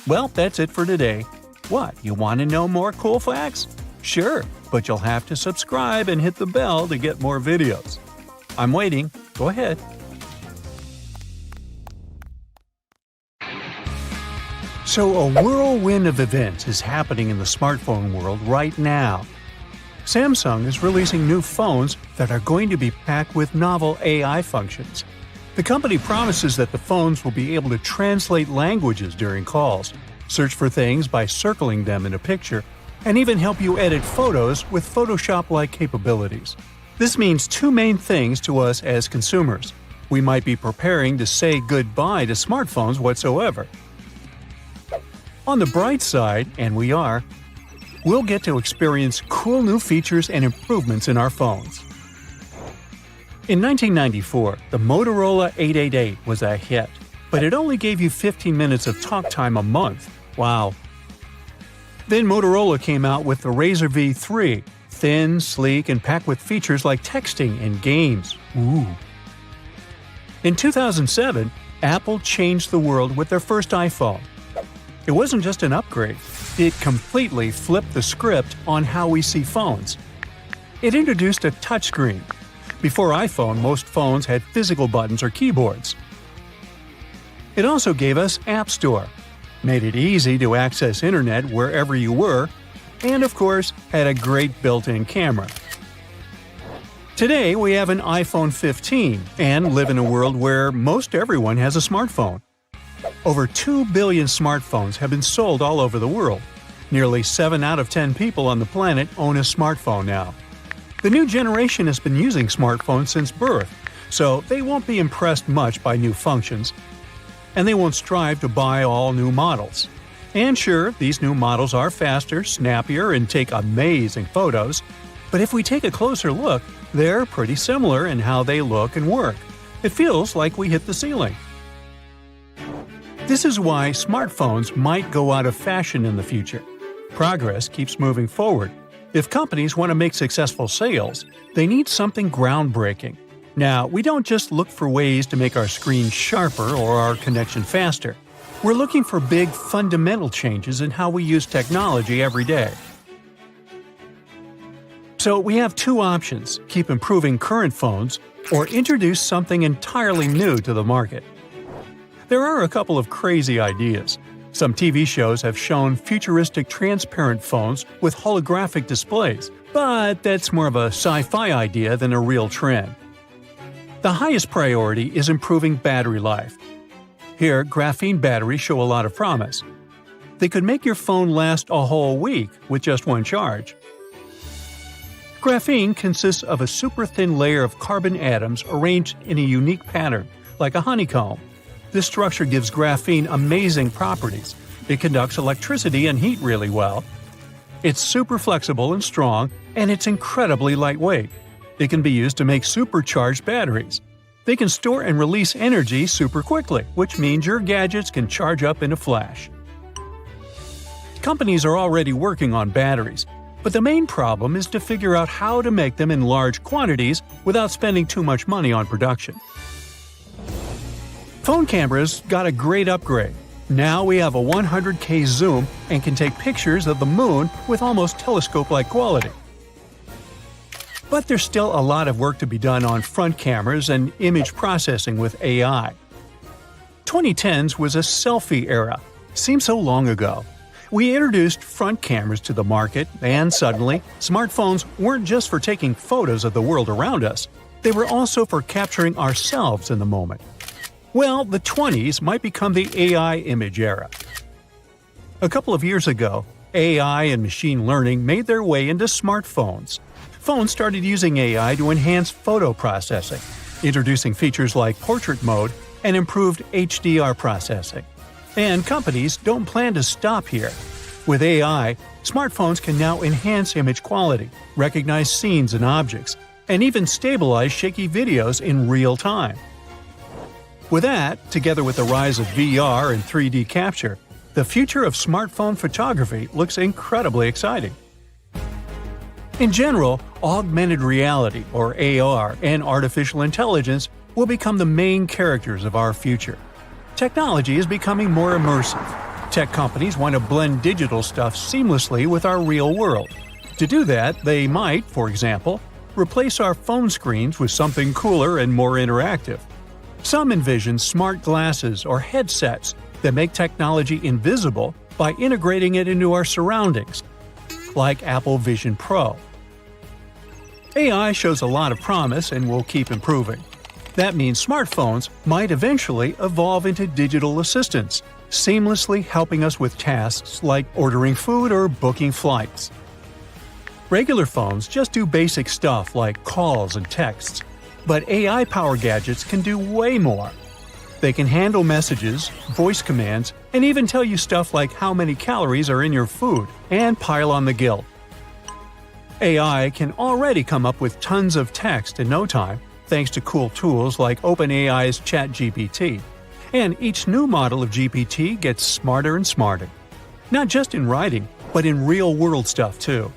Well, that's it for today. What, you want to know more cool facts? Sure, but you'll have to subscribe and hit the bell to get more videos. I'm waiting. Go ahead. So a whirlwind of events is happening in the smartphone world right now. Samsung is releasing new phones that are going to be packed with novel AI functions. The company promises that the phones will be able to translate languages during calls, search for things by circling them in a picture, and even help you edit photos with Photoshop-like capabilities. This means two main things to us as consumers. We might be preparing to say goodbye to smartphones whatsoever. On the bright side, and we are, we'll get to experience cool new features and improvements in our phones. In 1994, the Motorola 888 was a hit, but it only gave you 15 minutes of talk time a month. Wow. Then Motorola came out with the Razr V3, thin, sleek, and packed with features like texting and games. Ooh. In 2007, Apple changed the world with their first iPhone. It wasn't just an upgrade, it completely flipped the script on how we see phones. It introduced a touchscreen. Before iPhone, most phones had physical buttons or keyboards. It also gave us App Store, made it easy to access internet wherever you were, and of course, had a great built-in camera. Today, we have an iPhone 15 and live in a world where most everyone has a smartphone. Over 2 billion smartphones have been sold all over the world. Nearly 7 out of 10 people on the planet own a smartphone now. The new generation has been using smartphones since birth, so they won't be impressed much by new functions, and they won't strive to buy all new models. And sure, these new models are faster, snappier, and take amazing photos, but if we take a closer look, they're pretty similar in how they look and work. It feels like we hit the ceiling. This is why smartphones might go out of fashion in the future. Progress keeps moving forward. If companies want to make successful sales, they need something groundbreaking. Now, we don't just look for ways to make our screen sharper or our connection faster. We're looking for big, fundamental changes in how we use technology every day. So we have two options: keep improving current phones or introduce something entirely new to the market. There are a couple of crazy ideas. Some TV shows have shown futuristic transparent phones with holographic displays, but that's more of a sci-fi idea than a real trend. The highest priority is improving battery life. Here, graphene batteries show a lot of promise. They could make your phone last a whole week with just one charge. Graphene consists of a super thin layer of carbon atoms arranged in a unique pattern, like a honeycomb. This structure gives graphene amazing properties. It conducts electricity and heat really well. It's super flexible and strong, and it's incredibly lightweight. It can be used to make supercharged batteries. They can store and release energy super quickly, which means your gadgets can charge up in a flash. Companies are already working on batteries. But the main problem is to figure out how to make them in large quantities without spending too much money on production. Phone cameras got a great upgrade. Now we have a 100K zoom and can take pictures of the moon with almost telescope-like quality. But there's still a lot of work to be done on front cameras and image processing with AI. 2010s was a selfie era. Seems so long ago. We introduced front cameras to the market, and suddenly, smartphones weren't just for taking photos of the world around us, they were also for capturing ourselves in the moment. Well, the 20s might become the AI image era. A couple of years ago, AI and machine learning made their way into smartphones. Phones started using AI to enhance photo processing, introducing features like portrait mode and improved HDR processing. And companies don't plan to stop here. With AI, smartphones can now enhance image quality, recognize scenes and objects, and even stabilize shaky videos in real time. With that, together with the rise of VR and 3D capture, the future of smartphone photography looks incredibly exciting. In general, augmented reality, or AR, and artificial intelligence will become the main characters of our future. Technology is becoming more immersive. Tech companies want to blend digital stuff seamlessly with our real world. To do that, they might, for example, replace our phone screens with something cooler and more interactive. Some envision smart glasses or headsets that make technology invisible by integrating it into our surroundings, like Apple Vision Pro. AI shows a lot of promise and will keep improving. That means smartphones might eventually evolve into digital assistants, seamlessly helping us with tasks like ordering food or booking flights. Regular phones just do basic stuff like calls and texts, but AI-powered gadgets can do way more. They can handle messages, voice commands, and even tell you stuff like how many calories are in your food and pile on the guilt. AI can already come up with tons of text in no time, thanks to cool tools like OpenAI's ChatGPT. And each new model of GPT gets smarter and smarter. Not just in writing, but in real-world stuff too.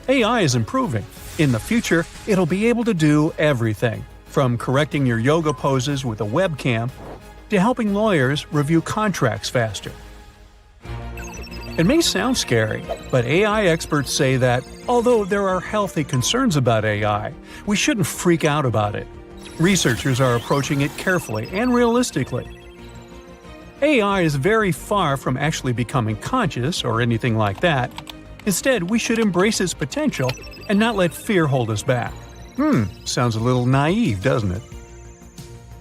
AI is improving. In the future, it'll be able to do everything, from correcting your yoga poses with a webcam to helping lawyers review contracts faster. It may sound scary, but AI experts say that, although there are healthy concerns about AI, we shouldn't freak out about it. Researchers are approaching it carefully and realistically. AI is very far from actually becoming conscious or anything like that. Instead, we should embrace its potential and not let fear hold us back. Sounds a little naive, doesn't it?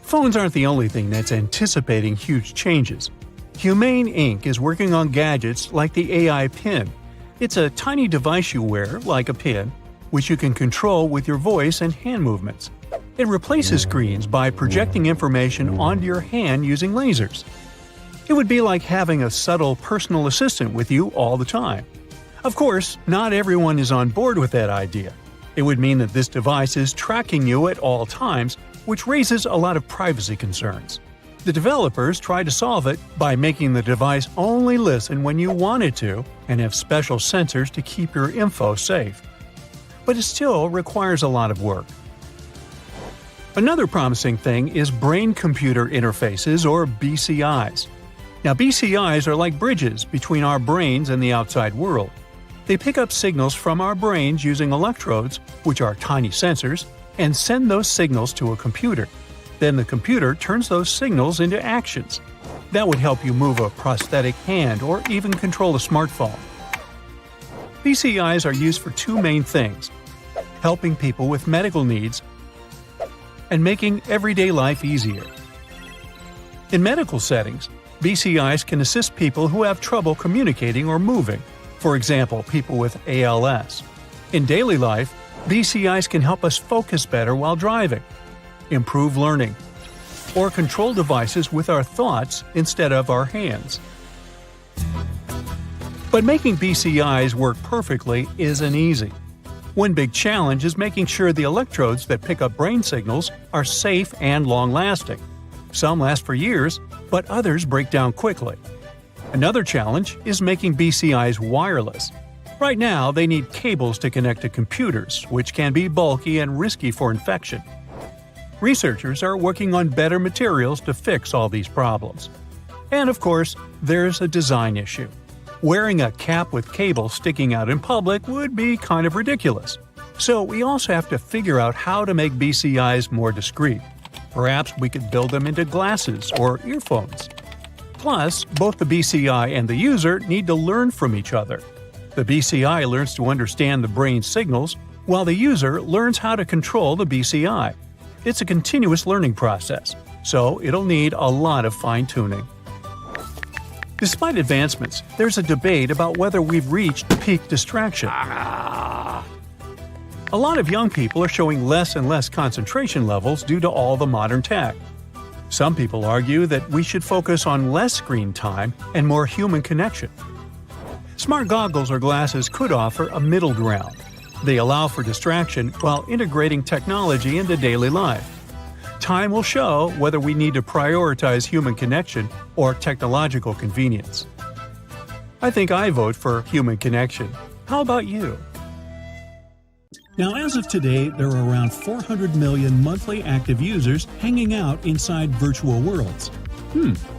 Phones aren't the only thing that's anticipating huge changes. Humane Inc. is working on gadgets like the AI Pin. It's a tiny device you wear, like a pin, which you can control with your voice and hand movements. It replaces screens by projecting information onto your hand using lasers. It would be like having a subtle personal assistant with you all the time. Of course, not everyone is on board with that idea. It would mean that this device is tracking you at all times, which raises a lot of privacy concerns. The developers tried to solve it by making the device only listen when you want it to and have special sensors to keep your info safe. But it still requires a lot of work. Another promising thing is brain-computer interfaces, or BCIs. Now, BCIs are like bridges between our brains and the outside world. They pick up signals from our brains using electrodes, which are tiny sensors, and send those signals to a computer. Then the computer turns those signals into actions. That would help you move a prosthetic hand or even control a smartphone. BCIs are used for two main things: helping people with medical needs and making everyday life easier. In medical settings, BCIs can assist people who have trouble communicating or moving, for example, people with ALS. In daily life, BCIs can help us focus better while driving, improve learning, or control devices with our thoughts instead of our hands. But making BCIs work perfectly isn't easy. One big challenge is making sure the electrodes that pick up brain signals are safe and long-lasting. Some last for years, but others break down quickly. Another challenge is making BCIs wireless. Right now, they need cables to connect to computers, which can be bulky and risky for infection. Researchers are working on better materials to fix all these problems. And of course, there's a design issue. Wearing a cap with cable sticking out in public would be kind of ridiculous. So we also have to figure out how to make BCIs more discreet. Perhaps we could build them into glasses or earphones. Plus, both the BCI and the user need to learn from each other. The BCI learns to understand the brain's signals, while the user learns how to control the BCI. It's a continuous learning process, so it'll need a lot of fine-tuning. Despite advancements, there's a debate about whether we've reached peak distraction. A lot of young people are showing less and less concentration levels due to all the modern tech. Some people argue that we should focus on less screen time and more human connection. Smart goggles or glasses could offer a middle ground. They allow for distraction while integrating technology into daily life. Time will show whether we need to prioritize human connection or technological convenience. I think I vote for human connection. How about you? Now, as of today, there are around 400 million monthly active users hanging out inside virtual worlds.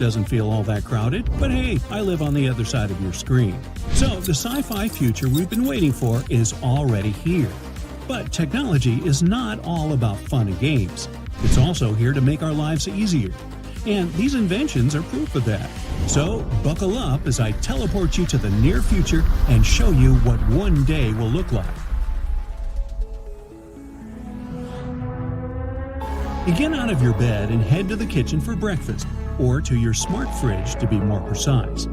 Doesn't feel all that crowded, but hey, I live on the other side of your screen. So, the sci-fi future we've been waiting for is already here. But technology is not all about fun and games. It's also here to make our lives easier. And these inventions are proof of that. So, buckle up as I teleport you to the near future and show you what one day will look like. You get out of your bed and head to the kitchen for breakfast, or to your smart fridge to be more precise.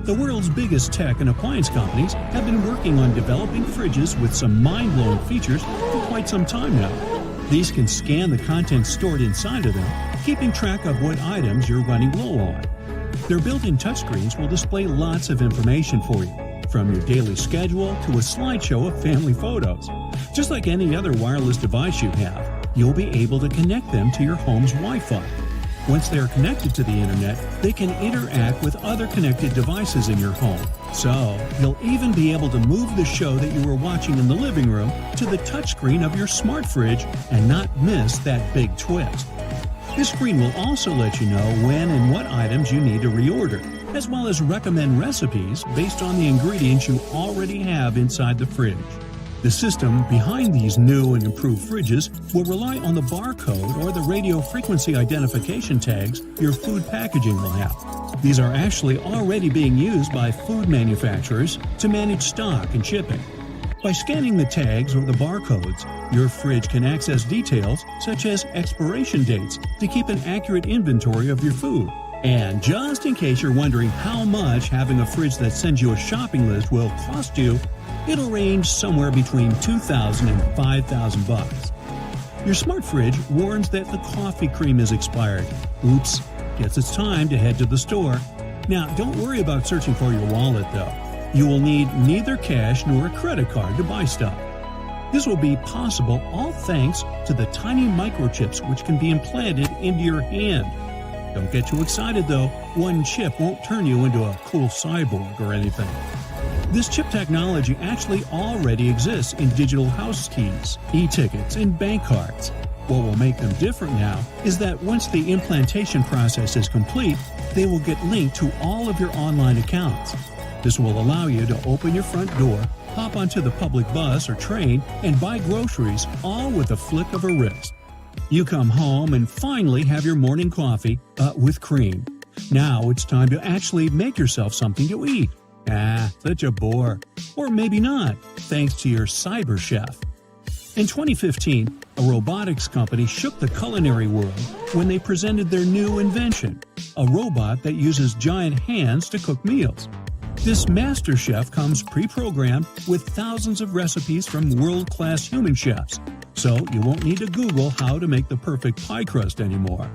The world's biggest tech and appliance companies have been working on developing fridges with some mind-blowing features for quite some time now. These can scan the contents stored inside of them, keeping track of what items you're running low on. Their built-in touchscreens will display lots of information for you, from your daily schedule to a slideshow of family photos. Just like any other wireless device you have, you'll be able to connect them to your home's Wi-Fi. Once they are connected to the internet, they can interact with other connected devices in your home. So, you'll even be able to move the show that you were watching in the living room to the touchscreen of your smart fridge and not miss that big twist. This screen will also let you know when and what items you need to reorder, as well as recommend recipes based on the ingredients you already have inside the fridge. The system behind these new and improved fridges will rely on the barcode or the radio frequency identification tags your food packaging will have. These are actually already being used by food manufacturers to manage stock and shipping. By scanning the tags or the barcodes, your fridge can access details such as expiration dates to keep an accurate inventory of your food. And just in case you're wondering how much having a fridge that sends you a shopping list will cost you, it'll range somewhere between $2,000 and $5,000. Your smart fridge warns that the coffee cream is expired. Oops, guess it's time to head to the store. Now, don't worry about searching for your wallet though. You will need neither cash nor a credit card to buy stuff. This will be possible all thanks to the tiny microchips which can be implanted into your hand. Don't get too excited though, one chip won't turn you into a cool cyborg or anything. This chip technology actually already exists in digital house keys, e-tickets, and bank cards. What will make them different now is that once the implantation process is complete, they will get linked to all of your online accounts. This will allow you to open your front door, hop onto the public bus or train, and buy groceries all with a flick of a wrist. You come home and finally have your morning coffee, with cream. Now it's time to actually make yourself something to eat. Such a bore. Or maybe not, thanks to your cyber chef. In 2015, a robotics company shook the culinary world when they presented their new invention, a robot that uses giant hands to cook meals. This master chef comes pre-programmed with thousands of recipes from world-class human chefs, so you won't need to Google how to make the perfect pie crust anymore.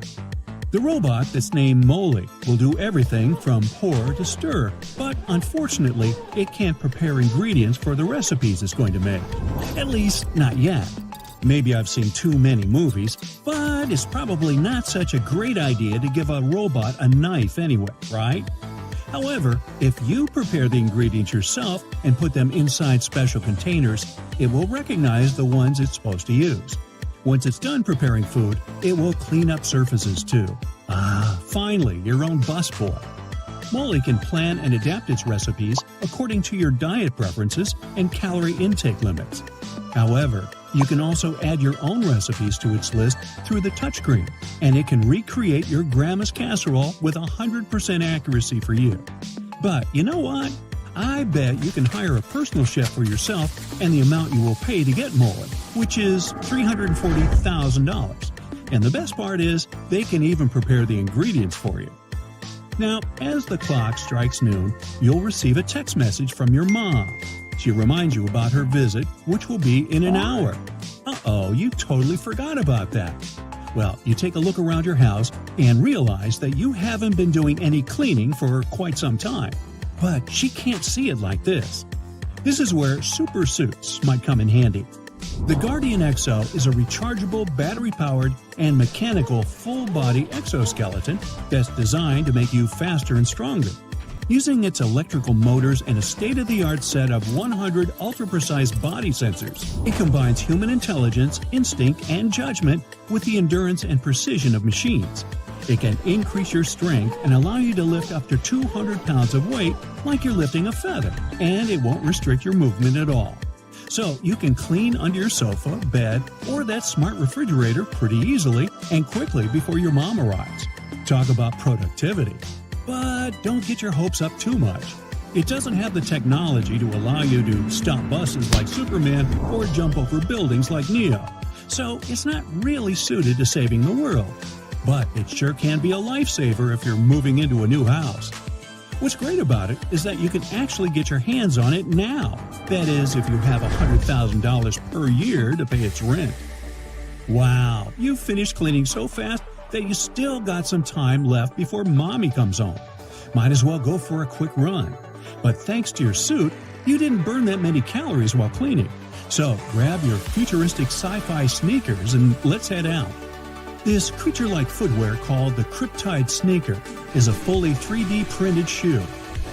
The robot that's named Molly will do everything from pour to stir, but unfortunately, it can't prepare ingredients for the recipes it's going to make. At least, not yet. Maybe I've seen too many movies, but it's probably not such a great idea to give a robot a knife anyway, right? However, if you prepare the ingredients yourself and put them inside special containers, it will recognize the ones it's supposed to use. Once it's done preparing food, it will clean up surfaces too. Finally, your own busboy. Molly can plan and adapt its recipes according to your diet preferences and calorie intake limits. However, you can also add your own recipes to its list through the touchscreen, and it can recreate your grandma's casserole with 100% accuracy for you. But you know what? I bet you can hire a personal chef for yourself and the amount you will pay to get Molly, which is $340,000. And the best part is, they can even prepare the ingredients for you. Now, as the clock strikes noon, you'll receive a text message from your mom. She reminds you about her visit, which will be in an hour. Uh-oh, you totally forgot about that. Well, you take a look around your house and realize that you haven't been doing any cleaning for quite some time. But she can't see it like this. This is where super suits might come in handy. The Guardian Exo is a rechargeable, battery-powered, and mechanical full-body exoskeleton that's designed to make you faster and stronger. Using its electrical motors and a state-of-the-art set of 100 ultra-precise body sensors, it combines human intelligence, instinct, and judgment with the endurance and precision of machines. It can increase your strength and allow you to lift up to 200 pounds of weight like you're lifting a feather, and it won't restrict your movement at all. So you can clean under your sofa, bed, or that smart refrigerator pretty easily and quickly before your mom arrives. Talk about productivity. But don't get your hopes up too much. It doesn't have the technology to allow you to stop buses like Superman or jump over buildings like Neo. So it's not really suited to saving the world. But it sure can be a lifesaver if you're moving into a new house. What's great about it is that you can actually get your hands on it now. That is, if you have $100,000 per year to pay its rent. Wow, you finished cleaning so fast that you still got some time left before mommy comes home. Might as well go for a quick run. But thanks to your suit, you didn't burn that many calories while cleaning. So grab your futuristic sci-fi sneakers and let's head out. This creature-like footwear called the Cryptide Sneaker is a fully 3D printed shoe.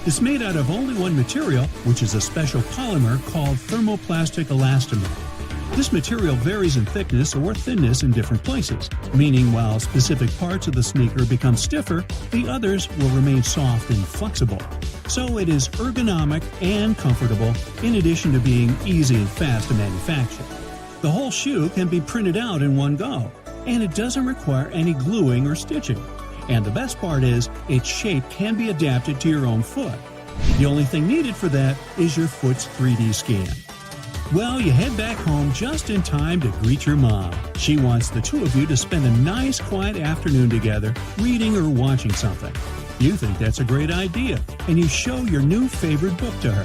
It's made out of only one material, which is a special polymer called thermoplastic elastomer. This material varies in thickness or thinness in different places, meaning while specific parts of the sneaker become stiffer, the others will remain soft and flexible. So it is ergonomic and comfortable, in addition to being easy and fast to manufacture. The whole shoe can be printed out in one go, and it doesn't require any gluing or stitching. And the best part is, its shape can be adapted to your own foot. The only thing needed for that is your foot's 3D scan. Well, you head back home just in time to greet your mom. She wants the two of you to spend a nice, quiet afternoon together, reading or watching something. You think that's a great idea, and you show your new favorite book to her.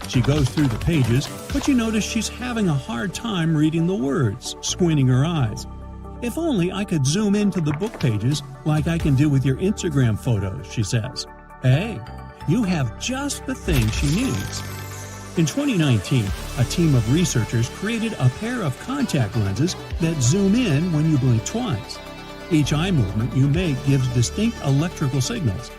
She goes through the pages, but you notice she's having a hard time reading the words, squinting her eyes. If only I could zoom into the book pages like I can do with your Instagram photos, she says. Hey, you have just the thing she needs. In 2019, a team of researchers created a pair of contact lenses that zoom in when you blink twice. Each eye movement you make gives distinct electrical signals.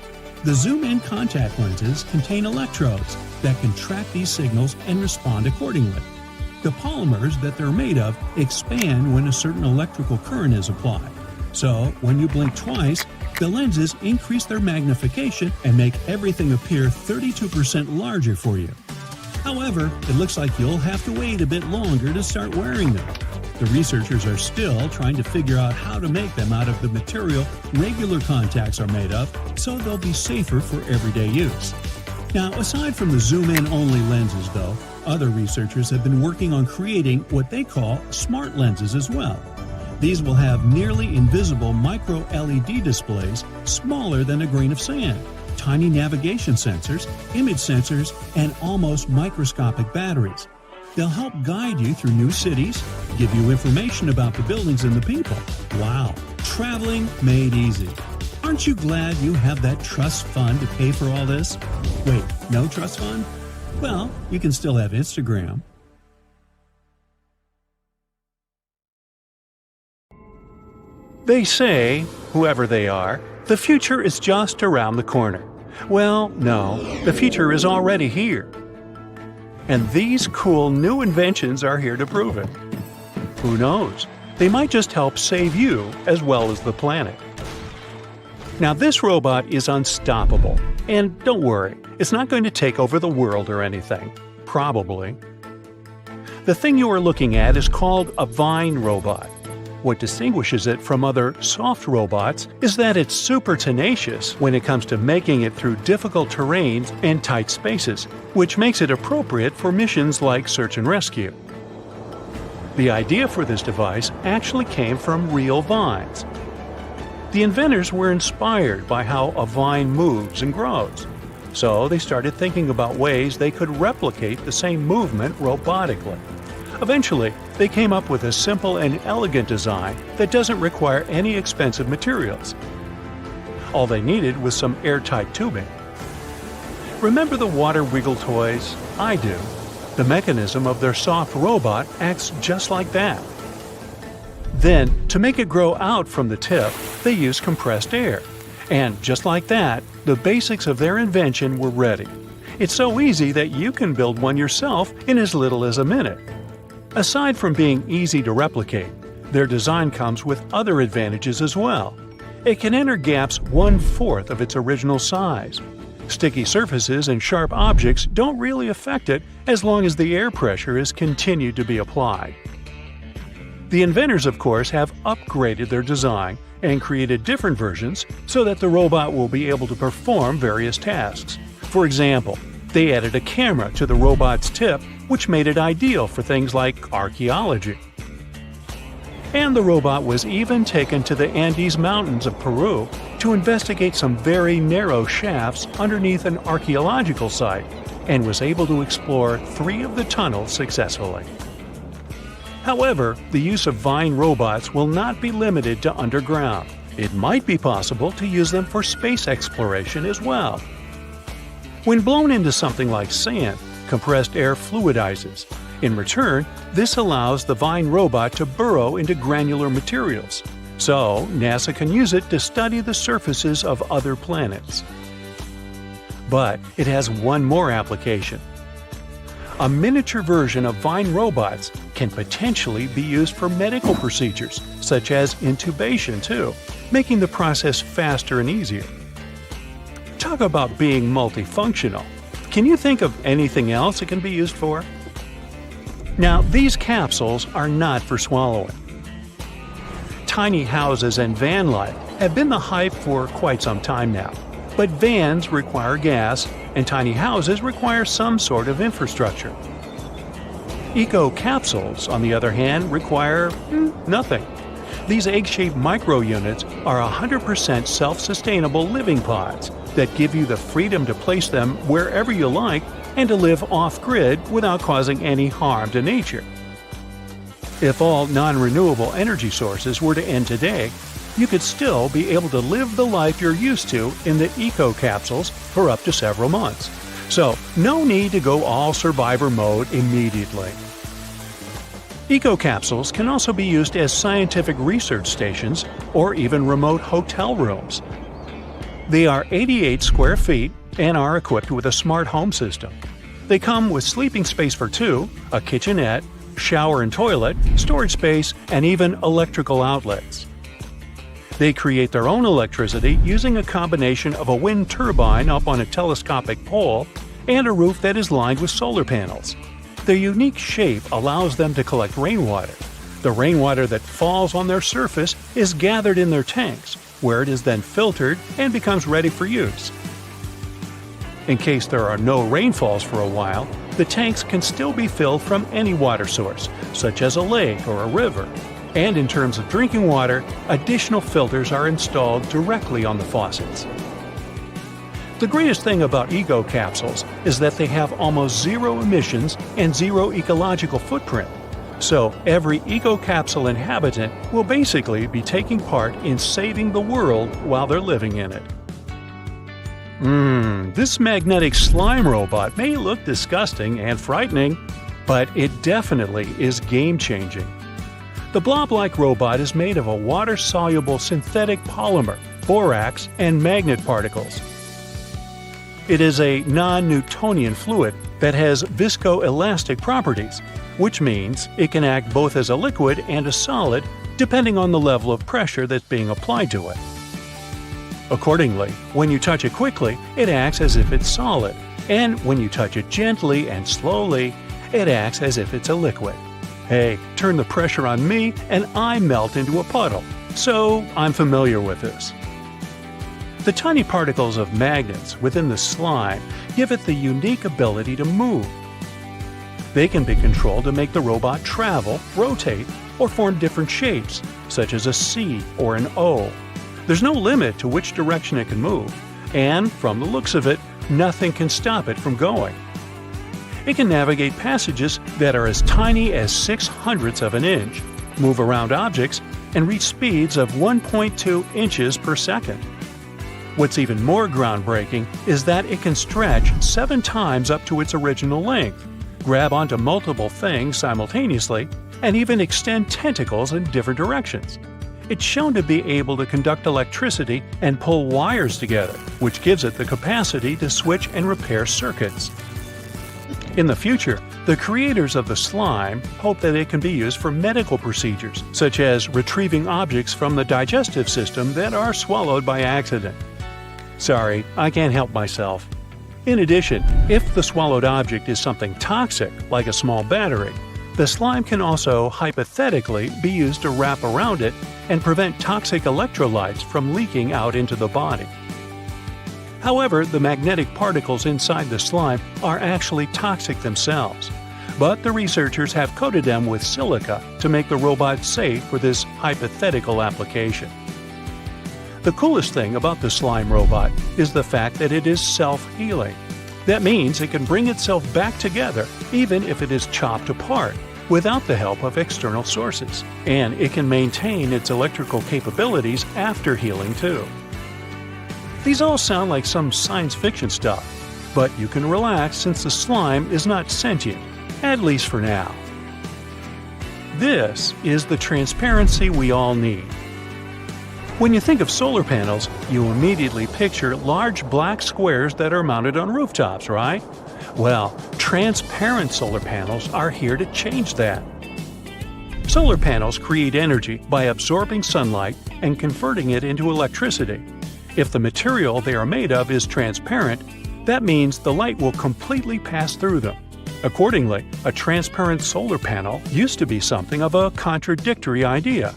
The zoom-in contact lenses contain electrodes that can track these signals and respond accordingly. The polymers that they're made of expand when a certain electrical current is applied. So, when you blink twice, the lenses increase their magnification and make everything appear 32% larger for you. However, it looks like you'll have to wait a bit longer to start wearing them. The researchers are still trying to figure out how to make them out of the material regular contacts are made of, so they'll be safer for everyday use. Now, aside from the zoom-in only lenses though, other researchers have been working on creating what they call smart lenses as well. These will have nearly invisible micro-LED displays smaller than a grain of sand, tiny navigation sensors, image sensors, and almost microscopic batteries. They'll help guide you through new cities, give you information about the buildings and the people. Wow, traveling made easy. Aren't you glad you have that trust fund to pay for all this? Wait, no trust fund? Well, you can still have Instagram. They say, whoever they are, the future is just around the corner. Well, no, the future is already here. And these cool new inventions are here to prove it. Who knows? They might just help save you as well as the planet. Now, this robot is unstoppable. And don't worry, it's not going to take over the world or anything. Probably. The thing you are looking at is called a Beine robot. What distinguishes it from other soft robots is that it's super tenacious when it comes to making it through difficult terrains and tight spaces, which makes it appropriate for missions like search and rescue. The idea for this device actually came from real vines. The inventors were inspired by how a vine moves and grows, so they started thinking about ways they could replicate the same movement robotically. Eventually, they came up with a simple and elegant design that doesn't require any expensive materials. All they needed was some airtight tubing. Remember the water wiggle toys? I do. The mechanism of their soft robot acts just like that. Then, to make it grow out from the tip, they used compressed air. And just like that, the basics of their invention were ready. It's so easy that you can build one yourself in as little as a minute. Aside from being easy to replicate, their design comes with other advantages as well. It can enter gaps 1/4 of its original size. Sticky surfaces and sharp objects don't really affect it as long as the air pressure is continued to be applied. The inventors, of course, have upgraded their design and created different versions so that the robot will be able to perform various tasks. For example, they added a camera to the robot's tip, which made it ideal for things like archaeology. And the robot was even taken to the Andes Mountains of Peru to investigate some very narrow shafts underneath an archaeological site, and was able to explore 3 of the tunnels successfully. However, the use of Beine robots will not be limited to underground. It might be possible to use them for space exploration as well. When blown into something like sand, compressed air fluidizes. In return, this allows the Beine robot to burrow into granular materials. So, NASA can use it to study the surfaces of other planets. But it has one more application. A miniature version of Beine robots can potentially be used for medical procedures, such as intubation too, making the process faster and easier. Talk about being multifunctional. Can you think of anything else it can be used for? Now, these capsules are not for swallowing. Tiny houses and van life have been the hype for quite some time now. But vans require gas, and tiny houses require some sort of infrastructure. Eco-capsules, on the other hand, require nothing. These egg-shaped micro-units are 100% self-sustainable living pods that give you the freedom to place them wherever you like and to live off-grid without causing any harm to nature. If all non-renewable energy sources were to end today, you could still be able to live the life you're used to in the eco-capsules for up to several months. So, no need to go all survivor mode immediately. Eco-capsules can also be used as scientific research stations or even remote hotel rooms. They are 88 square feet and are equipped with a smart home system. They come with sleeping space for 2, a kitchenette, shower and toilet, storage space, and even electrical outlets. They create their own electricity using a combination of a wind turbine up on a telescopic pole and a roof that is lined with solar panels. Their unique shape allows them to collect rainwater. The rainwater that falls on their surface is gathered in their tanks, where it is then filtered and becomes ready for use. In case there are no rainfalls for a while, the tanks can still be filled from any water source, such as a lake or a river. And in terms of drinking water, additional filters are installed directly on the faucets. The greatest thing about eco-capsules is that they have almost zero emissions and zero ecological footprint. So every eco-capsule inhabitant will basically be taking part in saving the world while they're living in it. This magnetic slime robot may look disgusting and frightening, but it definitely is game-changing. The blob-like robot is made of a water-soluble synthetic polymer, borax, and magnet particles. It is a non-Newtonian fluid that has viscoelastic properties, which means it can act both as a liquid and a solid depending on the level of pressure that's being applied to it. Accordingly, when you touch it quickly, it acts as if it's solid, and when you touch it gently and slowly, it acts as if it's a liquid. Hey, turn the pressure on me and I melt into a puddle, so I'm familiar with this. The tiny particles of magnets within the slime give it the unique ability to move. They can be controlled to make the robot travel, rotate, or form different shapes, such as a C or an O. There's no limit to which direction it can move, and from the looks of it, nothing can stop it from going. It can navigate passages that are as tiny as 0.06 of an inch, move around objects, and reach speeds of 1.2 inches per second. What's even more groundbreaking is that it can stretch 7 times up to its original length, grab onto multiple things simultaneously, and even extend tentacles in different directions. It's shown to be able to conduct electricity and pull wires together, which gives it the capacity to switch and repair circuits. In the future, the creators of the slime hope that it can be used for medical procedures, such as retrieving objects from the digestive system that are swallowed by accident. Sorry, I can't help myself. In addition, if the swallowed object is something toxic, like a small battery, the slime can also hypothetically be used to wrap around it and prevent toxic electrolytes from leaking out into the body. However, the magnetic particles inside the slime are actually toxic themselves, but the researchers have coated them with silica to make the robot safe for this hypothetical application. The coolest thing about the slime robot is the fact that it is self-healing. That means it can bring itself back together even if it is chopped apart, without the help of external sources, and it can maintain its electrical capabilities after healing too. These all sound like some science fiction stuff, but you can relax since the slime is not sentient, at least for now. This is the transparency we all need. When you think of solar panels, you immediately picture large black squares that are mounted on rooftops, right? Well, transparent solar panels are here to change that. Solar panels create energy by absorbing sunlight and converting it into electricity. If the material they are made of is transparent, that means the light will completely pass through them. Accordingly, a transparent solar panel used to be something of a contradictory idea.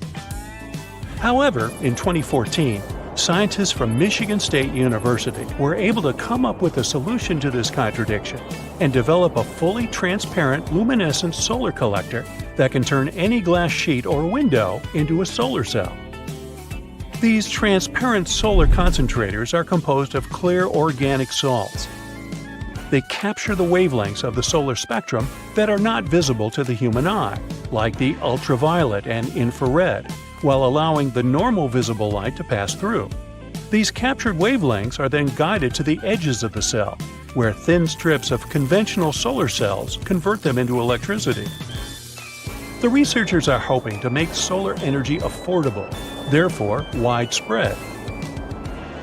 However, in 2014, scientists from Michigan State University were able to come up with a solution to this contradiction and develop a fully transparent luminescent solar collector that can turn any glass sheet or window into a solar cell. These transparent solar concentrators are composed of clear organic salts. They capture the wavelengths of the solar spectrum that are not visible to the human eye, like the ultraviolet and infrared, while allowing the normal visible light to pass through. These captured wavelengths are then guided to the edges of the cell, where thin strips of conventional solar cells convert them into electricity. The researchers are hoping to make solar energy affordable, therefore widespread.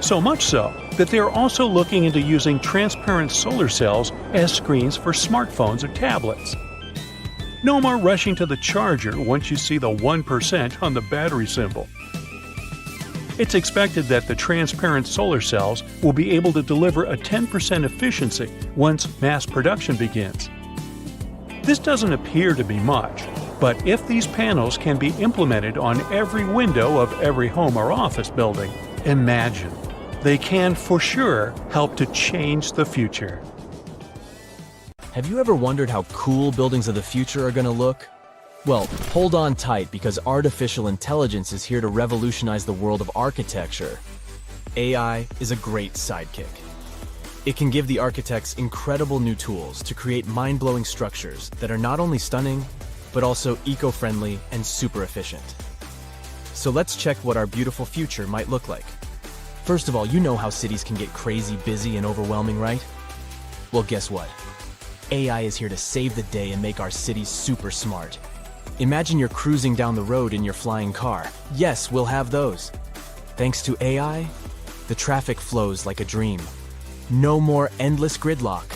So much so that they are also looking into using transparent solar cells as screens for smartphones or tablets. No more rushing to the charger once you see the 1% on the battery symbol. It's expected that the transparent solar cells will be able to deliver a 10% efficiency once mass production begins. This doesn't appear to be much, but if these panels can be implemented on every window of every home or office building, imagine. They can for sure help to change the future. Have you ever wondered how cool buildings of the future are going to look? Well, hold on tight because artificial intelligence is here to revolutionize the world of architecture. AI is a great sidekick. It can give the architects incredible new tools to create mind-blowing structures that are not only stunning, but also eco-friendly and super efficient. So let's check what our beautiful future might look like. First of all, you know how cities can get crazy busy and overwhelming, right? Well, guess what? AI is here to save the day and make our cities super smart. Imagine you're cruising down the road in your flying car. Yes, we'll have those. Thanks to AI, the traffic flows like a dream. No more endless gridlock.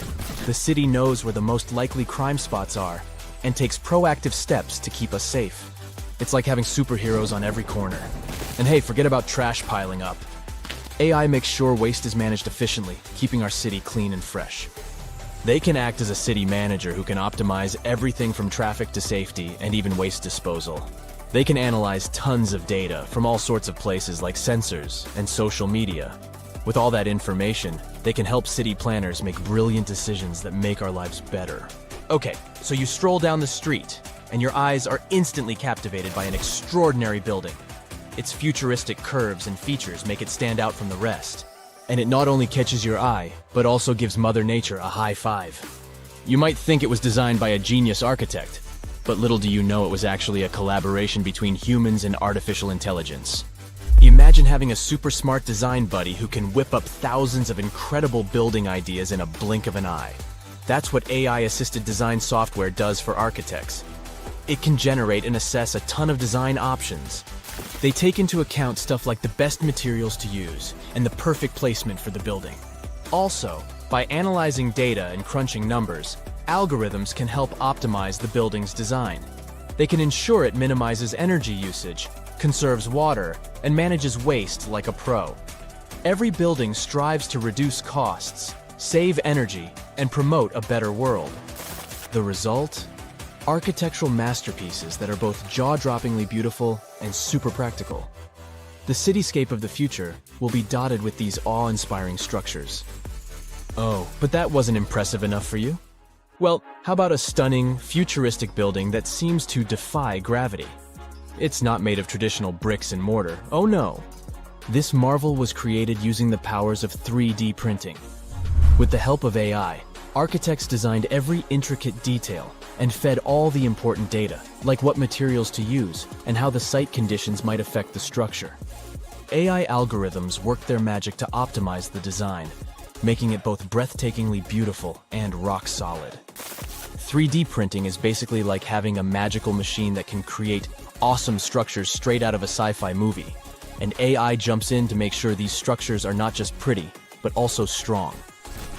The city knows where the most likely crime spots are and takes proactive steps to keep us safe. It's like having superheroes on every corner. And hey, forget about trash piling up. AI makes sure waste is managed efficiently, keeping our city clean and fresh. They can act as a city manager who can optimize everything from traffic to safety and even waste disposal. They can analyze tons of data from all sorts of places like sensors and social media. With all that information, they can help city planners make brilliant decisions that make our lives better. Okay, so you stroll down the street, and your eyes are instantly captivated by an extraordinary building. Its futuristic curves and features make it stand out from the rest. And it not only catches your eye, but also gives Mother Nature a high five. You might think it was designed by a genius architect, but little do you know it was actually a collaboration between humans and artificial intelligence. Imagine having a super smart design buddy who can whip up thousands of incredible building ideas in a blink of an eye. That's what AI-assisted design software does for architects. It can generate and assess a ton of design options. They take into account stuff like the best materials to use and the perfect placement for the building. Also, by analyzing data and crunching numbers, algorithms can help optimize the building's design. They can ensure it minimizes energy usage, conserves water, and manages waste like a pro. Every building strives to reduce costs, save energy, and promote a better world. The result? Architectural masterpieces that are both jaw-droppingly beautiful and super practical. The cityscape of the future will be dotted with these awe-inspiring structures. Oh, but that wasn't impressive enough for you? Well, how about a stunning, futuristic building that seems to defy gravity? It's not made of traditional bricks and mortar, oh no. This marvel was created using the powers of 3D printing. With the help of AI, architects designed every intricate detail and fed all the important data, like what materials to use and how the site conditions might affect the structure. AI algorithms worked their magic to optimize the design, making it both breathtakingly beautiful and rock solid. 3D printing is basically like having a magical machine that can create awesome structures straight out of a sci-fi movie, and AI jumps in to make sure these structures are not just pretty, but also strong.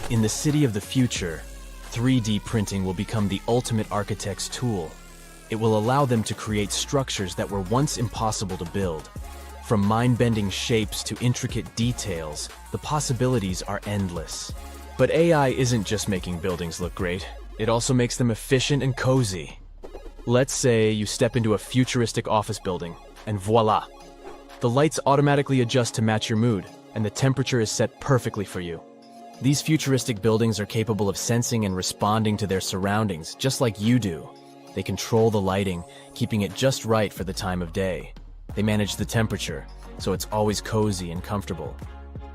In the city of the future, 3D printing will become the ultimate architect's tool. It will allow them to create structures that were once impossible to build. From mind-bending shapes to intricate details, the possibilities are endless. But AI isn't just making buildings look great, it also makes them efficient and cozy. Let's say you step into a futuristic office building, and voila! The lights automatically adjust to match your mood, and the temperature is set perfectly for you. These futuristic buildings are capable of sensing and responding to their surroundings, just like you do. They control the lighting, keeping it just right for the time of day. They manage the temperature, so it's always cozy and comfortable.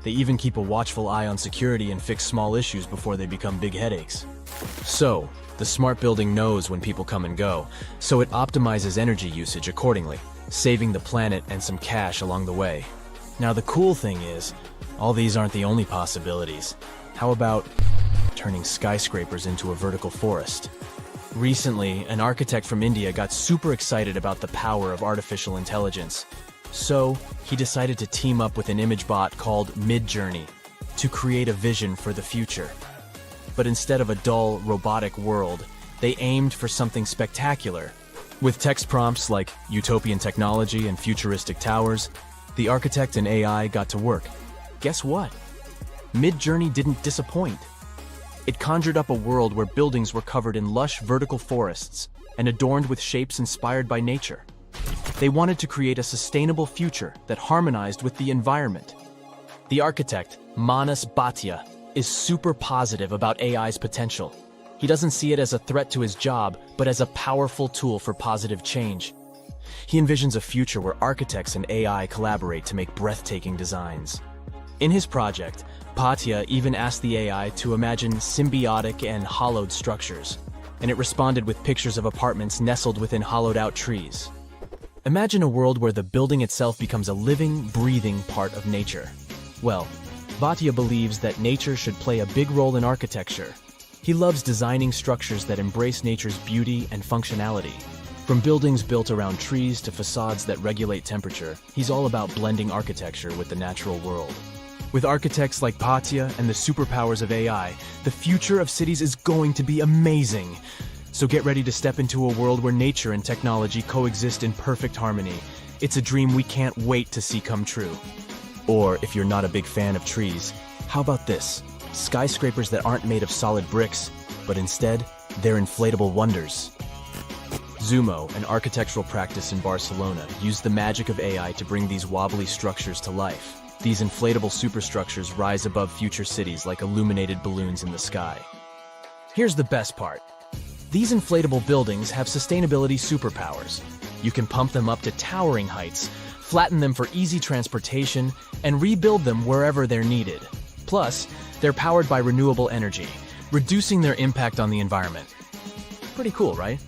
They even keep a watchful eye on security and fix small issues before they become big headaches. So, the smart building knows when people come and go, so it optimizes energy usage accordingly, saving the planet and some cash along the way. Now the cool thing is, all these aren't the only possibilities. How about turning skyscrapers into a vertical forest? Recently, an architect from India got super excited about the power of artificial intelligence. So, he decided to team up with an image bot called Midjourney to create a vision for the future. But instead of a dull, robotic world, they aimed for something spectacular. With text prompts like utopian technology and futuristic towers, the architect and AI got to work. Guess what? Midjourney didn't disappoint. It conjured up a world where buildings were covered in lush vertical forests and adorned with shapes inspired by nature. They wanted to create a sustainable future that harmonized with the environment. The architect, Manas Bhatia, is super positive about AI's potential. He doesn't see it as a threat to his job, but as a powerful tool for positive change. He envisions a future where architects and AI collaborate to make breathtaking designs. In his project, Bhatia even asked the AI to imagine symbiotic and hollowed structures, and it responded with pictures of apartments nestled within hollowed-out trees. Imagine a world where the building itself becomes a living, breathing part of nature. Well, Bhatia believes that nature should play a big role in architecture. He loves designing structures that embrace nature's beauty and functionality. From buildings built around trees to facades that regulate temperature, he's all about blending architecture with the natural world. With architects like Patia and the superpowers of AI, the future of cities is going to be amazing. So get ready to step into a world where nature and technology coexist in perfect harmony. It's a dream we can't wait to see come true. Or if you're not a big fan of trees, how about this? Skyscrapers that aren't made of solid bricks, but instead, they're inflatable wonders. Zumo, an architectural practice in Barcelona, used the magic of AI to bring these wobbly structures to life. These inflatable superstructures rise above future cities like illuminated balloons in the sky. Here's the best part. These inflatable buildings have sustainability superpowers. You can pump them up to towering heights, flatten them for easy transportation, and rebuild them wherever they're needed. Plus, they're powered by renewable energy, reducing their impact on the environment. Pretty cool, right?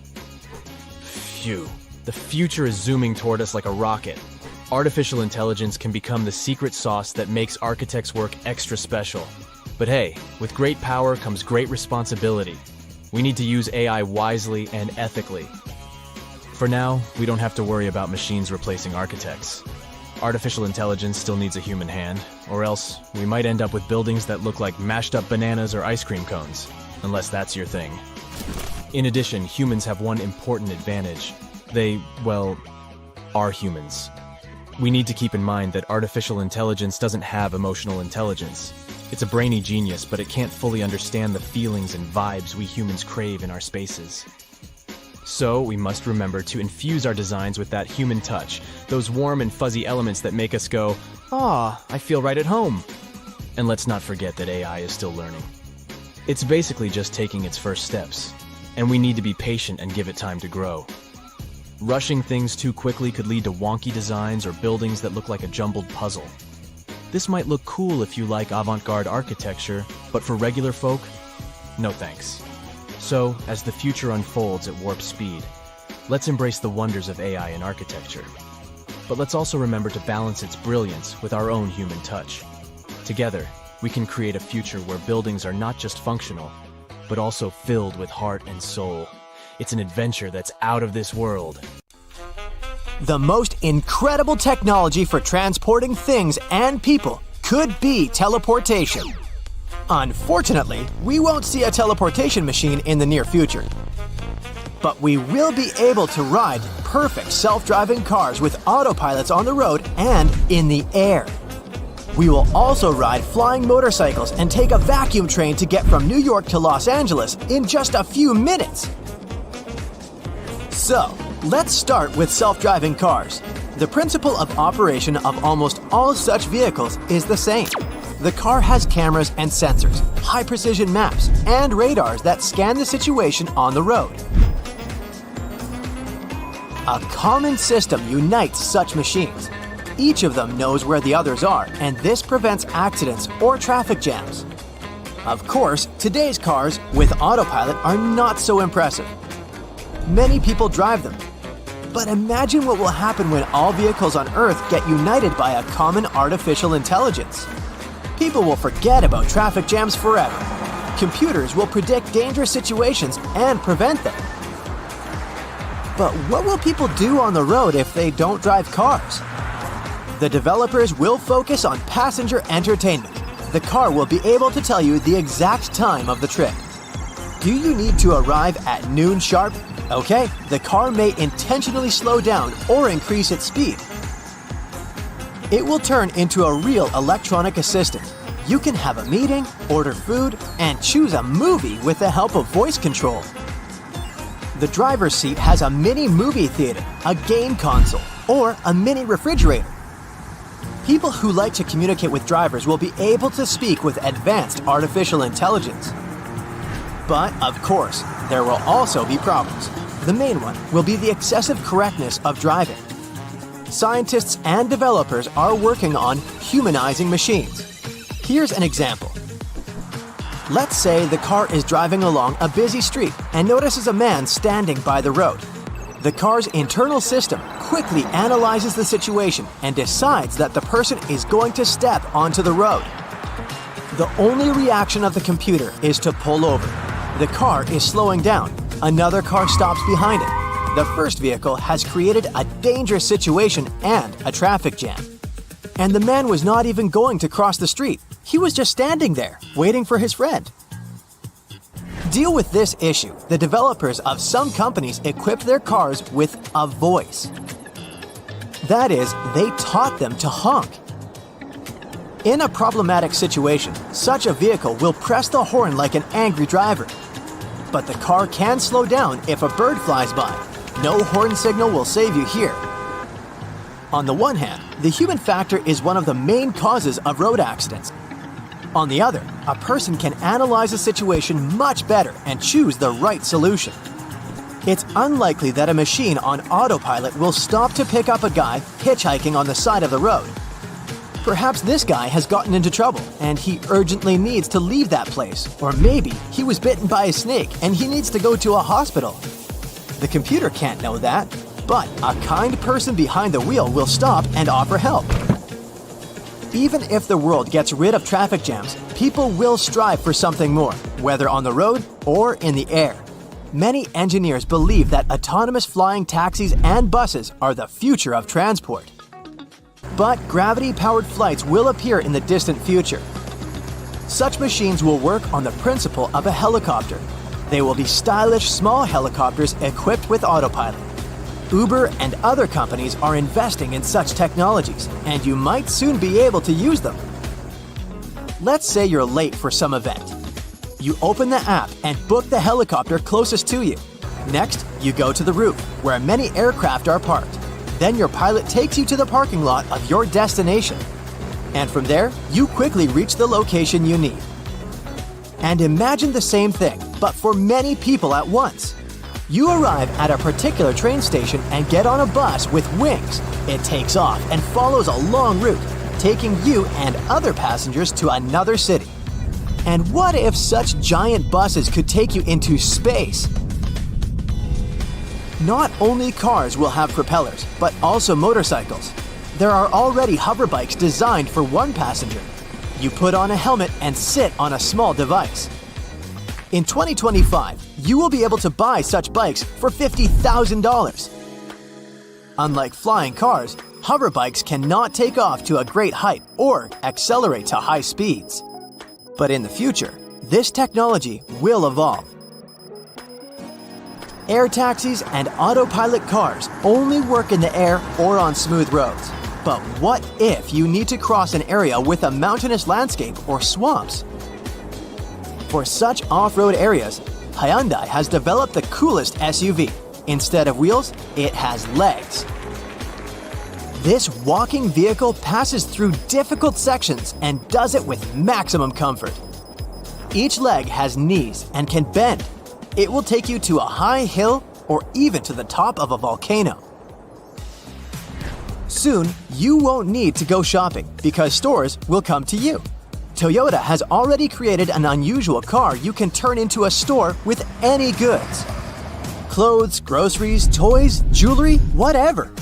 Phew. The future is zooming toward us like a rocket. Artificial intelligence can become the secret sauce that makes architects' work extra special. But hey, with great power comes great responsibility. We need to use AI wisely and ethically. For now, we don't have to worry about machines replacing architects. Artificial intelligence still needs a human hand, or else we might end up with buildings that look like mashed up bananas or ice cream cones, unless that's your thing. In addition, humans have one important advantage. They, well, are humans. We need to keep in mind that artificial intelligence doesn't have emotional intelligence. It's a brainy genius, but it can't fully understand the feelings and vibes we humans crave in our spaces. So, we must remember to infuse our designs with that human touch, those warm and fuzzy elements that make us go, "Ah, I feel right at home." And let's not forget that AI is still learning. It's basically just taking its first steps, and we need to be patient and give it time to grow. Rushing things too quickly could lead to wonky designs or buildings that look like a jumbled puzzle. This might look cool if you like avant-garde architecture, but for regular folk, no thanks. So, as the future unfolds at warp speed, let's embrace the wonders of AI in architecture. But let's also remember to balance its brilliance with our own human touch. Together, we can create a future where buildings are not just functional, but also filled with heart and soul. It's an adventure that's out of this world. The most incredible technology for transporting things and people could be teleportation. Unfortunately, we won't see a teleportation machine in the near future. But we will be able to ride perfect self-driving cars with autopilots on the road and in the air. We will also ride flying motorcycles and take a vacuum train to get from New York to Los Angeles in just a few minutes. So, let's start with self-driving cars. The principle of operation of almost all such vehicles is the same. The car has cameras and sensors, high-precision maps, and radars that scan the situation on the road. A common system unites such machines. Each of them knows where the others are, and this prevents accidents or traffic jams. Of course, today's cars with autopilot are not so impressive. Many people drive them. But imagine what will happen when all vehicles on Earth get united by a common artificial intelligence. People will forget about traffic jams forever. Computers will predict dangerous situations and prevent them. But what will people do on the road if they don't drive cars? The developers will focus on passenger entertainment. The car will be able to tell you the exact time of the trip. Do you need to arrive at noon sharp? Okay, the car may intentionally slow down or increase its speed. It will turn into a real electronic assistant. You can have a meeting, order food, and choose a movie with the help of voice control. The driver's seat has a mini movie theater, a game console, or a mini refrigerator. People who like to communicate with drivers will be able to speak with advanced artificial intelligence. But, of course, there will also be problems. The main one will be the excessive correctness of driving. Scientists and developers are working on humanizing machines. Here's an example. Let's say the car is driving along a busy street and notices a man standing by the road. The car's internal system quickly analyzes the situation and decides that the person is going to step onto the road. The only reaction of the computer is to pull over. The car is slowing down. Another car stops behind it. The first vehicle has created a dangerous situation and a traffic jam. And the man was not even going to cross the street. He was just standing there, waiting for his friend. To deal with this issue, the developers of some companies equipped their cars with a voice. That is, they taught them to honk. In a problematic situation, such a vehicle will press the horn like an angry driver. But the car can slow down if a bird flies by. No horn signal will save you here. On the one hand, the human factor is one of the main causes of road accidents. On the other, a person can analyze a situation much better and choose the right solution. It's unlikely that a machine on autopilot will stop to pick up a guy hitchhiking on the side of the road. Perhaps this guy has gotten into trouble and he urgently needs to leave that place, or maybe he was bitten by a snake and he needs to go to a hospital. The computer can't know that, but a kind person behind the wheel will stop and offer help. Even if the world gets rid of traffic jams, people will strive for something more, whether on the road or in the air. Many engineers believe that autonomous flying taxis and buses are the future of transport. But gravity-powered flights will appear in the distant future. Such machines will work on the principle of a helicopter. They will be stylish small helicopters equipped with autopilot. Uber and other companies are investing in such technologies, and you might soon be able to use them. Let's say you're late for some event. You open the app and book the helicopter closest to you. Next, you go to the roof, where many aircraft are parked. Then your pilot takes you to the parking lot of your destination. And from there, you quickly reach the location you need. And imagine the same thing, but for many people at once. You arrive at a particular train station and get on a bus with wings. It takes off and follows a long route, taking you and other passengers to another city. And what if such giant buses could take you into space? Not only cars will have propellers, but also motorcycles. There are already hover bikes designed for one passenger. You put on a helmet and sit on a small device. In 2025, you will be able to buy such bikes for $50,000. Unlike flying cars, hover bikes cannot take off to a great height or accelerate to high speeds. But in the future, this technology will evolve. Air taxis and autopilot cars only work in the air or on smooth roads. But what if you need to cross an area with a mountainous landscape or swamps? For such off-road areas, Hyundai has developed the coolest SUV. Instead of wheels, it has legs. This walking vehicle passes through difficult sections and does it with maximum comfort. Each leg has knees and can bend. It will take you to a high hill or even to the top of a volcano. Soon, you won't need to go shopping because stores will come to you. Toyota has already created an unusual car you can turn into a store with any goods. Clothes, groceries, toys, jewelry, whatever.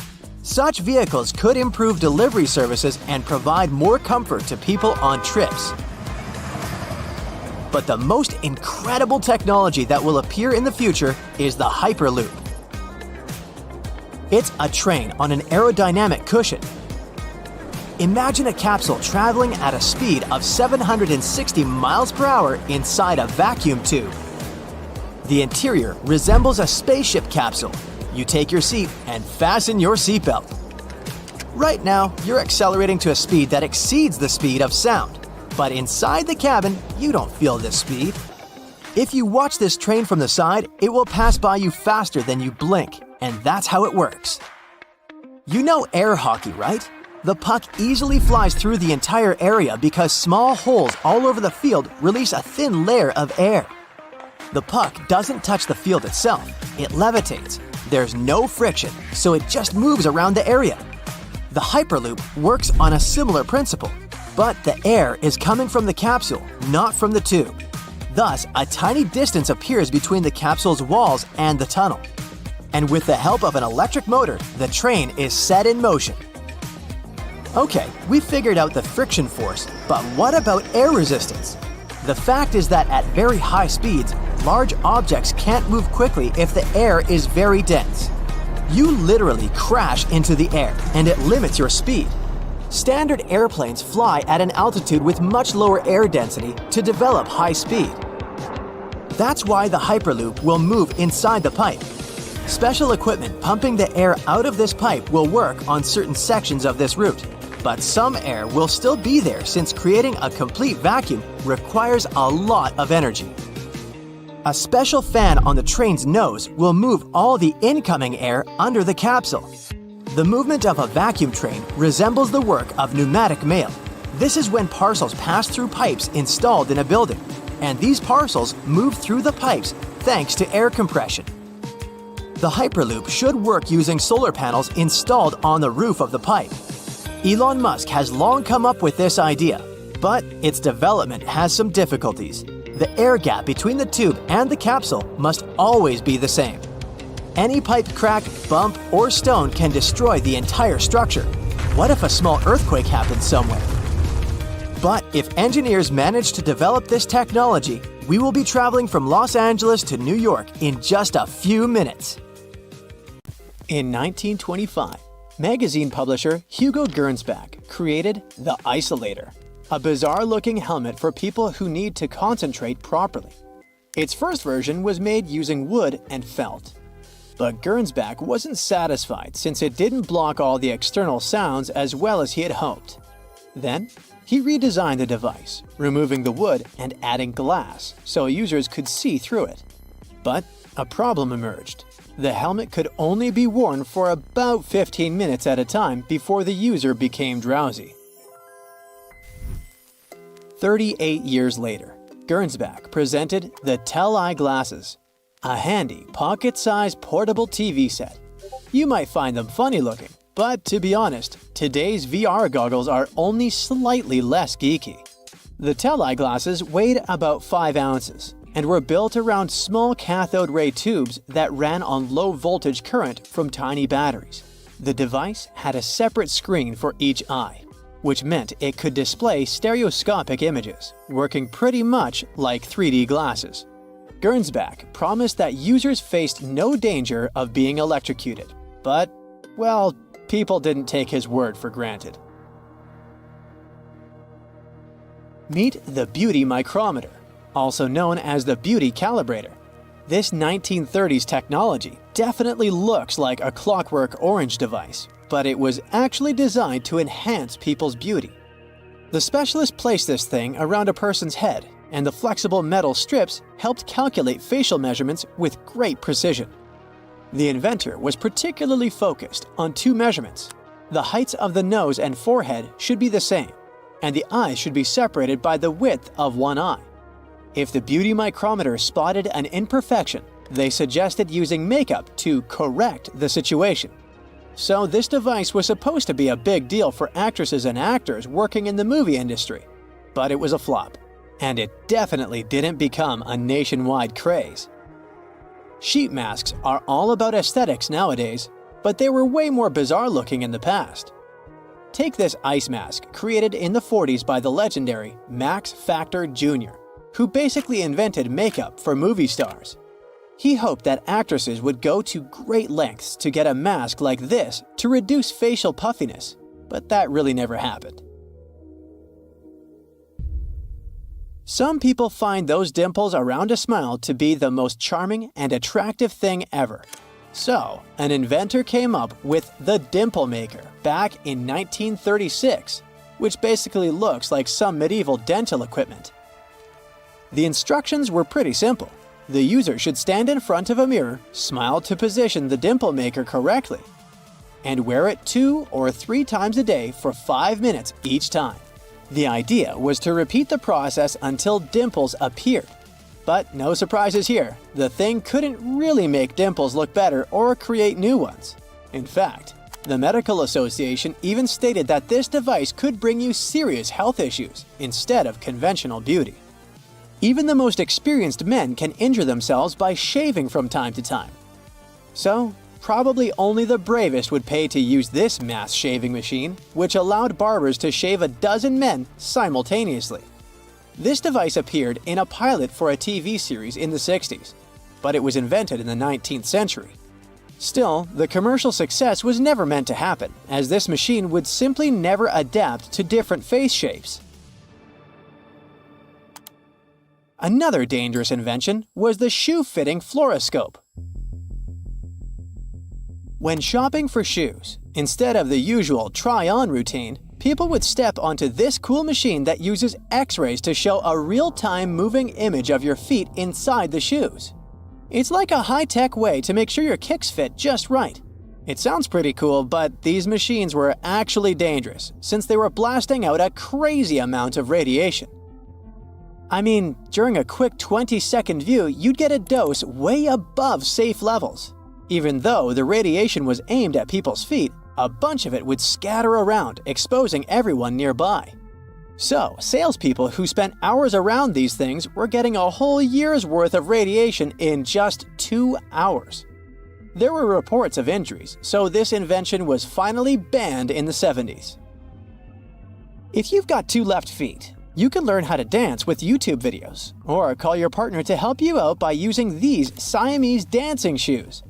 Such vehicles could improve delivery services and provide more comfort to people on trips. But the most incredible technology that will appear in the future is the Hyperloop. It's a train on an aerodynamic cushion. Imagine a capsule traveling at a speed of 760 miles per hour inside a vacuum tube. The interior resembles a spaceship capsule. You take your seat and fasten your seatbelt. Right now, you're accelerating to a speed that exceeds the speed of sound. But inside the cabin, you don't feel this speed. If you watch this train from the side, it will pass by you faster than you blink, and that's how it works. You know air hockey, right? The puck easily flies through the entire area because small holes all over the field release a thin layer of air. The puck doesn't touch the field itself, it levitates. There's no friction, so it just moves around the area. The Hyperloop works on a similar principle, but the air is coming from the capsule, not from the tube. Thus, a tiny distance appears between the capsule's walls and the tunnel. And with the help of an electric motor, the train is set in motion. Okay, we figured out the friction force, but what about air resistance? The fact is that at very high speeds, large objects can't move quickly if the air is very dense. You literally crash into the air, and it limits your speed. Standard airplanes fly at an altitude with much lower air density to develop high speed. That's why the Hyperloop will move inside the pipe. Special equipment pumping the air out of this pipe will work on certain sections of this route, but some air will still be there since creating a complete vacuum requires a lot of energy. A special fan on the train's nose will move all the incoming air under the capsule. The movement of a vacuum train resembles the work of pneumatic mail. This is when parcels pass through pipes installed in a building, and these parcels move through the pipes thanks to air compression. The Hyperloop should work using solar panels installed on the roof of the pipe. Elon Musk has long come up with this idea, but its development has some difficulties. The air gap between the tube and the capsule must always be the same. Any pipe crack, bump, or stone can destroy the entire structure. What if a small earthquake happens somewhere? But if engineers manage to develop this technology, we will be traveling from Los Angeles to New York in just a few minutes. In 1925, magazine publisher Hugo Gernsback created the Isolator, a bizarre-looking helmet for people who need to concentrate properly. Its first version was made using wood and felt. But Gernsback wasn't satisfied since it didn't block all the external sounds as well as he had hoped. Then, he redesigned the device, removing the wood and adding glass so users could see through it. But a problem emerged. The helmet could only be worn for about 15 minutes at a time before the user became drowsy. 38 years later, Gernsback presented the Tell-Eye glasses, a handy, pocket-sized portable TV set. You might find them funny-looking, but to be honest, today's VR goggles are only slightly less geeky. The Tell-Eye glasses weighed about 5 ounces and were built around small cathode ray tubes that ran on low-voltage current from tiny batteries. The device had a separate screen for each eye, which meant it could display stereoscopic images, working pretty much like 3D glasses. Gernsback promised that users faced no danger of being electrocuted, but, well, people didn't take his word for granted. Meet the Beauty Micrometer, also known as the Beauty Calibrator. This 1930s technology definitely looks like a Clockwork Orange device, but it was actually designed to enhance people's beauty. The specialist placed this thing around a person's head, and the flexible metal strips helped calculate facial measurements with great precision. The inventor was particularly focused on 2 measurements. The heights of the nose and forehead should be the same, and the eyes should be separated by the width of one eye. If the beauty micrometer spotted an imperfection, they suggested using makeup to correct the situation. So this device was supposed to be a big deal for actresses and actors working in the movie industry, but it was a flop, and it definitely didn't become a nationwide craze. Sheet masks are all about aesthetics nowadays, but they were way more bizarre looking in the past. Take this ice mask created in the 40s by the legendary Max Factor Jr., who basically invented makeup for movie stars. He hoped that actresses would go to great lengths to get a mask like this to reduce facial puffiness, but that really never happened. Some people find those dimples around a smile to be the most charming and attractive thing ever. So, an inventor came up with the Dimple Maker back in 1936, which basically looks like some medieval dental equipment. The instructions were pretty simple. The user should stand in front of a mirror, smile to position the dimple maker correctly, and wear it 2 or 3 times a day for 5 minutes each time. The idea was to repeat the process until dimples appeared. But no surprises here, the thing couldn't really make dimples look better or create new ones. In fact, the Medical Association even stated that this device could bring you serious health issues instead of conventional beauty. Even the most experienced men can injure themselves by shaving from time to time. So, probably only the bravest would pay to use this mass shaving machine, which allowed barbers to shave a dozen men simultaneously. This device appeared in a pilot for a TV series in the 60s, but it was invented in the 19th century. Still, the commercial success was never meant to happen, as this machine would simply never adapt to different face shapes. Another dangerous invention was the shoe-fitting fluoroscope. When shopping for shoes, instead of the usual try-on routine, people would step onto this cool machine that uses X-rays to show a real-time moving image of your feet inside the shoes. It's like a high-tech way to make sure your kicks fit just right. It sounds pretty cool, but these machines were actually dangerous, since they were blasting out a crazy amount of radiation. I mean, during a quick 20-second view, you'd get a dose way above safe levels. Even though the radiation was aimed at people's feet, a bunch of it would scatter around, exposing everyone nearby. So, salespeople who spent hours around these things were getting a whole year's worth of radiation in just 2 hours. There were reports of injuries, so this invention was finally banned in the 70s. If you've got 2 left feet, you can learn how to dance with YouTube videos, or call your partner to help you out by using these Siamese dancing shoes.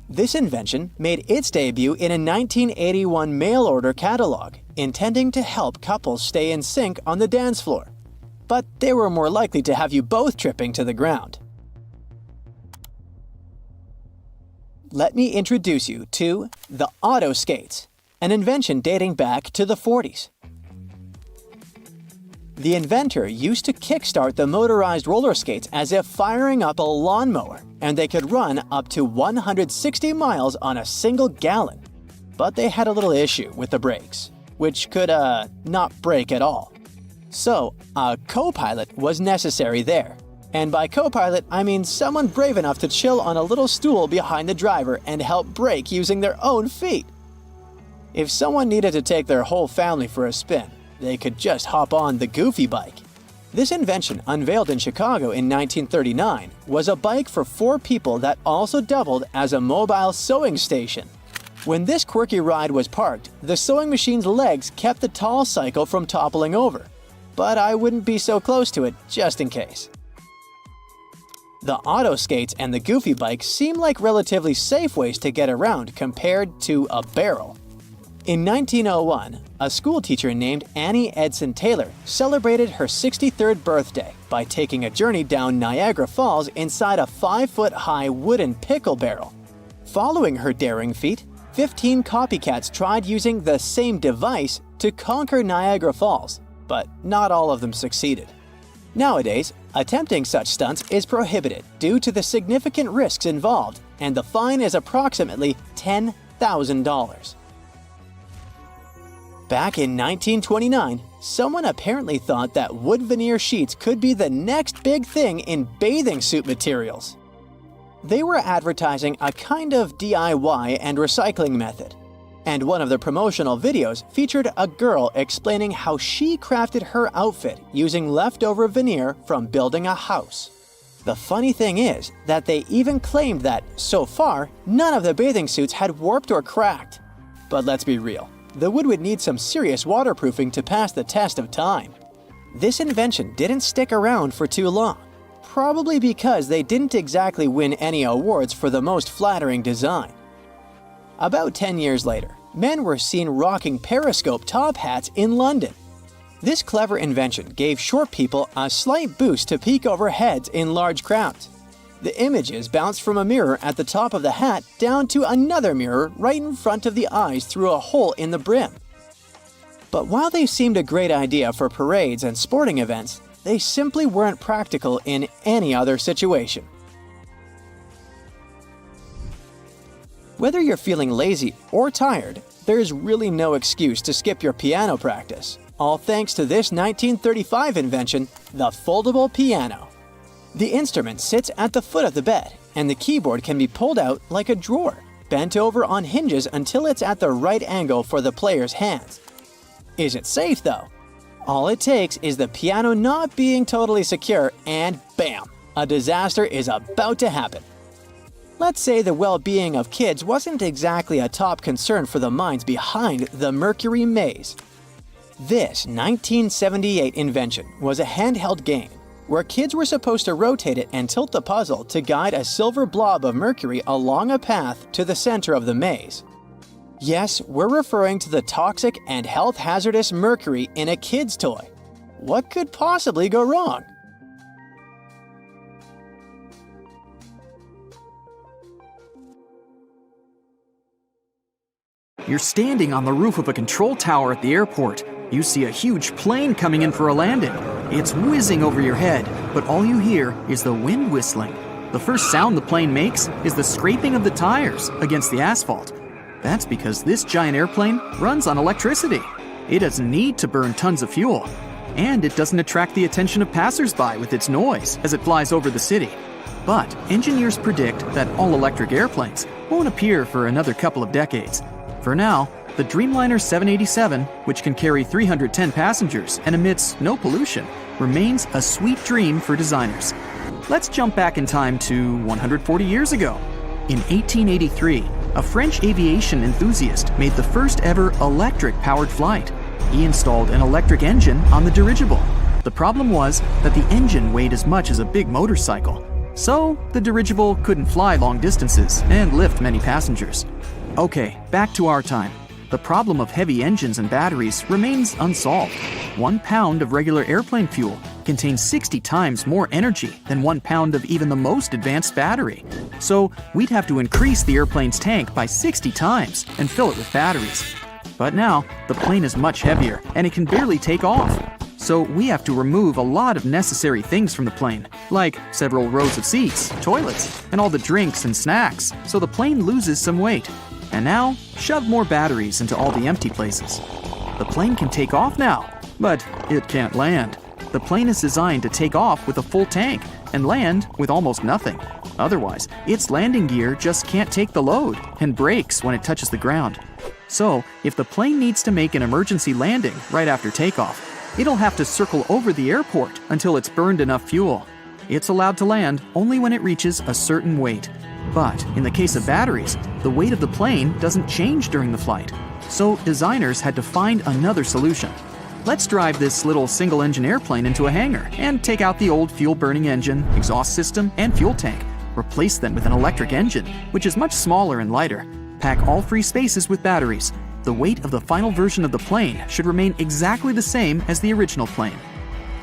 This invention made its debut in a 1981 mail-order catalog, intending to help couples stay in sync on the dance floor. But they were more likely to have you both tripping to the ground. Let me introduce you to the auto skates, an invention dating back to the 40s. The inventor used to kickstart the motorized roller skates as if firing up a lawnmower, and they could run up to 160 miles on a single gallon. But they had a little issue with the brakes, which could, not brake at all. So, a co-pilot was necessary there. And by co-pilot, I mean someone brave enough to chill on a little stool behind the driver and help brake using their own feet. If someone needed to take their whole family for a spin, they could just hop on the Goofy bike. This invention, unveiled in Chicago in 1939, was a bike for 4 people that also doubled as a mobile sewing station. When this quirky ride was parked, the sewing machine's legs kept the tall cycle from toppling over. But I wouldn't be so close to it, just in case. The auto skates and the Goofy bike seem like relatively safe ways to get around compared to a barrel. In 1901, a schoolteacher named Annie Edson Taylor celebrated her 63rd birthday by taking a journey down Niagara Falls inside a 5-foot-high wooden pickle barrel. Following her daring feat, 15 copycats tried using the same device to conquer Niagara Falls, but not all of them succeeded. Nowadays, attempting such stunts is prohibited due to the significant risks involved, and the fine is approximately $10,000. Back in 1929, someone apparently thought that wood veneer sheets could be the next big thing in bathing suit materials. They were advertising a kind of DIY and recycling method, and one of the promotional videos featured a girl explaining how she crafted her outfit using leftover veneer from building a house. The funny thing is that they even claimed that, so far, none of the bathing suits had warped or cracked. But let's be real. The wood would need some serious waterproofing to pass the test of time. This invention didn't stick around for too long, probably because they didn't exactly win any awards for the most flattering design. About 10 years later, men were seen rocking periscope top hats in London. This clever invention gave short people a slight boost to peek over heads in large crowds. The images bounced from a mirror at the top of the hat down to another mirror right in front of the eyes through a hole in the brim. But while they seemed a great idea for parades and sporting events, they simply weren't practical in any other situation. Whether you're feeling lazy or tired, there's really no excuse to skip your piano practice, all thanks to this 1935 invention, the foldable piano. The instrument sits at the foot of the bed, and the keyboard can be pulled out like a drawer, bent over on hinges until it's at the right angle for the player's hands. Is it safe though? All it takes is the piano not being totally secure and bam, a disaster is about to happen. Let's say the well-being of kids wasn't exactly a top concern for the minds behind the Mercury Maze. This 1978 invention was a handheld game, where kids were supposed to rotate it and tilt the puzzle to guide a silver blob of mercury along a path to the center of the maze. Yes, we're referring to the toxic and health hazardous mercury in a kid's toy. What could possibly go wrong? You're standing on the roof of a control tower at the airport. You see a huge plane coming in for a landing. It's whizzing over your head, but all you hear is the wind whistling. The first sound the plane makes is the scraping of the tires against the asphalt. That's because this giant airplane runs on electricity. It doesn't need to burn tons of fuel. And it doesn't attract the attention of passersby with its noise as it flies over the city. But engineers predict that all-electric airplanes won't appear for another couple of decades. For now, the Dreamliner 787, which can carry 310 passengers and emits no pollution, remains a sweet dream for designers. Let's jump back in time to 140 years ago. In 1883, a French aviation enthusiast made the first ever electric-powered flight. He installed an electric engine on the dirigible. The problem was that the engine weighed as much as a big motorcycle, so the dirigible couldn't fly long distances and lift many passengers. Okay, back to our time. The problem of heavy engines and batteries remains unsolved. 1 pound of regular airplane fuel contains 60 times more energy than 1 pound of even the most advanced battery. So we'd have to increase the airplane's tank by 60 times and fill it with batteries. But now, the plane is much heavier and it can barely take off. So we have to remove a lot of necessary things from the plane, like several rows of seats, toilets, and all the drinks and snacks, so the plane loses some weight. And now, shove more batteries into all the empty places. The plane can take off now, but it can't land. The plane is designed to take off with a full tank and land with almost nothing. Otherwise, its landing gear just can't take the load and breaks when it touches the ground. So, if the plane needs to make an emergency landing right after takeoff, it'll have to circle over the airport until it's burned enough fuel. It's allowed to land only when it reaches a certain weight. But in the case of batteries, the weight of the plane doesn't change during the flight. So designers had to find another solution. Let's drive this little single-engine airplane into a hangar and take out the old fuel-burning engine, exhaust system, and fuel tank. Replace them with an electric engine, which is much smaller and lighter. Pack all free spaces with batteries. The weight of the final version of the plane should remain exactly the same as the original plane.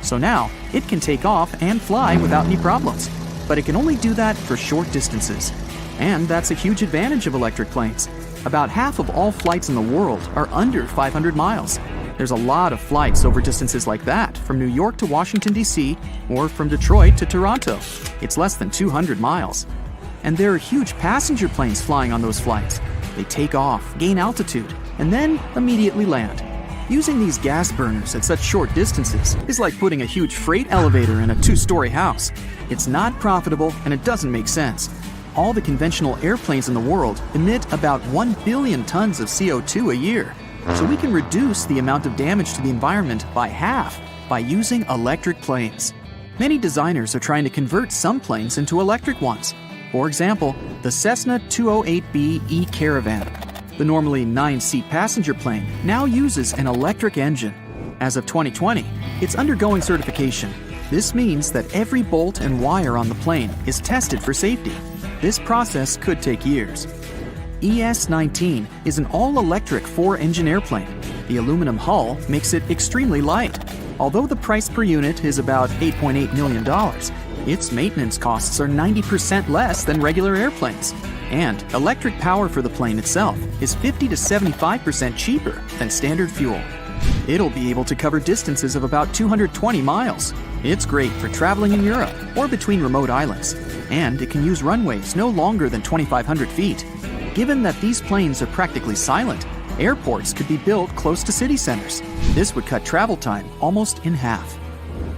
So now, it can take off and fly without any problems. But it can only do that for short distances. And that's a huge advantage of electric planes. About half of all flights in the world are under 500 miles. There's a lot of flights over distances like that, from New York to Washington, D.C., or from Detroit to Toronto. It's less than 200 miles. And there are huge passenger planes flying on those flights. They take off, gain altitude, and then immediately land. Using these gas burners at such short distances is like putting a huge freight elevator in a 2-story house. It's not profitable and it doesn't make sense. All the conventional airplanes in the world emit about 1 billion tons of CO2 a year. So we can reduce the amount of damage to the environment by half by using electric planes. Many designers are trying to convert some planes into electric ones. For example, the Cessna 208B E-Caravan. The normally 9-seat passenger plane now uses an electric engine. As of 2020, it's undergoing certification. This means that every bolt and wire on the plane is tested for safety. This process could take years. ES-19 is an all-electric 4-engine airplane. The aluminum hull makes it extremely light. Although the price per unit is about $8.8 million, its maintenance costs are 90% less than regular airplanes. And electric power for the plane itself is 50 to 75% cheaper than standard fuel. It'll be able to cover distances of about 220 miles. It's great for traveling in Europe or between remote islands. And it can use runways no longer than 2,500 feet. Given that these planes are practically silent, airports could be built close to city centers. This would cut travel time almost in half.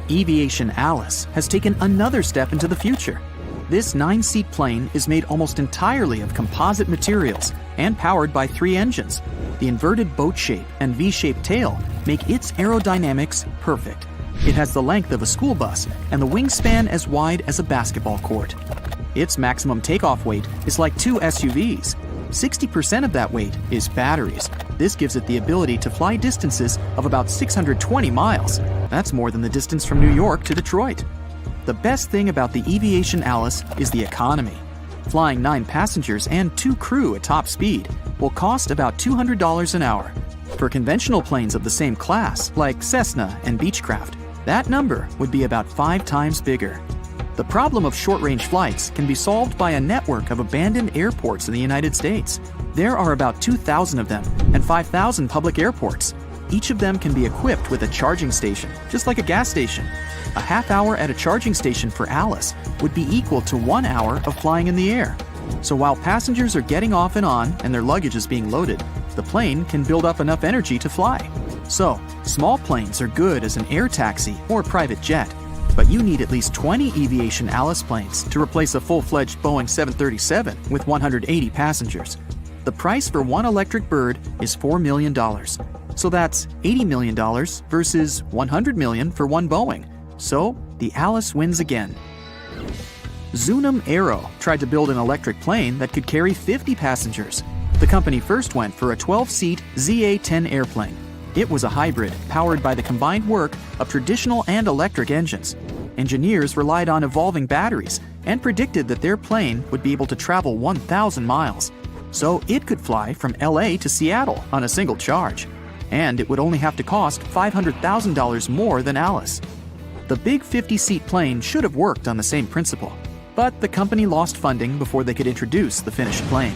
Eviation Alice has taken another step into the future. This 9-seat plane is made almost entirely of composite materials and powered by 3 engines. The inverted boat shape and V-shaped tail make its aerodynamics perfect. It has the length of a school bus and the wingspan as wide as a basketball court. Its maximum takeoff weight is like 2 SUVs. 60% of that weight is batteries. This gives it the ability to fly distances of about 620 miles. That's more than the distance from New York to Detroit. The best thing about the Eviation Alice is the economy. Flying 9 passengers and 2 crew at top speed will cost about $200 an hour. For conventional planes of the same class, like Cessna and Beechcraft, that number would be about 5 times bigger. The problem of short-range flights can be solved by a network of abandoned airports in the United States. There are about 2,000 of them and 5,000 public airports. Each of them can be equipped with a charging station, just like a gas station. A half hour at a charging station for Alice would be equal to 1 hour of flying in the air. So while passengers are getting off and on and their luggage is being loaded, the plane can build up enough energy to fly. So, small planes are good as an air taxi or private jet, but you need at least 20 Eviation Alice planes to replace a full-fledged Boeing 737 with 180 passengers. The price for one electric bird is $4 million. So that's $80 million versus $100 million for one Boeing. So, the Alice wins again. Zunum Aero tried to build an electric plane that could carry 50 passengers. The company first went for a 12-seat ZA-10 airplane. It was a hybrid powered by the combined work of traditional and electric engines. Engineers relied on evolving batteries and predicted that their plane would be able to travel 1,000 miles. So it could fly from LA to Seattle on a single charge. And it would only have to cost $500,000 more than Alice. The big 50-seat plane should have worked on the same principle. But the company lost funding before they could introduce the finished plane.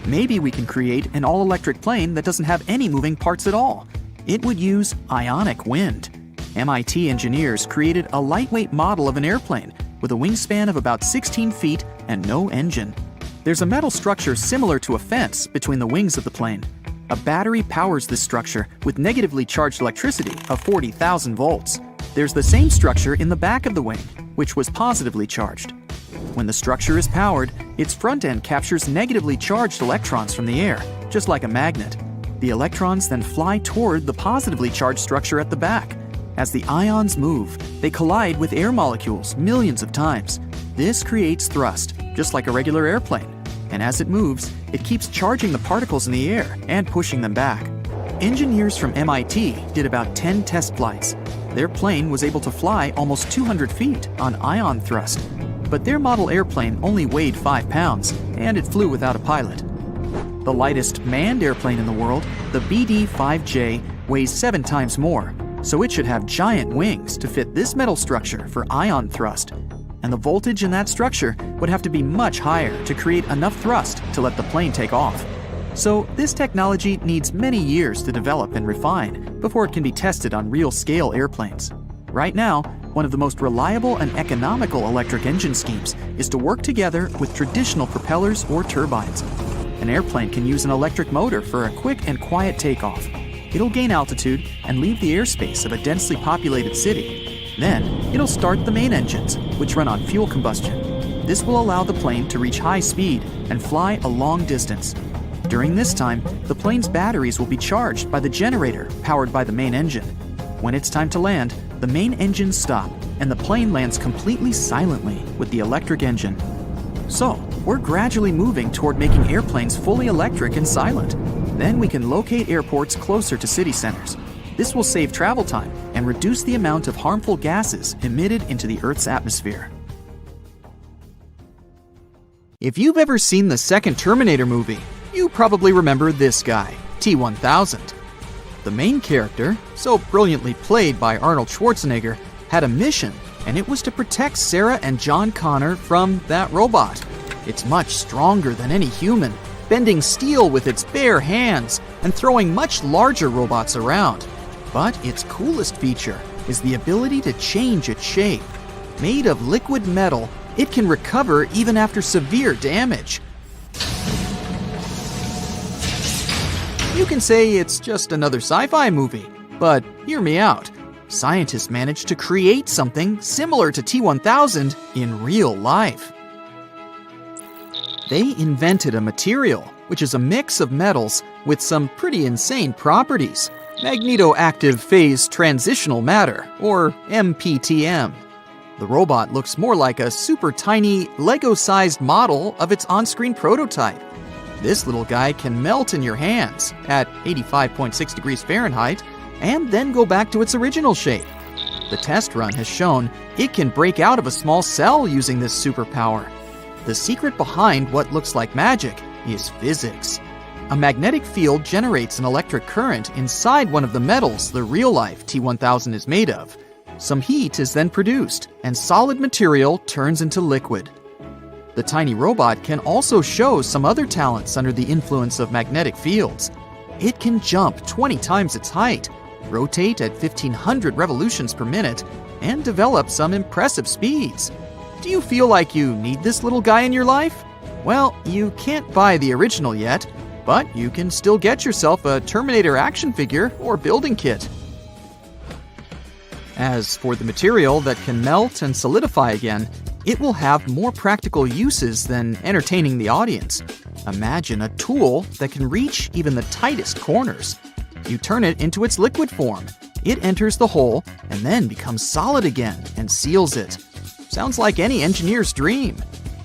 Maybe we can create an all-electric plane that doesn't have any moving parts at all. It would use ionic wind. MIT engineers created a lightweight model of an airplane with a wingspan of about 16 feet and no engine. There's a metal structure similar to a fence between the wings of the plane. A battery powers this structure with negatively charged electricity of 40,000 volts. There's the same structure in the back of the wing, which was positively charged. When the structure is powered, its front end captures negatively charged electrons from the air, just like a magnet. The electrons then fly toward the positively charged structure at the back. As the ions move, they collide with air molecules millions of times. This creates thrust, just like a regular airplane. And as it moves, it keeps charging the particles in the air and pushing them back. Engineers from MIT did about 10 test flights. Their plane was able to fly almost 200 feet on ion thrust. But their model airplane only weighed 5 pounds, and it flew without a pilot. The lightest manned airplane in the world, the BD-5J, weighs 7 times more, so it should have giant wings to fit this metal structure for ion thrust. And the voltage in that structure would have to be much higher to create enough thrust to let the plane take off. So this technology needs many years to develop and refine before it can be tested on real-scale airplanes. Right now, one of the most reliable and economical electric engine schemes is to work together with traditional propellers or turbines. An airplane can use an electric motor for a quick and quiet takeoff. It'll gain altitude and leave the airspace of a densely populated city. Then, it'll start the main engines, which run on fuel combustion. This will allow the plane to reach high speed and fly a long distance. During this time, the plane's batteries will be charged by the generator powered by the main engine. When it's time to land, the main engines stop, and the plane lands completely silently with the electric engine. So, we're gradually moving toward making airplanes fully electric and silent. Then we can locate airports closer to city centers. This will save travel time and reduce the amount of harmful gases emitted into the Earth's atmosphere. If you've ever seen the second Terminator movie, you probably remember this guy, T-1000. The main character, so brilliantly played by Arnold Schwarzenegger, had a mission, and it was to protect Sarah and John Connor from that robot. It's much stronger than any human, bending steel with its bare hands and throwing much larger robots around. But its coolest feature is the ability to change its shape. Made of liquid metal, it can recover even after severe damage. You can say it's just another sci-fi movie, but hear me out. Scientists managed to create something similar to T-1000 in real life. They invented a material, which is a mix of metals with some pretty insane properties. Magnetoactive phase transitional matter, or MPTM. The robot looks more like a super tiny, Lego-sized model of its on-screen prototype. This little guy can melt in your hands at 85.6 degrees Fahrenheit and then go back to its original shape. The test run has shown it can break out of a small cell using this superpower. The secret behind what looks like magic is physics. A magnetic field generates an electric current inside one of the metals the real-life T-1000 is made of. Some heat is then produced, and solid material turns into liquid. The tiny robot can also show some other talents under the influence of magnetic fields. It can jump 20 times its height, rotate at 1,500 revolutions per minute, and develop some impressive speeds. Do you feel like you need this little guy in your life? Well, you can't buy the original yet, but you can still get yourself a Terminator action figure or building kit. As for the material that can melt and solidify again, it will have more practical uses than entertaining the audience. Imagine a tool that can reach even the tightest corners. You turn it into its liquid form. It enters the hole and then becomes solid again and seals it. Sounds like any engineer's dream.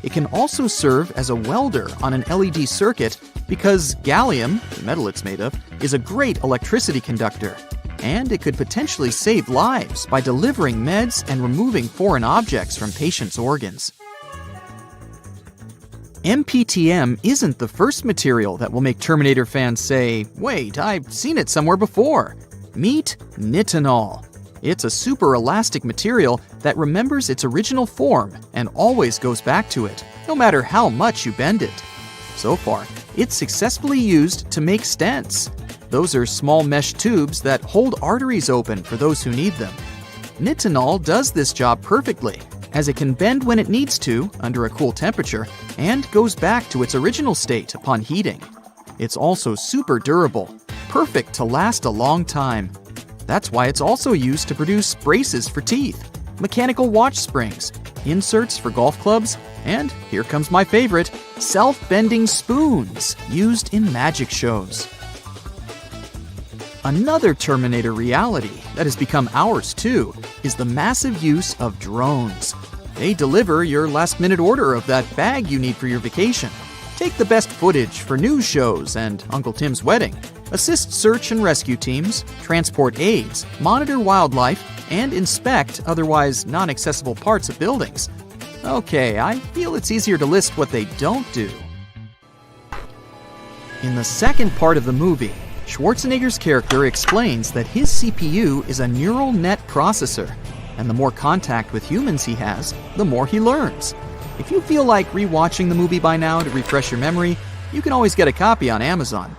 It can also serve as a welder on an LED circuit because gallium, the metal it's made of, is a great electricity conductor. And it could potentially save lives by delivering meds and removing foreign objects from patients' organs. MPTM isn't the first material that will make Terminator fans say, "Wait, I've seen it somewhere before." Meet nitinol. It's a super elastic material that remembers its original form and always goes back to it, no matter how much you bend it. So far, it's successfully used to make stents. Those are small mesh tubes that hold arteries open for those who need them. Nitinol does this job perfectly, as it can bend when it needs to under a cool temperature and goes back to its original state upon heating. It's also super durable, perfect to last a long time. That's why it's also used to produce braces for teeth, mechanical watch springs, inserts for golf clubs, and here comes my favorite, self-bending spoons used in magic shows. Another Terminator reality that has become ours too is the massive use of drones. They deliver your last-minute order of that bag you need for your vacation, take the best footage for news shows and Uncle Tim's wedding, assist search and rescue teams, transport aids, monitor wildlife, and inspect otherwise non-accessible parts of buildings. Okay, I feel it's easier to list what they don't do. In the second part of the movie, Schwarzenegger's character explains that his CPU is a neural net processor, and the more contact with humans he has, the more he learns. If you feel like rewatching the movie by now to refresh your memory, you can always get a copy on Amazon.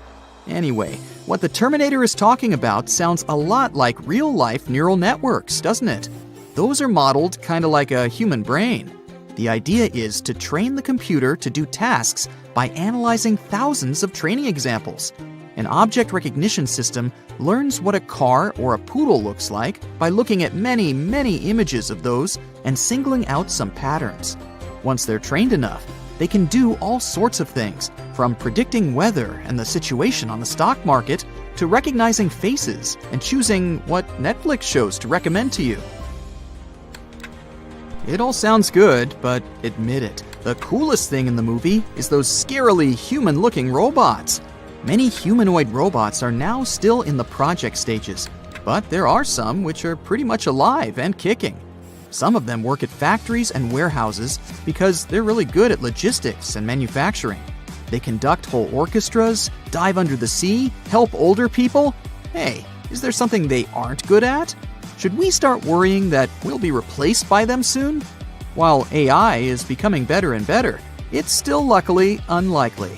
Anyway, what the Terminator is talking about sounds a lot like real-life neural networks, doesn't it? Those are modeled kind of like a human brain. The idea is to train the computer to do tasks by analyzing thousands of training examples. An object recognition system learns what a car or a poodle looks like by looking at many, many images of those and singling out some patterns. Once they're trained enough, they can do all sorts of things, from predicting weather and the situation on the stock market to recognizing faces and choosing what Netflix shows to recommend to you. It all sounds good, but admit it, the coolest thing in the movie is those scarily human-looking robots. Many humanoid robots are now still in the project stages, but there are some which are pretty much alive and kicking. Some of them work at factories and warehouses because they're really good at logistics and manufacturing. They conduct whole orchestras, dive under the sea, help older people. Hey, is there something they aren't good at? Should we start worrying that we'll be replaced by them soon? While AI is becoming better and better, it's still luckily unlikely.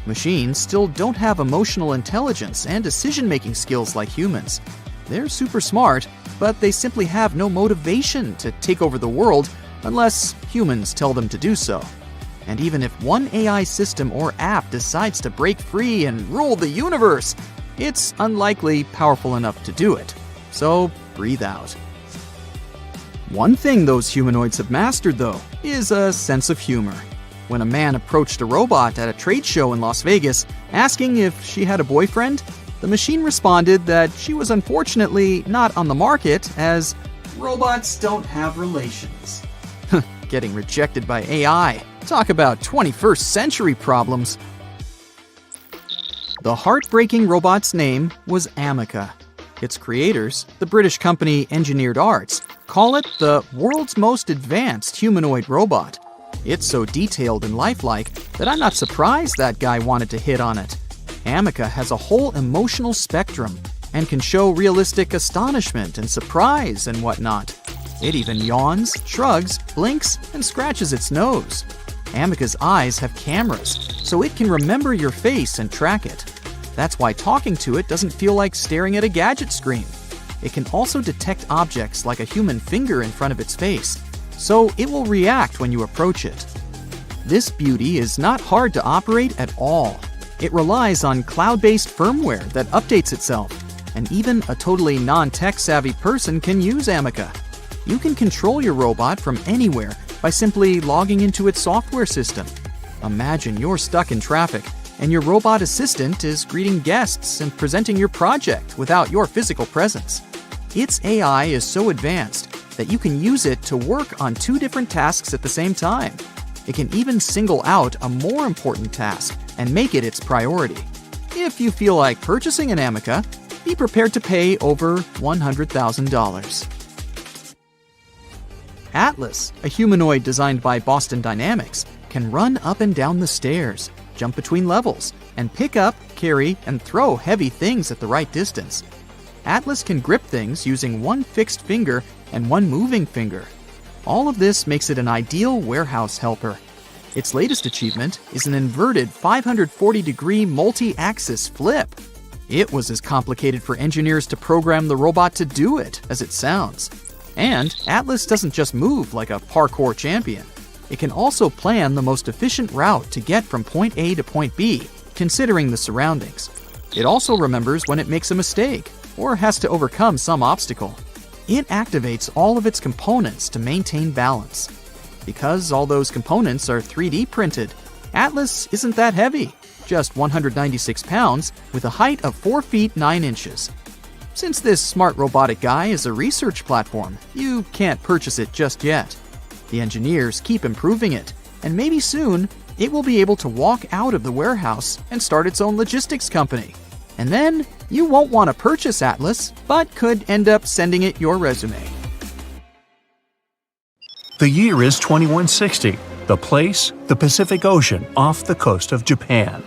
Machines still don't have emotional intelligence and decision-making skills like humans. They're super smart, but they simply have no motivation to take over the world unless humans tell them to do so. And even if one AI system or app decides to break free and rule the universe, it's unlikely powerful enough to do it. So breathe out. One thing those humanoids have mastered, though, is a sense of humor. When a man approached a robot at a trade show in Las Vegas, asking if she had a boyfriend, the machine responded that she was unfortunately not on the market as robots don't have relations. Getting rejected by AI. Talk about 21st century problems. The heartbreaking robot's name was Amica. Its creators, the British company Engineered Arts, Call it the world's most advanced humanoid robot. It's so detailed and lifelike that I'm not surprised that guy wanted to hit on it. Ameca has a whole emotional spectrum and can show realistic astonishment and surprise and whatnot. It even yawns, shrugs, blinks, and scratches its nose. Ameca's eyes have cameras, so it can remember your face and track it. That's why talking to it doesn't feel like staring at a gadget screen. It can also detect objects like a human finger in front of its face, so it will react when you approach it. This beauty is not hard to operate at all. It relies on cloud-based firmware that updates itself, and even a totally non-tech-savvy person can use Ameca. You can control your robot from anywhere by simply logging into its software system. Imagine you're stuck in traffic, and your robot assistant is greeting guests and presenting your project without your physical presence. Its AI is so advanced that you can use it to work on 2 different tasks at the same time. It can even single out a more important task and make it its priority. If you feel like purchasing an Ameca, be prepared to pay over $100,000. Atlas, a humanoid designed by Boston Dynamics, can run up and down the stairs, jump between levels, and pick up, carry, and throw heavy things at the right distance. Atlas can grip things using 1 fixed finger and 1 moving finger. All of this makes it an ideal warehouse helper. Its latest achievement is an inverted 540-degree multi-axis flip. It was as complicated for engineers to program the robot to do it as it sounds. And Atlas doesn't just move like a parkour champion. It can also plan the most efficient route to get from point A to point B, considering the surroundings. It also remembers when it makes a mistake or has to overcome some obstacle. It activates all of its components to maintain balance. Because all those components are 3D printed, Atlas isn't that heavy, just 196 pounds with a height of 4 feet 9 inches. Since this smart robotic guy is a research platform, you can't purchase it just yet. The engineers keep improving it, and maybe soon it will be able to walk out of the warehouse and start its own logistics company. And then you won't want to purchase Atlas, but could end up sending it your resume. The year is 2160. The place, the Pacific Ocean off the coast of Japan.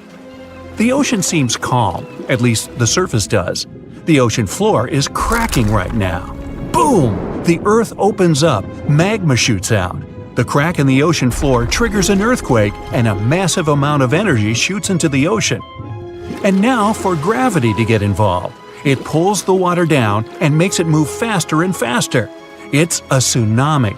The ocean seems calm, at least the surface does. The ocean floor is cracking right now. Boom! The earth opens up, magma shoots out. The crack in the ocean floor triggers an earthquake, and a massive amount of energy shoots into the ocean. And now for gravity to get involved. It pulls the water down and makes it move faster and faster. It's a tsunami.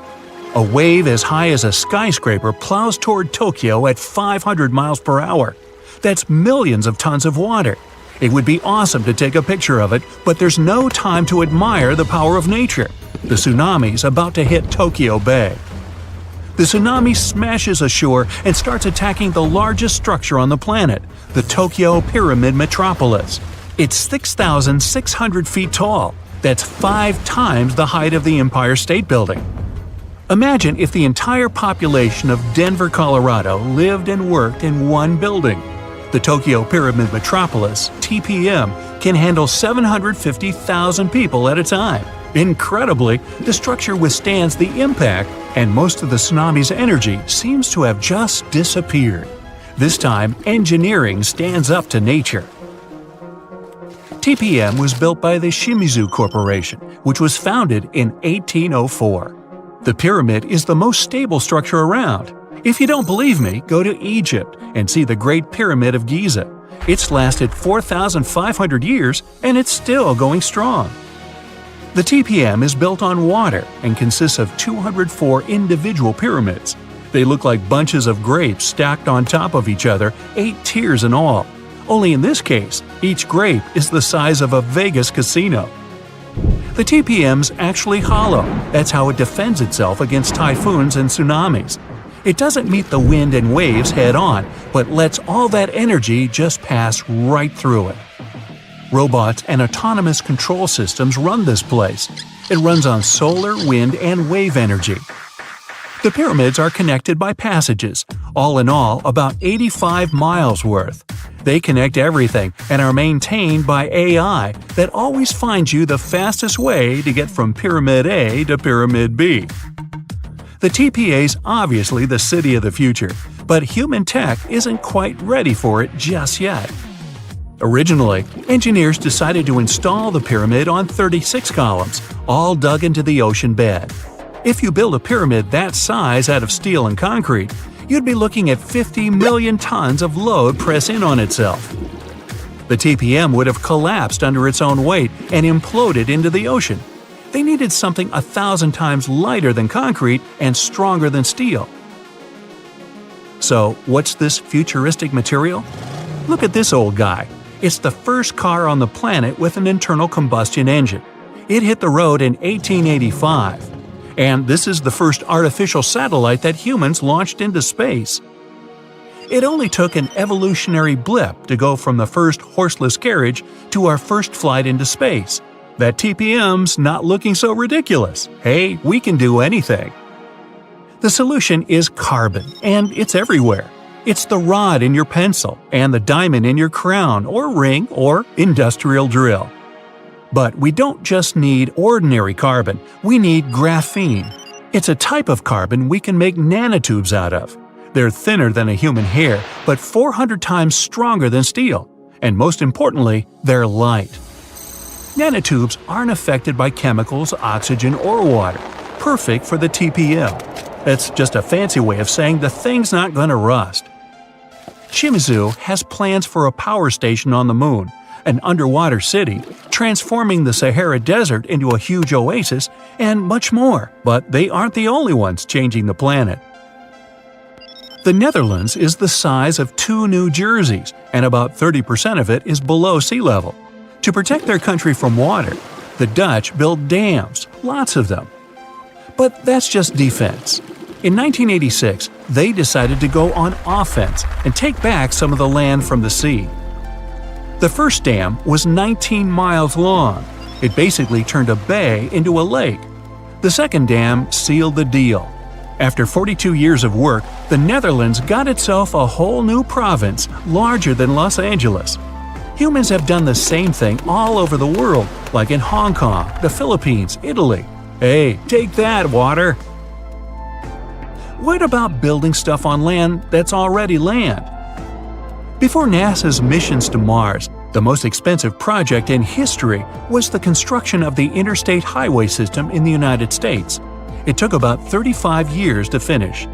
A wave as high as a skyscraper plows toward Tokyo at 500 miles per hour. That's millions of tons of water. It would be awesome to take a picture of it, but there's no time to admire the power of nature. The tsunami's about to hit Tokyo Bay. The tsunami smashes ashore and starts attacking the largest structure on the planet, the Tokyo Pyramid Metropolis. It's 6,600 feet tall. That's 5 times the height of the Empire State Building. Imagine if the entire population of Denver, Colorado lived and worked in one building. The Tokyo Pyramid Metropolis, TPM, can handle 750,000 people at a time. Incredibly, the structure withstands the impact, and most of the tsunami's energy seems to have just disappeared. This time, engineering stands up to nature. TPM was built by the Shimizu Corporation, which was founded in 1804. The pyramid is the most stable structure around. If you don't believe me, go to Egypt and see the Great Pyramid of Giza. It's lasted 4,500 years and it's still going strong. The TPM is built on water and consists of 204 individual pyramids. They look like bunches of grapes stacked on top of each other, 8 tiers in all. Only in this case, each grape is the size of a Vegas casino. The TPM's actually hollow. That's how it defends itself against typhoons and tsunamis. It doesn't meet the wind and waves head-on, but lets all that energy just pass right through it. Robots and autonomous control systems run this place. It runs on solar, wind, and wave energy. The pyramids are connected by passages, all in all about 85 miles worth. They connect everything and are maintained by AI that always finds you the fastest way to get from Pyramid A to Pyramid B. The TPA's obviously the city of the future, but human tech isn't quite ready for it just yet. Originally, engineers decided to install the pyramid on 36 columns, all dug into the ocean bed. If you build a pyramid that size out of steel and concrete, you'd be looking at 50 million tons of load press in on itself. The TPM would have collapsed under its own weight and imploded into the ocean. They needed something 1,000 times lighter than concrete and stronger than steel. So, what's this futuristic material? Look at this old guy. It's the first car on the planet with an internal combustion engine. It hit the road in 1885. And this is the first artificial satellite that humans launched into space. It only took an evolutionary blip to go from the first horseless carriage to our first flight into space. That TPM's not looking so ridiculous. Hey, we can do anything. The solution is carbon, and it's everywhere. It's the rod in your pencil, and the diamond in your crown or ring or industrial drill. But we don't just need ordinary carbon, we need graphene. It's a type of carbon we can make nanotubes out of. They're thinner than a human hair, but 400 times stronger than steel. And most importantly, they're light. Nanotubes aren't affected by chemicals, oxygen, or water. Perfect for the TPM. That's just a fancy way of saying the thing's not gonna rust. Shimizu has plans for a power station on the moon, an underwater city, transforming the Sahara Desert into a huge oasis, and much more, but they aren't the only ones changing the planet. The Netherlands is the size of 2 New Jerseys, and about 30% of it is below sea level. To protect their country from water, the Dutch built dams, lots of them. But that's just defense. In 1986, they decided to go on offense and take back some of the land from the sea. The first dam was 19 miles long. It basically turned a bay into a lake. The second dam sealed the deal. After 42 years of work, the Netherlands got itself a whole new province, larger than Los Angeles. Humans have done the same thing all over the world, like in Hong Kong, the Philippines, Italy. Hey, take that, water! What about building stuff on land that's already land? Before NASA's missions to Mars, the most expensive project in history was the construction of the interstate highway system in the United States. It took about 35 years to finish.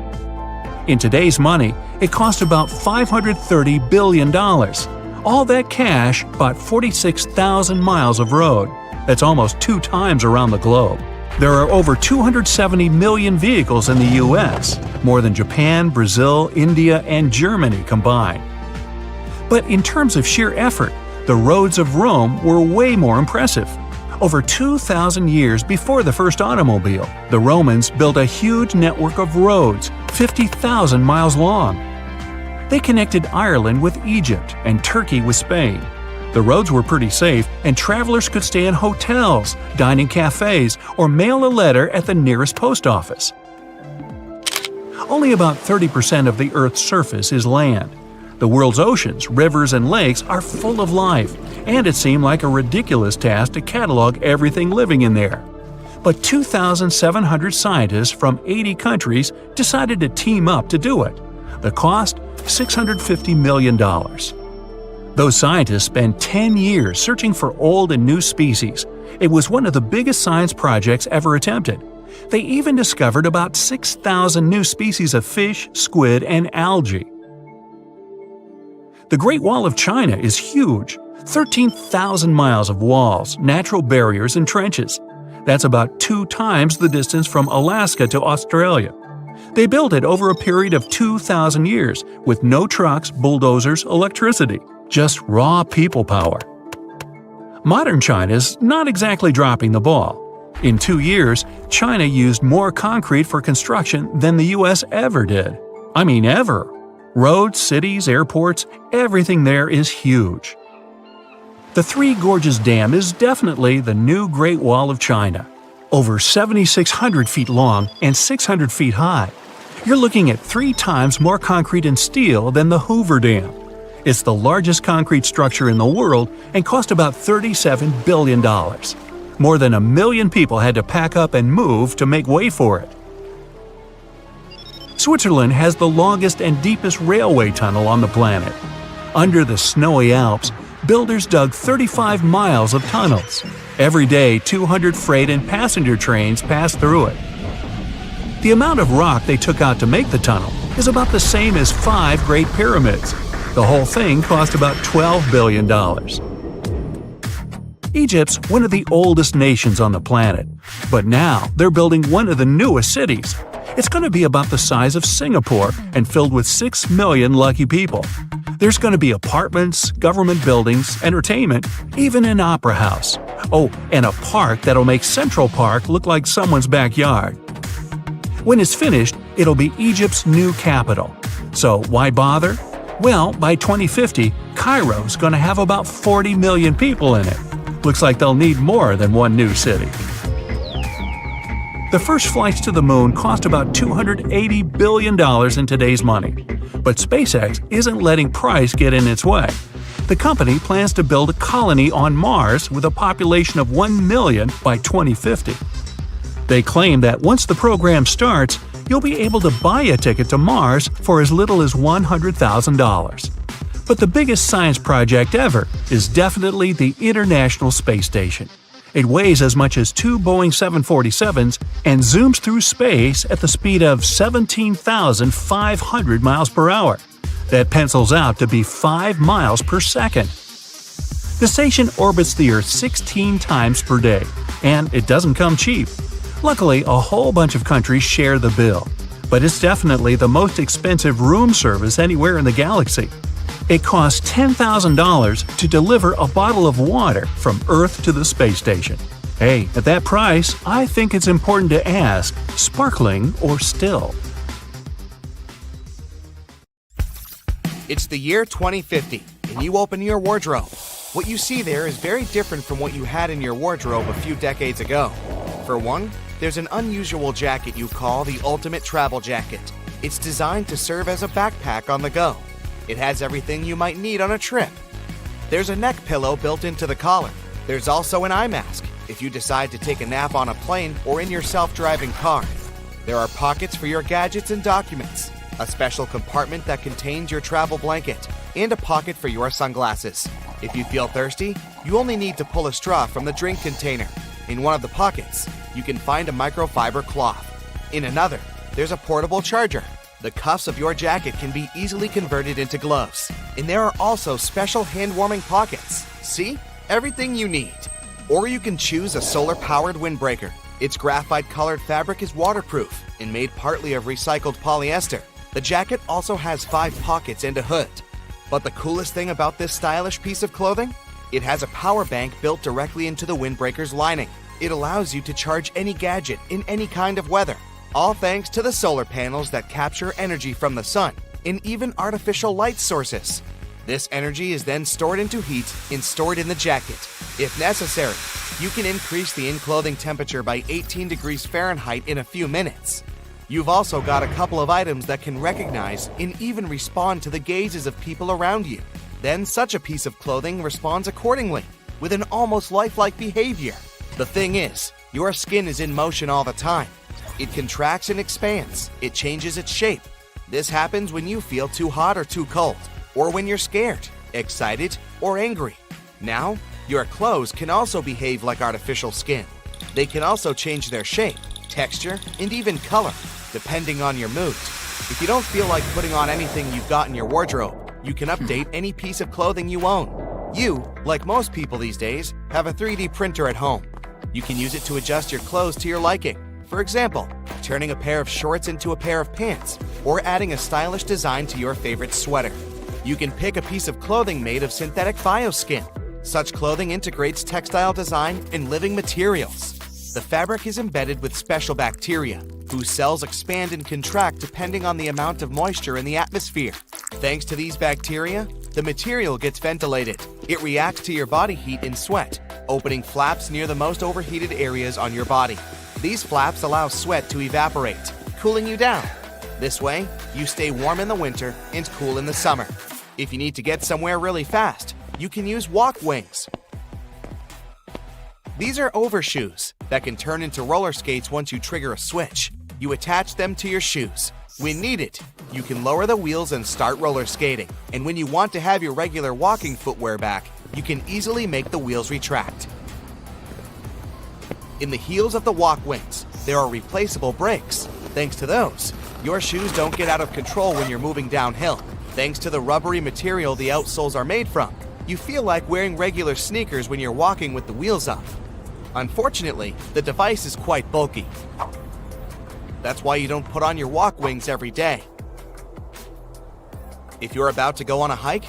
In today's money, it cost about $530 billion. All that cash bought 46,000 miles of road. That's almost 2 times around the globe. There are over 270 million vehicles in the US, more than Japan, Brazil, India, and Germany combined. But in terms of sheer effort, the roads of Rome were way more impressive. Over 2,000 years before the first automobile, the Romans built a huge network of roads, 50,000 miles long. They connected Ireland with Egypt and Turkey with Spain. The roads were pretty safe, and travelers could stay in hotels, dine in cafes, or mail a letter at the nearest post office. Only about 30% of the Earth's surface is land. The world's oceans, rivers, and lakes are full of life, and it seemed like a ridiculous task to catalog everything living in there. But 2,700 scientists from 80 countries decided to team up to do it. The cost? $650 million. Those scientists spent 10 years searching for old and new species. It was one of the biggest science projects ever attempted. They even discovered about 6,000 new species of fish, squid, and algae. The Great Wall of China is huge. 13,000 miles of walls, natural barriers, and trenches. That's about 2 times the distance from Alaska to Australia. They built it over a period of 2,000 years, with no trucks, bulldozers, electricity. Just raw people power. Modern China's not exactly dropping the ball. In 2 years, China used more concrete for construction than the US ever did. I mean ever. Roads, cities, airports, everything there is huge. The Three Gorges Dam is definitely the new Great Wall of China. Over 7,600 feet long and 600 feet high. You're looking at 3 times more concrete and steel than the Hoover Dam. It's the largest concrete structure in the world and cost about $37 billion. More than 1 million people had to pack up and move to make way for it. Switzerland has the longest and deepest railway tunnel on the planet. Under the snowy Alps, builders dug 35 miles of tunnels. Every day, 200 freight and passenger trains pass through it. The amount of rock they took out to make the tunnel is about the same as 5 Great Pyramids. The whole thing cost about $12 billion. Egypt's one of the oldest nations on the planet, but now they're building one of the newest cities. It's going to be about the size of Singapore and filled with 6 million lucky people. There's going to be apartments, government buildings, entertainment, even an opera house. Oh, and a park that'll make Central Park look like someone's backyard. When it's finished, it'll be Egypt's new capital. So why bother? Well, by 2050, Cairo's going to have about 40 million people in it. Looks like they'll need more than one new city. The first flights to the moon cost about $280 billion in today's money. But SpaceX isn't letting price get in its way. The company plans to build a colony on Mars with a population of 1 million by 2050. They claim that once the program starts, you'll be able to buy a ticket to Mars for as little as $100,000. But the biggest science project ever is definitely the International Space Station. It weighs as much as 2 Boeing 747s and zooms through space at the speed of 17,500 miles per hour. That pencils out to be 5 miles per second. The station orbits the Earth 16 times per day, and it doesn't come cheap. Luckily, a whole bunch of countries share the bill, but it's definitely the most expensive room service anywhere in the galaxy. It costs $10,000 to deliver a bottle of water from Earth to the space station. Hey, at that price, I think it's important to ask, sparkling or still? It's the year 2050, and you open your wardrobe. What you see there is very different from what you had in your wardrobe a few decades ago. For one, there's an unusual jacket you call the Ultimate Travel Jacket. It's designed to serve as a backpack on the go. It has everything you might need on a trip. There's a neck pillow built into the collar. There's also an eye mask if you decide to take a nap on a plane or in your self-driving car. There are pockets for your gadgets and documents, a special compartment that contains your travel blanket, and a pocket for your sunglasses. If you feel thirsty, you only need to pull a straw from the drink container. In one of the pockets, you can find a microfiber cloth. In another, there's a portable charger. The cuffs of your jacket can be easily converted into gloves. And there are also special hand-warming pockets. See? Everything you need. Or you can choose a solar-powered windbreaker. Its graphite-colored fabric is waterproof and made partly of recycled polyester. The jacket also has 5 pockets and a hood. But the coolest thing about this stylish piece of clothing? It has a power bank built directly into the windbreaker's lining. It allows you to charge any gadget in any kind of weather. All thanks to the solar panels that capture energy from the sun and even artificial light sources. This energy is then stored into heat and stored in the jacket. If necessary, you can increase the in-clothing temperature by 18 degrees Fahrenheit in a few minutes. You've also got a couple of items that can recognize and even respond to the gazes of people around you. Then such a piece of clothing responds accordingly, with an almost lifelike behavior. The thing is, your skin is in motion all the time. It contracts and expands. It changes its shape. This happens when you feel too hot or too cold, or when you're scared, excited, or angry. Now, your clothes can also behave like artificial skin. They can also change their shape, texture, and even color, depending on your mood. If you don't feel like putting on anything you've got in your wardrobe, you can update any piece of clothing you own. You, like most people these days, have a 3D printer at home. You can use it to adjust your clothes to your liking. For example, turning a pair of shorts into a pair of pants, or adding a stylish design to your favorite sweater. You can pick a piece of clothing made of synthetic bioskin. Such clothing integrates textile design and living materials. The fabric is embedded with special bacteria, whose cells expand and contract depending on the amount of moisture in the atmosphere. Thanks to these bacteria, the material gets ventilated. It reacts to your body heat and sweat, opening flaps near the most overheated areas on your body. These flaps allow sweat to evaporate, cooling you down. This way, you stay warm in the winter and cool in the summer. If you need to get somewhere really fast, you can use walk wings. These are overshoes that can turn into roller skates once you trigger a switch. You attach them to your shoes. When needed, you can lower the wheels and start roller skating. And when you want to have your regular walking footwear back, you can easily make the wheels retract. In the heels of the walk wings, there are replaceable brakes. Thanks to those, your shoes don't get out of control when you're moving downhill. Thanks to the rubbery material the outsoles are made from, you feel like wearing regular sneakers when you're walking with the wheels up. Unfortunately, the device is quite bulky. That's why you don't put on your walk wings every day. If you're about to go on a hike,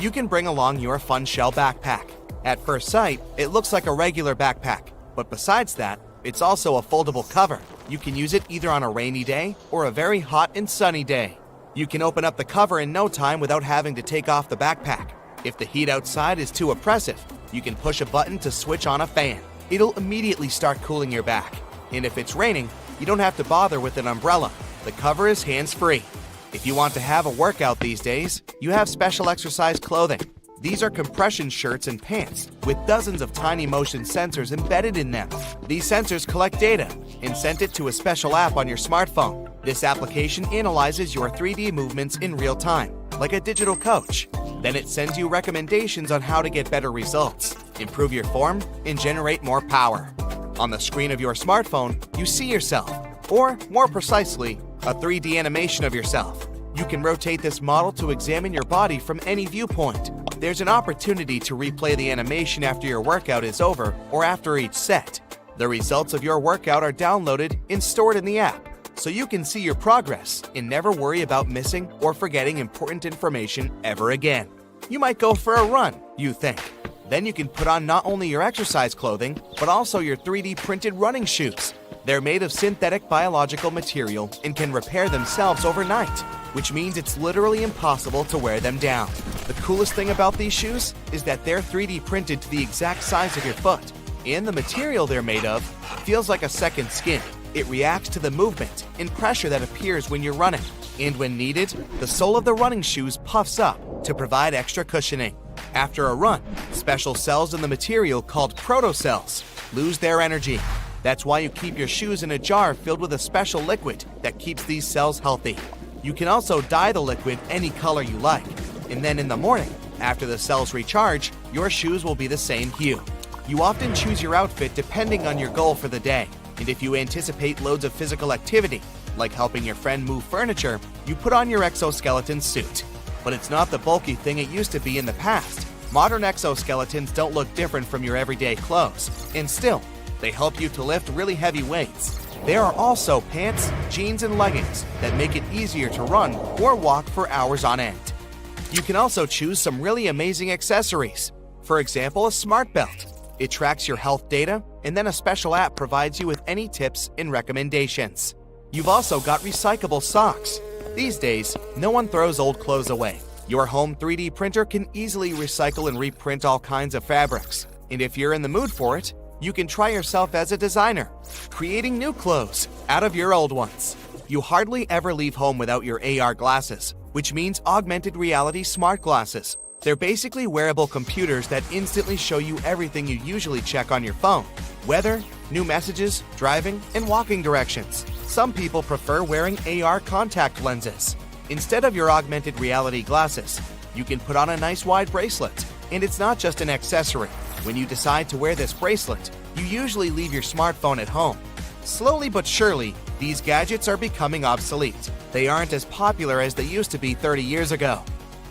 you can bring along your fun shell backpack. At first sight, it looks like a regular backpack, but besides that, it's also a foldable cover. You can use it either on a rainy day or a very hot and sunny day. You can open up the cover in no time without having to take off the backpack. If the heat outside is too oppressive, you can push a button to switch on a fan. It'll immediately start cooling your back. And if it's raining, you don't have to bother with an umbrella. The cover is hands-free. If you want to have a workout these days, you have special exercise clothing. These are compression shirts and pants with dozens of tiny motion sensors embedded in them. These sensors collect data and send it to a special app on your smartphone. This application analyzes your 3D movements in real time, like a digital coach. Then it sends you recommendations on how to get better results, improve your form, and generate more power. On the screen of your smartphone, you see yourself, or more precisely, a 3D animation of yourself. You can rotate this model to examine your body from any viewpoint. There's an opportunity to replay the animation after your workout is over or after each set. The results of your workout are downloaded and stored in the app, so you can see your progress and never worry about missing or forgetting important information ever again. You might go for a run, you think. Then you can put on not only your exercise clothing, but also your 3D printed running shoes. They're made of synthetic biological material and can repair themselves overnight, which means it's literally impossible to wear them down. The coolest thing about these shoes is that they're 3D printed to the exact size of your foot, and the material they're made of feels like a second skin. It reacts to the movement and pressure that appears when you're running, and when needed, the sole of the running shoes puffs up to provide extra cushioning. After a run, special cells in the material called protocells lose their energy. That's why you keep your shoes in a jar filled with a special liquid that keeps these cells healthy. You can also dye the liquid any color you like, and then in the morning, after the cells recharge, your shoes will be the same hue. You often choose your outfit depending on your goal for the day, and if you anticipate loads of physical activity, like helping your friend move furniture, you put on your exoskeleton suit. But it's not the bulky thing it used to be in the past. Modern exoskeletons don't look different from your everyday clothes, and still, they help you to lift really heavy weights. There are also pants, jeans, and leggings that make it easier to run or walk for hours on end. You can also choose some really amazing accessories. For example, a smart belt. It tracks your health data, and then a special app provides you with any tips and recommendations. You've also got recyclable socks. These days, no one throws old clothes away. Your home 3D printer can easily recycle and reprint all kinds of fabrics. And if you're in the mood for it, you can try yourself as a designer, creating new clothes out of your old ones. You hardly ever leave home without your AR glasses, which means augmented reality smart glasses. They're basically wearable computers that instantly show you everything you usually check on your phone: weather, new messages, driving, and walking directions. Some people prefer wearing AR contact lenses. Instead of your augmented reality glasses, you can put on a nice wide bracelet. And it's not just an accessory. When you decide to wear this bracelet, you usually leave your smartphone at home. Slowly but surely, these gadgets are becoming obsolete. They aren't as popular as they used to be 30 years ago.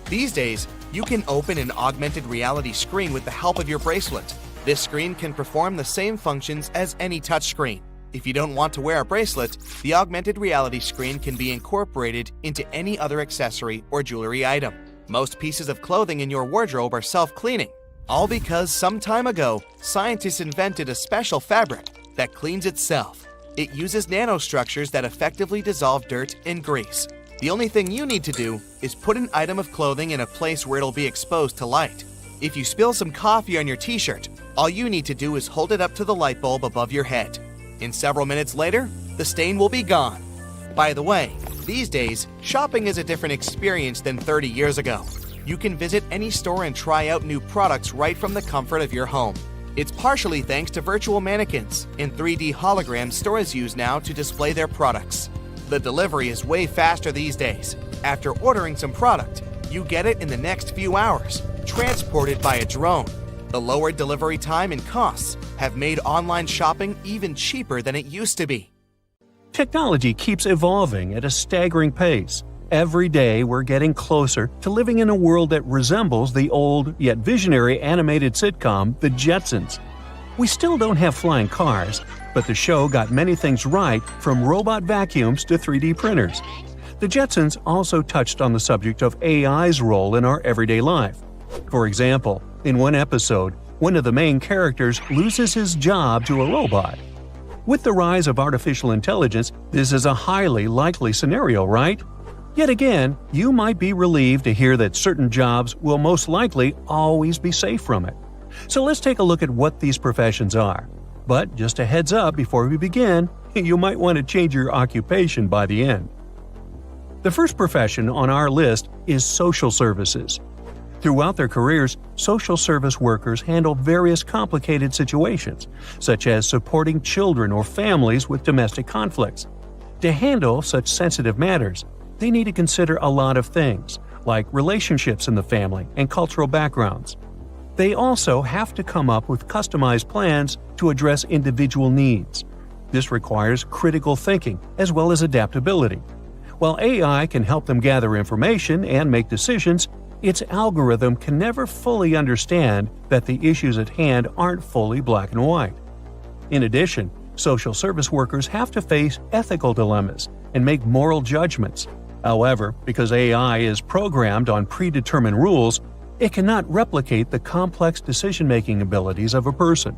These days, you can open an augmented reality screen with the help of your bracelet. This screen can perform the same functions as any touchscreen. If you don't want to wear a bracelet, the augmented reality screen can be incorporated into any other accessory or jewelry item. Most pieces of clothing in your wardrobe are self-cleaning, all because some time ago, scientists invented a special fabric that cleans itself. It uses nanostructures that effectively dissolve dirt and grease. The only thing you need to do is put an item of clothing in a place where it'll be exposed to light. If you spill some coffee on your t-shirt, all you need to do is hold it up to the light bulb above your head. And several minutes later, the stain will be gone. By the way, these days, shopping is a different experience than 30 years ago. You can visit any store and try out new products right from the comfort of your home. It's partially thanks to virtual mannequins and 3D holograms stores use now to display their products. The delivery is way faster these days. After ordering some product, you get it in the next few hours, transported by a drone. The lower delivery time and costs have made online shopping even cheaper than it used to be. Technology keeps evolving at a staggering pace. Every day we're getting closer to living in a world that resembles the old yet visionary animated sitcom The Jetsons. We still don't have flying cars, but the show got many things right, from robot vacuums to 3D printers. The Jetsons also touched on the subject of AI's role in our everyday life. For example, in one episode, one of the main characters loses his job to a robot. With the rise of artificial intelligence, this is a highly likely scenario, right? Yet again, you might be relieved to hear that certain jobs will most likely always be safe from it. So let's take a look at what these professions are. But just a heads up before we begin, you might want to change your occupation by the end. The first profession on our list is social services. Throughout their careers, social service workers handle various complicated situations, such as supporting children or families with domestic conflicts. To handle such sensitive matters, they need to consider a lot of things, like relationships in the family and cultural backgrounds. They also have to come up with customized plans to address individual needs. This requires critical thinking as well as adaptability. While AI can help them gather information and make decisions, its algorithm can never fully understand that the issues at hand aren't fully black and white. In addition, social service workers have to face ethical dilemmas and make moral judgments. However, because AI is programmed on predetermined rules, it cannot replicate the complex decision-making abilities of a person.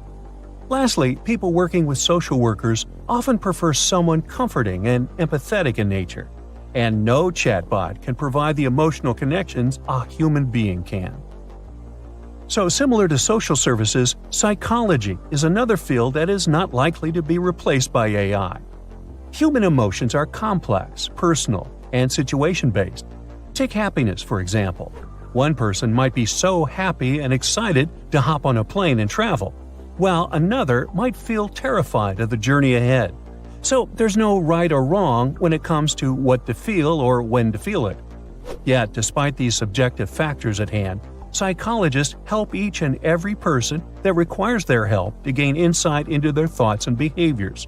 Lastly, people working with social workers often prefer someone comforting and empathetic in nature, and no chatbot can provide the emotional connections a human being can. So, similar to social services, psychology is another field that is not likely to be replaced by AI. Human emotions are complex, personal, and situation-based. Take happiness, for example. One person might be so happy and excited to hop on a plane and travel, while another might feel terrified of the journey ahead. So there's no right or wrong when it comes to what to feel or when to feel it. Yet, despite these subjective factors at hand, psychologists help each and every person that requires their help to gain insight into their thoughts and behaviors.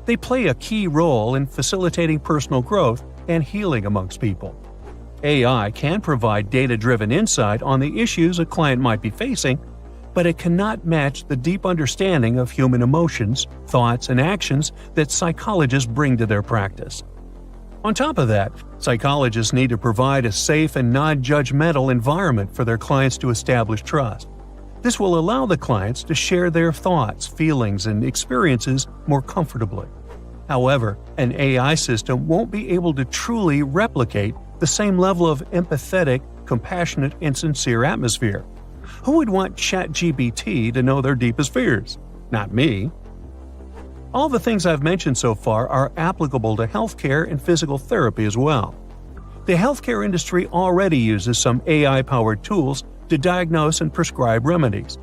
They play a key role in facilitating personal growth and healing amongst people. AI can provide data-driven insight on the issues a client might be facing, but it cannot match the deep understanding of human emotions, thoughts, and actions that psychologists bring to their practice. On top of that, psychologists need to provide a safe and non-judgmental environment for their clients to establish trust. This will allow the clients to share their thoughts, feelings, and experiences more comfortably. However, an AI system won't be able to truly replicate the same level of empathetic, compassionate, and sincere atmosphere. Who would want ChatGPT to know their deepest fears? Not me. All the things I've mentioned so far are applicable to healthcare and physical therapy as well. The healthcare industry already uses some AI-powered tools to diagnose and prescribe remedies.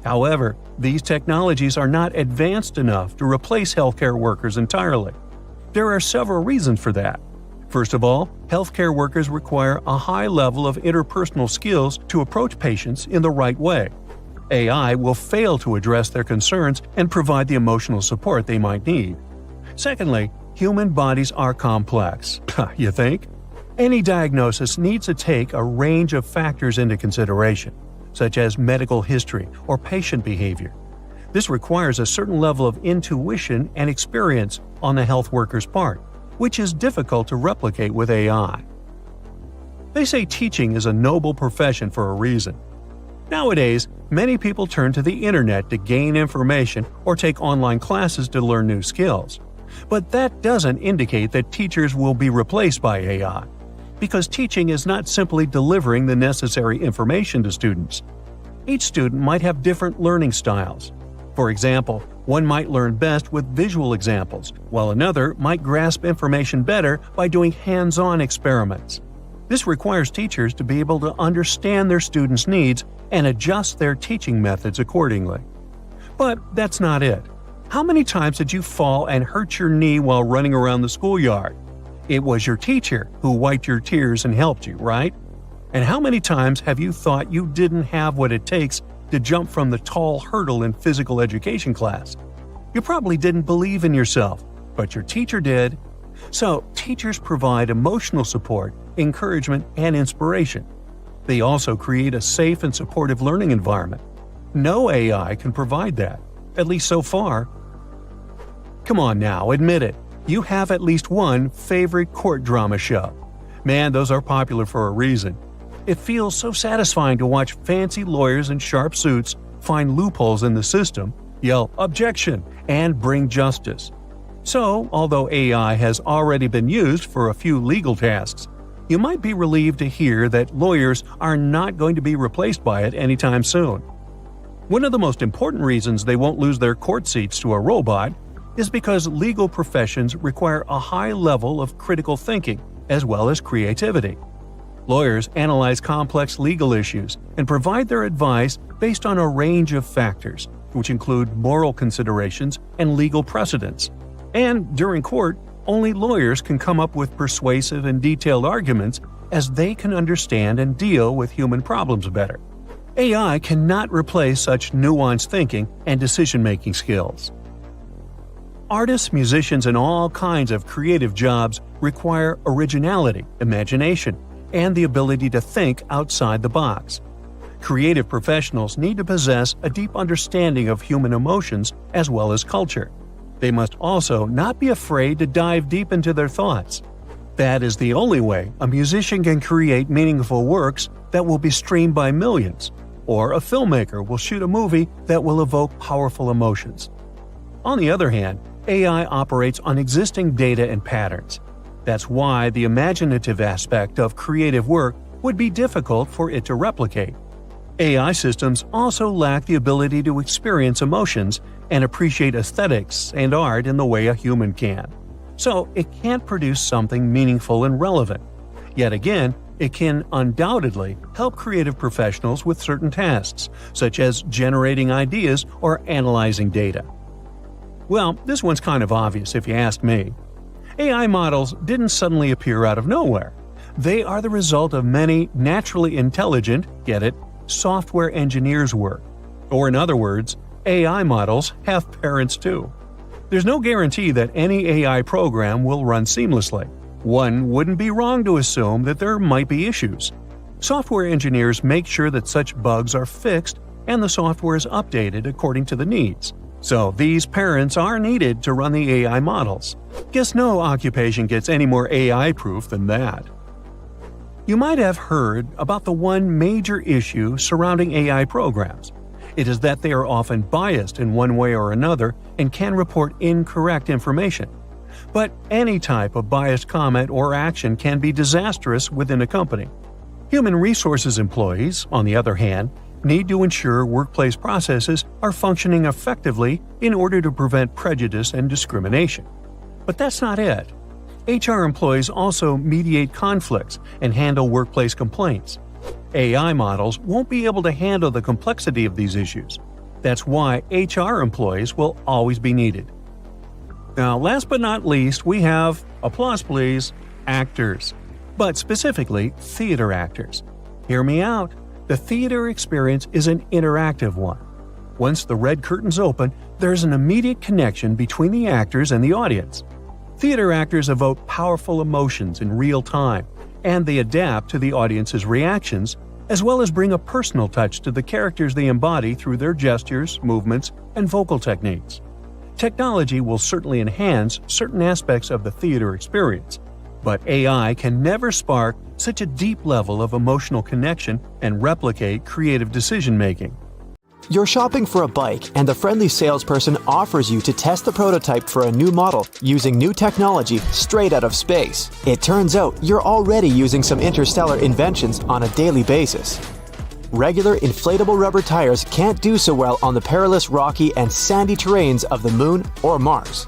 However, these technologies are not advanced enough to replace healthcare workers entirely. There are several reasons for that. First of all, healthcare workers require a high level of interpersonal skills to approach patients in the right way. AI will fail to address their concerns and provide the emotional support they might need. Secondly, human bodies are complex. You think? Any diagnosis needs to take a range of factors into consideration, such as medical history or patient behavior. This requires a certain level of intuition and experience on the health worker's part, which is difficult to replicate with AI. They say teaching is a noble profession for a reason. Nowadays, many people turn to the internet to gain information or take online classes to learn new skills. But that doesn't indicate that teachers will be replaced by AI, because teaching is not simply delivering the necessary information to students. Each student might have different learning styles. For example, one might learn best with visual examples, while another might grasp information better by doing hands-on experiments. This requires teachers to be able to understand their students' needs and adjust their teaching methods accordingly. But that's not it. How many times did you fall and hurt your knee while running around the schoolyard? It was your teacher who wiped your tears and helped you, right? And how many times have you thought you didn't have what it takes to jump from the tall hurdle in physical education class? You probably didn't believe in yourself, but your teacher did. So, teachers provide emotional support, encouragement, and inspiration. They also create a safe and supportive learning environment. No AI can provide that, at least so far. Come on now, admit it. You have at least one favorite court drama show. Man, those are popular for a reason. It feels so satisfying to watch fancy lawyers in sharp suits find loopholes in the system, yell "objection," and bring justice. So, although AI has already been used for a few legal tasks, you might be relieved to hear that lawyers are not going to be replaced by it anytime soon. One of the most important reasons they won't lose their court seats to a robot is because legal professions require a high level of critical thinking as well as creativity. Lawyers analyze complex legal issues and provide their advice based on a range of factors, which include moral considerations and legal precedents. And during court, only lawyers can come up with persuasive and detailed arguments as they can understand and deal with human problems better. AI cannot replace such nuanced thinking and decision-making skills. Artists, musicians, and all kinds of creative jobs require originality, imagination, and the ability to think outside the box. Creative professionals need to possess a deep understanding of human emotions as well as culture. They must also not be afraid to dive deep into their thoughts. That is the only way a musician can create meaningful works that will be streamed by millions, or a filmmaker will shoot a movie that will evoke powerful emotions. On the other hand, AI operates on existing data and patterns. That's why the imaginative aspect of creative work would be difficult for it to replicate. AI systems also lack the ability to experience emotions and appreciate aesthetics and art in the way a human can. So it can't produce something meaningful and relevant. Yet again, it can undoubtedly help creative professionals with certain tasks, such as generating ideas or analyzing data. Well, this one's kind of obvious if you ask me. AI models didn't suddenly appear out of nowhere. They are the result of many naturally intelligent, get it, software engineers' work. Or in other words, AI models have parents too. There's no guarantee that any AI program will run seamlessly. One wouldn't be wrong to assume that there might be issues. Software engineers make sure that such bugs are fixed and the software is updated according to the needs. So these parents are needed to run the AI models. Guess no occupation gets any more AI-proof than that. You might have heard about the one major issue surrounding AI programs. It is that they are often biased in one way or another and can report incorrect information. But any type of biased comment or action can be disastrous within a company. Human resources employees, on the other hand, need to ensure workplace processes are functioning effectively in order to prevent prejudice and discrimination. But that's not it. HR employees also mediate conflicts and handle workplace complaints. AI models won't be able to handle the complexity of these issues. That's why HR employees will always be needed. Now, last but not least, we have, applause please, actors. But specifically, theater actors. Hear me out. The theater experience is an interactive one. Once the red curtains open, there's an immediate connection between the actors and the audience. Theater actors evoke powerful emotions in real time, and they adapt to the audience's reactions, as well as bring a personal touch to the characters they embody through their gestures, movements, and vocal techniques. Technology will certainly enhance certain aspects of the theater experience, but AI can never spark such a deep level of emotional connection and replicate creative decision-making. You're shopping for a bike, and the friendly salesperson offers you to test the prototype for a new model using new technology straight out of space. It turns out you're already using some interstellar inventions on a daily basis. Regular inflatable rubber tires can't do so well on the perilous, rocky, and sandy terrains of the Moon or Mars.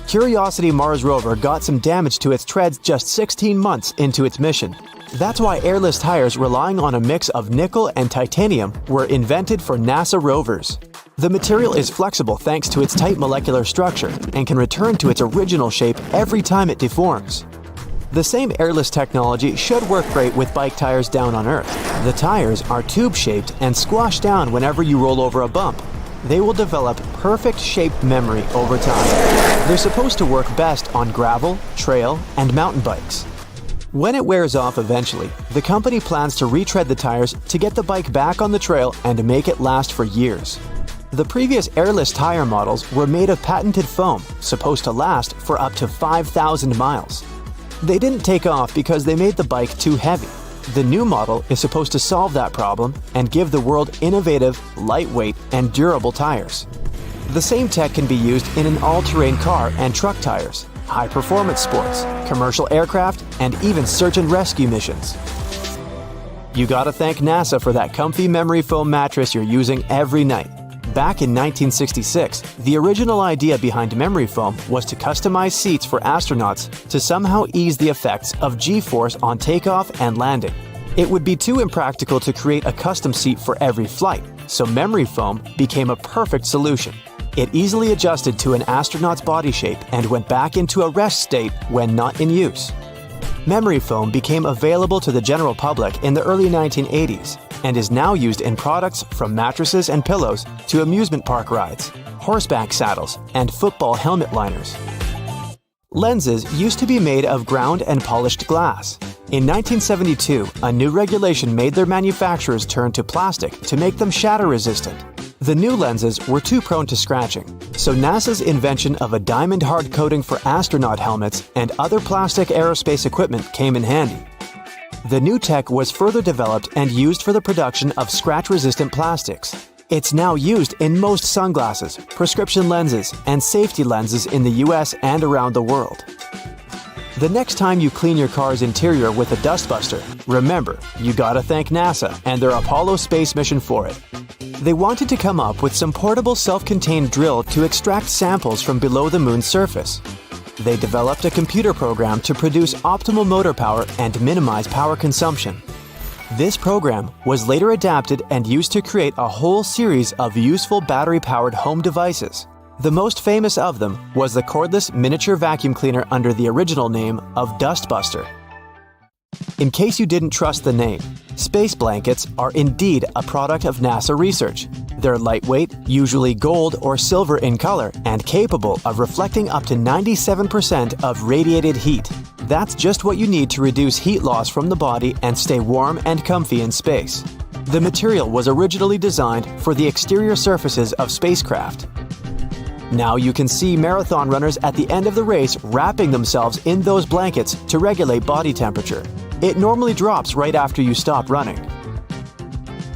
Curiosity Mars rover got some damage to its treads just 16 months into its mission. That's why airless tires relying on a mix of nickel and titanium were invented for NASA rovers. The material is flexible thanks to its tight molecular structure and can return to its original shape every time it deforms. The same airless technology should work great with bike tires down on Earth. The tires are tube-shaped and squash down whenever you roll over a bump. They will develop perfect shape memory over time. They're supposed to work best on gravel, trail, and mountain bikes. When it wears off eventually, the company plans to retread the tires to get the bike back on the trail and make it last for years. The previous airless tire models were made of patented foam, supposed to last for up to 5,000 miles. They didn't take off because they made the bike too heavy. The new model is supposed to solve that problem and give the world innovative, lightweight, and durable tires. The same tech can be used in an all-terrain car and truck tires, high-performance sports, commercial aircraft, and even search and rescue missions. You gotta thank NASA for that comfy memory foam mattress you're using every night. Back in 1966, the original idea behind memory foam was to customize seats for astronauts to somehow ease the effects of G-force on takeoff and landing. It would be too impractical to create a custom seat for every flight, so memory foam became a perfect solution. It easily adjusted to an astronaut's body shape and went back into a rest state when not in use. Memory foam became available to the general public in the early 1980s and is now used in products from mattresses and pillows to amusement park rides, horseback saddles, and football helmet liners. Lenses used to be made of ground and polished glass. In 1972, a new regulation made their manufacturers turn to plastic to make them shatter-resistant. The new lenses were too prone to scratching, so NASA's invention of a diamond hard coating for astronaut helmets and other plastic aerospace equipment came in handy. The new tech was further developed and used for the production of scratch-resistant plastics. It's now used in most sunglasses, prescription lenses, and safety lenses in the US and around the world. The next time you clean your car's interior with a dustbuster, remember, you gotta thank NASA and their Apollo space mission for it. They wanted to come up with some portable self-contained drill to extract samples from below the moon's surface. They developed a computer program to produce optimal motor power and minimize power consumption. This program was later adapted and used to create a whole series of useful battery-powered home devices. The most famous of them was the cordless miniature vacuum cleaner under the original name of Dustbuster. In case you didn't trust the name, space blankets are indeed a product of NASA research. They're lightweight, usually gold or silver in color, and capable of reflecting up to 97% of radiated heat. That's just what you need to reduce heat loss from the body and stay warm and comfy in space. The material was originally designed for the exterior surfaces of spacecraft. Now you can see marathon runners at the end of the race wrapping themselves in those blankets to regulate body temperature. It normally drops right after you stop running.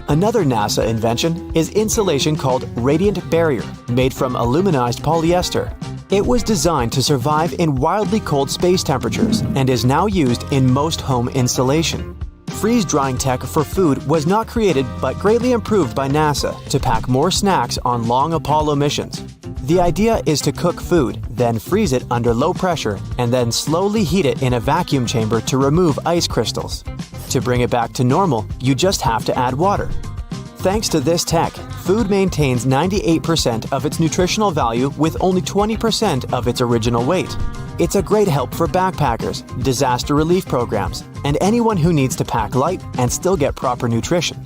Another NASA invention is insulation called Radiant Barrier, made from aluminized polyester. It was designed to survive in wildly cold space temperatures and is now used in most home insulation. Freeze-drying tech for food was not created but greatly improved by NASA to pack more snacks on long Apollo missions. The idea is to cook food, then freeze it under low pressure, and then slowly heat it in a vacuum chamber to remove ice crystals. To bring it back to normal, you just have to add water. Thanks to this tech, food maintains 98% of its nutritional value with only 20% of its original weight. It's a great help for backpackers, disaster relief programs, and anyone who needs to pack light and still get proper nutrition.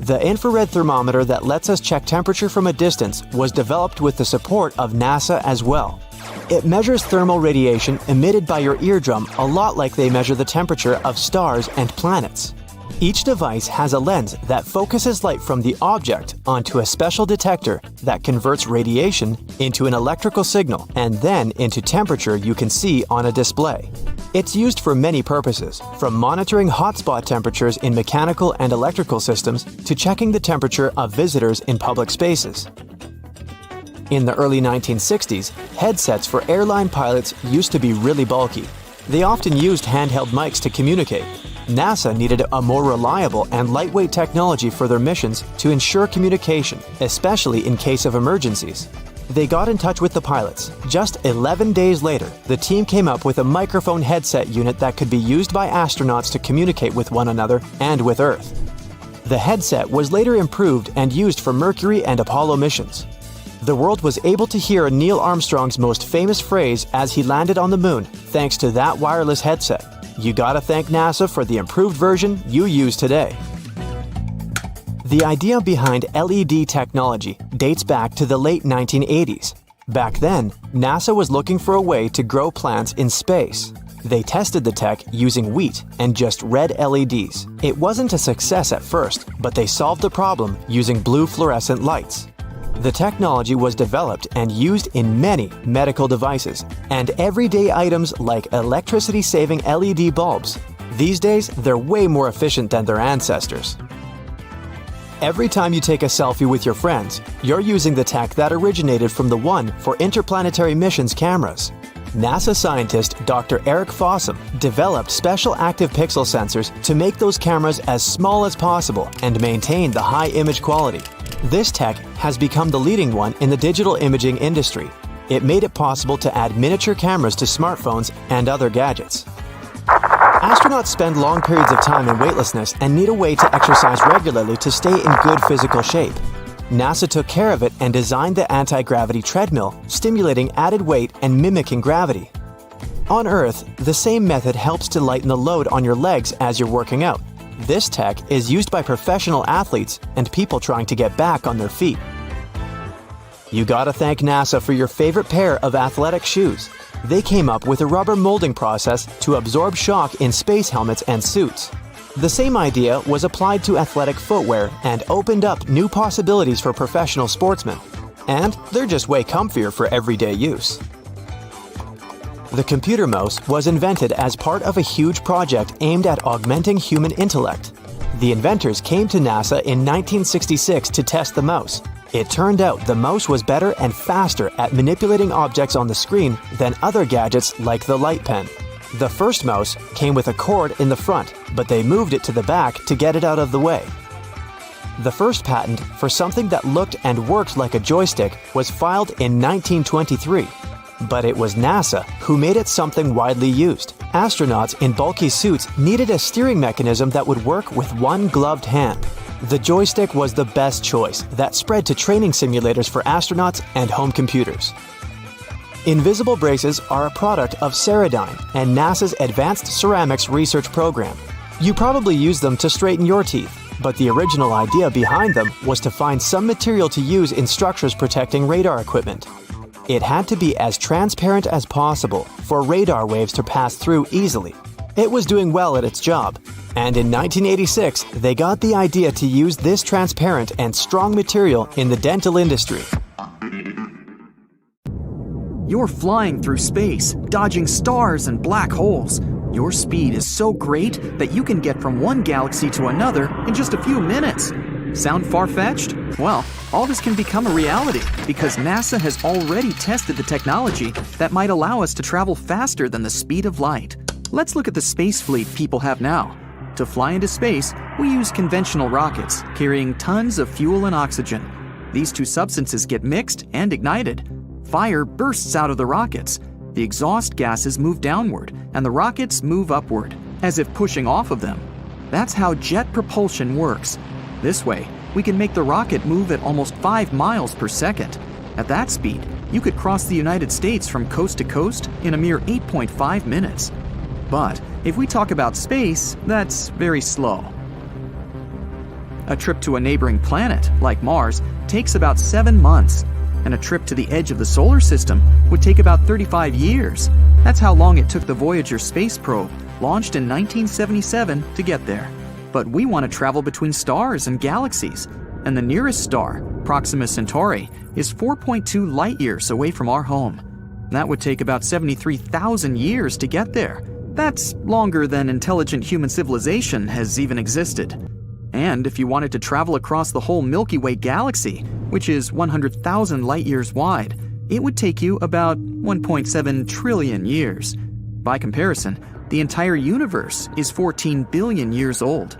The infrared thermometer that lets us check temperature from a distance was developed with the support of NASA as well. It measures thermal radiation emitted by your eardrum a lot like they measure the temperature of stars and planets. Each device has a lens that focuses light from the object onto a special detector that converts radiation into an electrical signal and then into temperature you can see on a display. It's used for many purposes, from monitoring hotspot temperatures in mechanical and electrical systems to checking the temperature of visitors in public spaces. In the early 1960s, headsets for airline pilots used to be really bulky. They often used handheld mics to communicate. NASA needed a more reliable and lightweight technology for their missions to ensure communication, especially in case of emergencies. They got in touch with the pilots. Just 11 days later, the team came up with a microphone headset unit that could be used by astronauts to communicate with one another and with Earth. The headset was later improved and used for Mercury and Apollo missions. The world was able to hear Neil Armstrong's most famous phrase as he landed on the moon, thanks to that wireless headset. You gotta thank NASA for the improved version you use today. The idea behind LED technology dates back to the late 1980s. Back then, NASA was looking for a way to grow plants in space. They tested the tech using wheat and just red LEDs. It wasn't a success at first, but they solved the problem using blue fluorescent lights. The technology was developed and used in many medical devices and everyday items like electricity-saving LED bulbs. These days, they're way more efficient than their ancestors. Every time you take a selfie with your friends, you're using the tech that originated from the one for interplanetary missions cameras. NASA scientist Dr. Eric Fossum developed special active pixel sensors to make those cameras as small as possible and maintain the high image quality. This tech has become the leading one in the digital imaging industry. It made it possible to add miniature cameras to smartphones and other gadgets. Astronauts spend long periods of time in weightlessness and need a way to exercise regularly to stay in good physical shape. NASA took care of it and designed the anti-gravity treadmill, stimulating added weight and mimicking gravity. On Earth, the same method helps to lighten the load on your legs as you're working out. This tech is used by professional athletes and people trying to get back on their feet. You gotta thank NASA for your favorite pair of athletic shoes. They came up with a rubber molding process to absorb shock in space helmets and suits. The same idea was applied to athletic footwear and opened up new possibilities for professional sportsmen. And they're just way comfier for everyday use. The computer mouse was invented as part of a huge project aimed at augmenting human intellect. The inventors came to NASA in 1966 to test the mouse. It turned out the mouse was better and faster at manipulating objects on the screen than other gadgets like the light pen. The first mouse came with a cord in the front, but they moved it to the back to get it out of the way. The first patent for something that looked and worked like a joystick was filed in 1923. But it was NASA who made it something widely used. Astronauts in bulky suits needed a steering mechanism that would work with one gloved hand. The joystick was the best choice that spread to training simulators for astronauts and home computers. Invisible braces are a product of Ceradyne and NASA's Advanced Ceramics Research Program. You probably use them to straighten your teeth, but the original idea behind them was to find some material to use in structures protecting radar equipment. It had to be as transparent as possible for radar waves to pass through easily. It was doing well at its job, and in 1986, they got the idea to use this transparent and strong material in the dental industry. You're flying through space, dodging stars and black holes. Your speed is so great that you can get from one galaxy to another in just a few minutes. Sound far-fetched? Well, all this can become a reality because NASA has already tested the technology that might allow us to travel faster than the speed of light. Let's look at the space fleet people have now. To fly into space, we use conventional rockets carrying tons of fuel and oxygen. These two substances get mixed and ignited. Fire bursts out of the rockets. The exhaust gases move downward and the rockets move upward, as if pushing off of them. That's how jet propulsion works. This way, we can make the rocket move at almost 5 miles per second. At that speed, you could cross the United States from coast to coast in a mere 8.5 minutes. But if we talk about space, that's very slow. A trip to a neighboring planet, like Mars, takes about 7 months, and a trip to the edge of the solar system would take about 35 years. That's how long it took the Voyager space probe, launched in 1977, to get there. But we want to travel between stars and galaxies, and the nearest star, Proxima Centauri, is 4.2 light-years away from our home. That would take about 73,000 years to get there. That's longer than intelligent human civilization has even existed. And if you wanted to travel across the whole Milky Way galaxy, which is 100,000 light-years wide, it would take you about 1.7 trillion years. By comparison, the entire universe is 14 billion years old.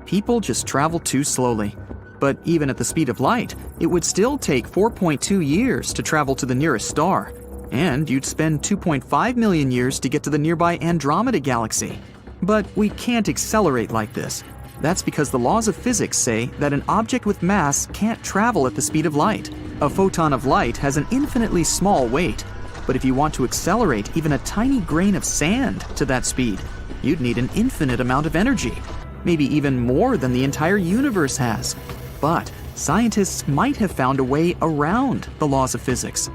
People just travel too slowly. But even at the speed of light, it would still take 4.2 years to travel to the nearest star. And you'd spend 2.5 million years to get to the nearby Andromeda galaxy. But we can't accelerate like this. That's because the laws of physics say that an object with mass can't travel at the speed of light. A photon of light has an infinitely small weight. But if you want to accelerate even a tiny grain of sand to that speed, you'd need an infinite amount of energy. Maybe even more than the entire universe has. But scientists might have found a way around the laws of physics.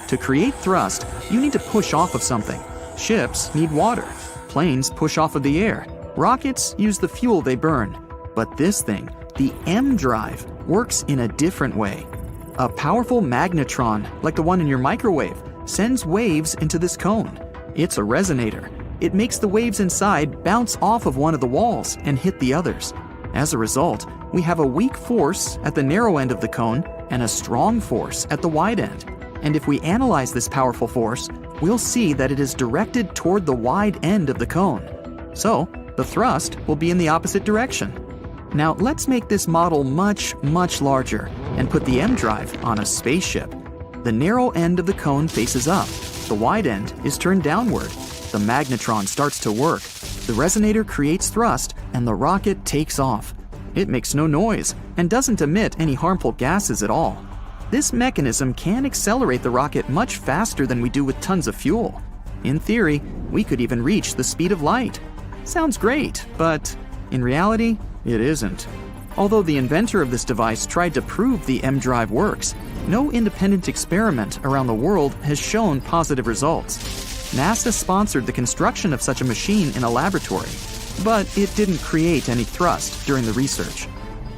To create thrust, you need to push off of something. Ships need water. Planes push off of the air. Rockets use the fuel they burn. But this thing, the M drive, works in a different way. A powerful magnetron, like the one in your microwave, sends waves into this cone. It's a resonator. It makes the waves inside bounce off of one of the walls and hit the others. As a result, we have a weak force at the narrow end of the cone and a strong force at the wide end. And if we analyze this powerful force, we'll see that it is directed toward the wide end of the cone. So, the thrust will be in the opposite direction. Now, let's make this model much, much larger and put the M drive on a spaceship. The narrow end of the cone faces up. The wide end is turned downward. The magnetron starts to work. The resonator creates thrust, and the rocket takes off. It makes no noise and doesn't emit any harmful gases at all. This mechanism can accelerate the rocket much faster than we do with tons of fuel. In theory, we could even reach the speed of light. Sounds great, but in reality, it isn't. Although the inventor of this device tried to prove the M drive works, no independent experiment around the world has shown positive results. NASA sponsored the construction of such a machine in a laboratory, but it didn't create any thrust during the research.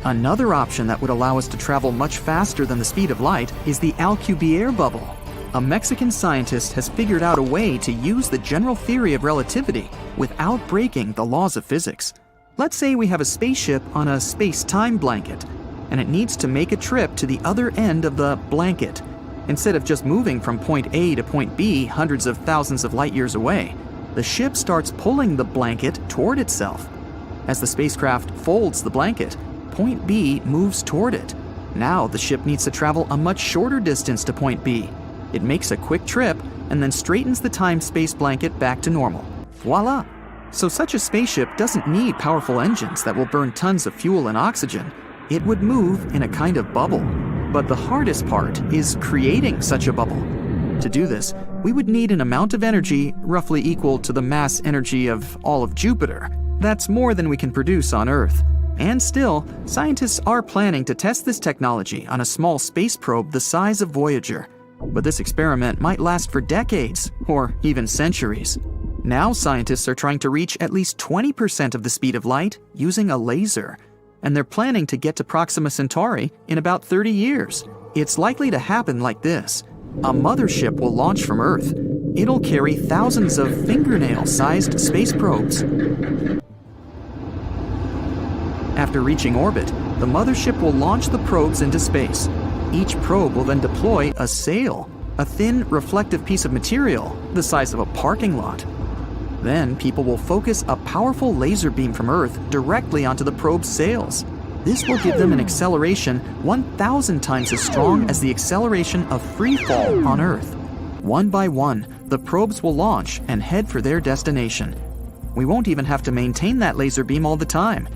Another option that would allow us to travel much faster than the speed of light is the Alcubierre bubble. A Mexican scientist has figured out a way to use the general theory of relativity without breaking the laws of physics. Let's say we have a spaceship on a space-time blanket, and it needs to make a trip to the other end of the blanket. Instead of just moving from point A to point B hundreds of thousands of light years away, the ship starts pulling the blanket toward itself. As the spacecraft folds the blanket, point B moves toward it. Now the ship needs to travel a much shorter distance to point B. It makes a quick trip and then straightens the time-space blanket back to normal. Voila! So such a spaceship doesn't need powerful engines that will burn tons of fuel and oxygen. It would move in a kind of bubble. But the hardest part is creating such a bubble. To do this, we would need an amount of energy roughly equal to the mass energy of all of Jupiter. That's more than we can produce on Earth. And still, scientists are planning to test this technology on a small space probe the size of Voyager. But this experiment might last for decades, or even centuries. Now scientists are trying to reach at least 20% of the speed of light using a laser. And they're planning to get to Proxima Centauri in about 30 years. It's likely to happen like this. A mothership will launch from Earth. It'll carry thousands of fingernail-sized space probes. After reaching orbit, the mothership will launch the probes into space. Each probe will then deploy a sail, a thin, reflective piece of material the size of a parking lot. Then people will focus a powerful laser beam from Earth directly onto the probe's sails. This will give them an acceleration 1,000 times as strong as the acceleration of free fall on Earth. One by one, the probes will launch and head for their destination. We won't even have to maintain that laser beam all the time.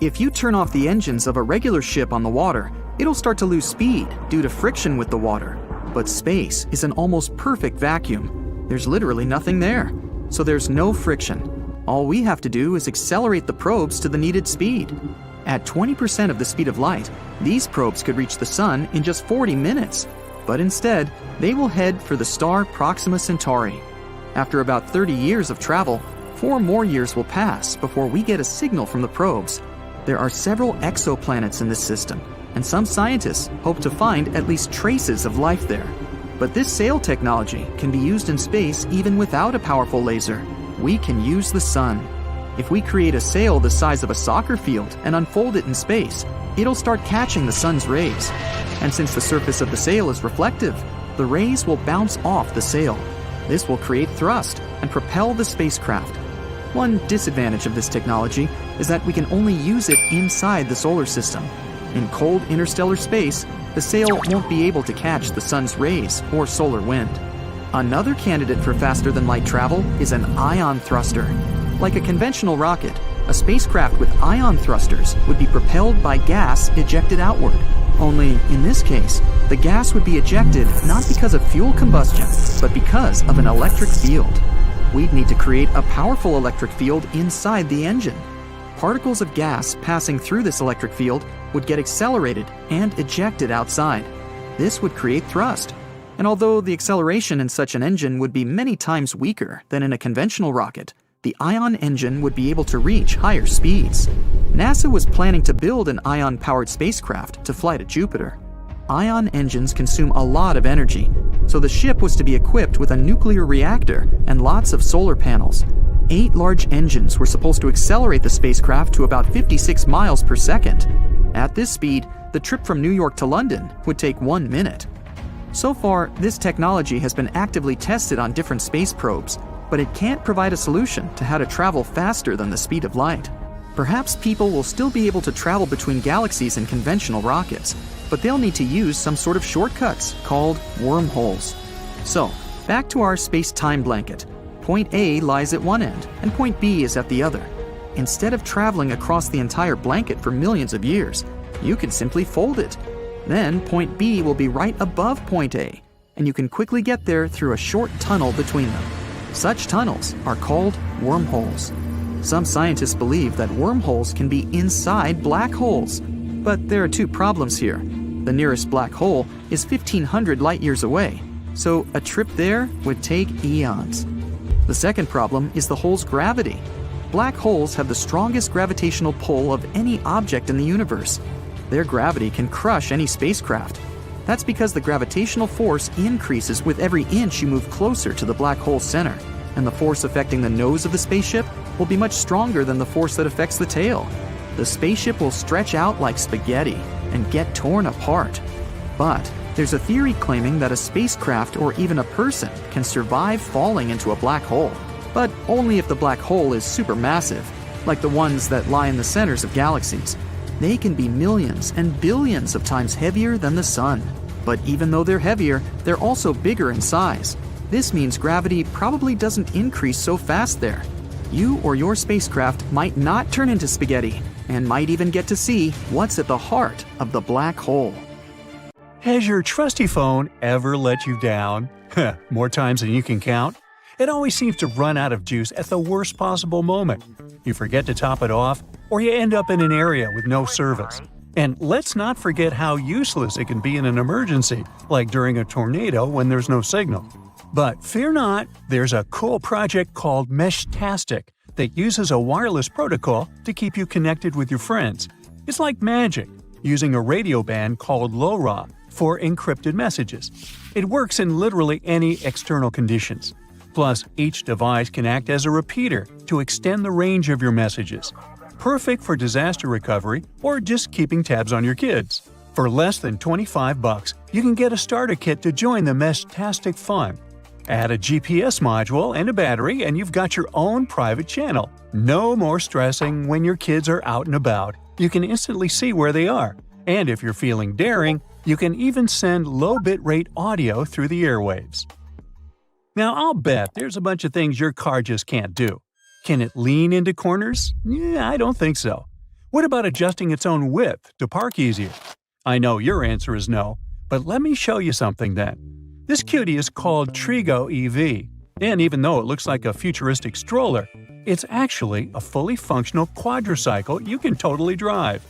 If you turn off the engines of a regular ship on the water, it'll start to lose speed due to friction with the water. But space is an almost perfect vacuum. There's literally nothing there. So there's no friction. All we have to do is accelerate the probes to the needed speed. At 20% of the speed of light, these probes could reach the sun in just 40 minutes. But instead, they will head for the star Proxima Centauri. After about 30 years of travel, 4 more years will pass before we get a signal from the probes. There are several exoplanets in this system, and some scientists hope to find at least traces of life there. But this sail technology can be used in space even without a powerful laser. We can use the sun. If we create a sail the size of a soccer field and unfold it in space, it'll start catching the sun's rays. And since the surface of the sail is reflective, the rays will bounce off the sail. This will create thrust and propel the spacecraft. One disadvantage of this technology is that we can only use it inside the solar system. In cold interstellar space, the sail won't be able to catch the sun's rays or solar wind. Another candidate for faster-than-light travel is an ion thruster. Like a conventional rocket, a spacecraft with ion thrusters would be propelled by gas ejected outward. Only, in this case, the gas would be ejected not because of fuel combustion, but because of an electric field. We'd need to create a powerful electric field inside the engine. Particles of gas passing through this electric field would get accelerated and ejected outside. This would create thrust. And although the acceleration in such an engine would be many times weaker than in a conventional rocket, the ion engine would be able to reach higher speeds. NASA was planning to build an ion-powered spacecraft to fly to Jupiter. Ion engines consume a lot of energy, so the ship was to be equipped with a nuclear reactor and lots of solar panels. 8 large engines were supposed to accelerate the spacecraft to about 56 miles per second. At this speed, the trip from New York to London would take 1 minute. So far, this technology has been actively tested on different space probes, but it can't provide a solution to how to travel faster than the speed of light. Perhaps people will still be able to travel between galaxies in conventional rockets, but they'll need to use some sort of shortcuts called wormholes. So, back to our space-time blanket. Point A lies at one end, and point B is at the other. Instead of traveling across the entire blanket for millions of years, you can simply fold it. Then point B will be right above point A, and you can quickly get there through a short tunnel between them. Such tunnels are called wormholes. Some scientists believe that wormholes can be inside black holes. But there are 2 problems here. The nearest black hole is 1,500 light-years away, so a trip there would take eons. The second problem is the hole's gravity. Black holes have the strongest gravitational pull of any object in the universe. Their gravity can crush any spacecraft. That's because the gravitational force increases with every inch you move closer to the black hole's center, and the force affecting the nose of the spaceship will be much stronger than the force that affects the tail. The spaceship will stretch out like spaghetti and get torn apart. But there's a theory claiming that a spacecraft or even a person can survive falling into a black hole, but only if the black hole is supermassive, like the ones that lie in the centers of galaxies. They can be millions and billions of times heavier than the sun. But even though they're heavier, they're also bigger in size. This means gravity probably doesn't increase so fast there. You or your spacecraft might not turn into spaghetti, and might even get to see what's at the heart of the black hole. Has your trusty phone ever let you down? More times than you can count. It always seems to run out of juice at the worst possible moment. You forget to top it off, or you end up in an area with no service. And let's not forget how useless it can be in an emergency, like during a tornado when there's no signal. But fear not, there's a cool project called Meshtastic that uses a wireless protocol to keep you connected with your friends. It's like magic, using a radio band called LoRa for encrypted messages. It works in literally any external conditions. Plus, each device can act as a repeater to extend the range of your messages. Perfect for disaster recovery or just keeping tabs on your kids. For less than $25, you can get a starter kit to join the Meshtastic fun. Add a GPS module and a battery and you've got your own private channel. No more stressing when your kids are out and about. You can instantly see where they are. And if you're feeling daring, you can even send low bitrate audio through the airwaves. Now, I'll bet there's a bunch of things your car just can't do. Can it lean into corners? Yeah, I don't think so. What about adjusting its own width to park easier? I know your answer is no, but let me show you something then. This cutie is called Trigo EV, and even though it looks like a futuristic stroller, it's actually a fully functional quadricycle you can totally drive.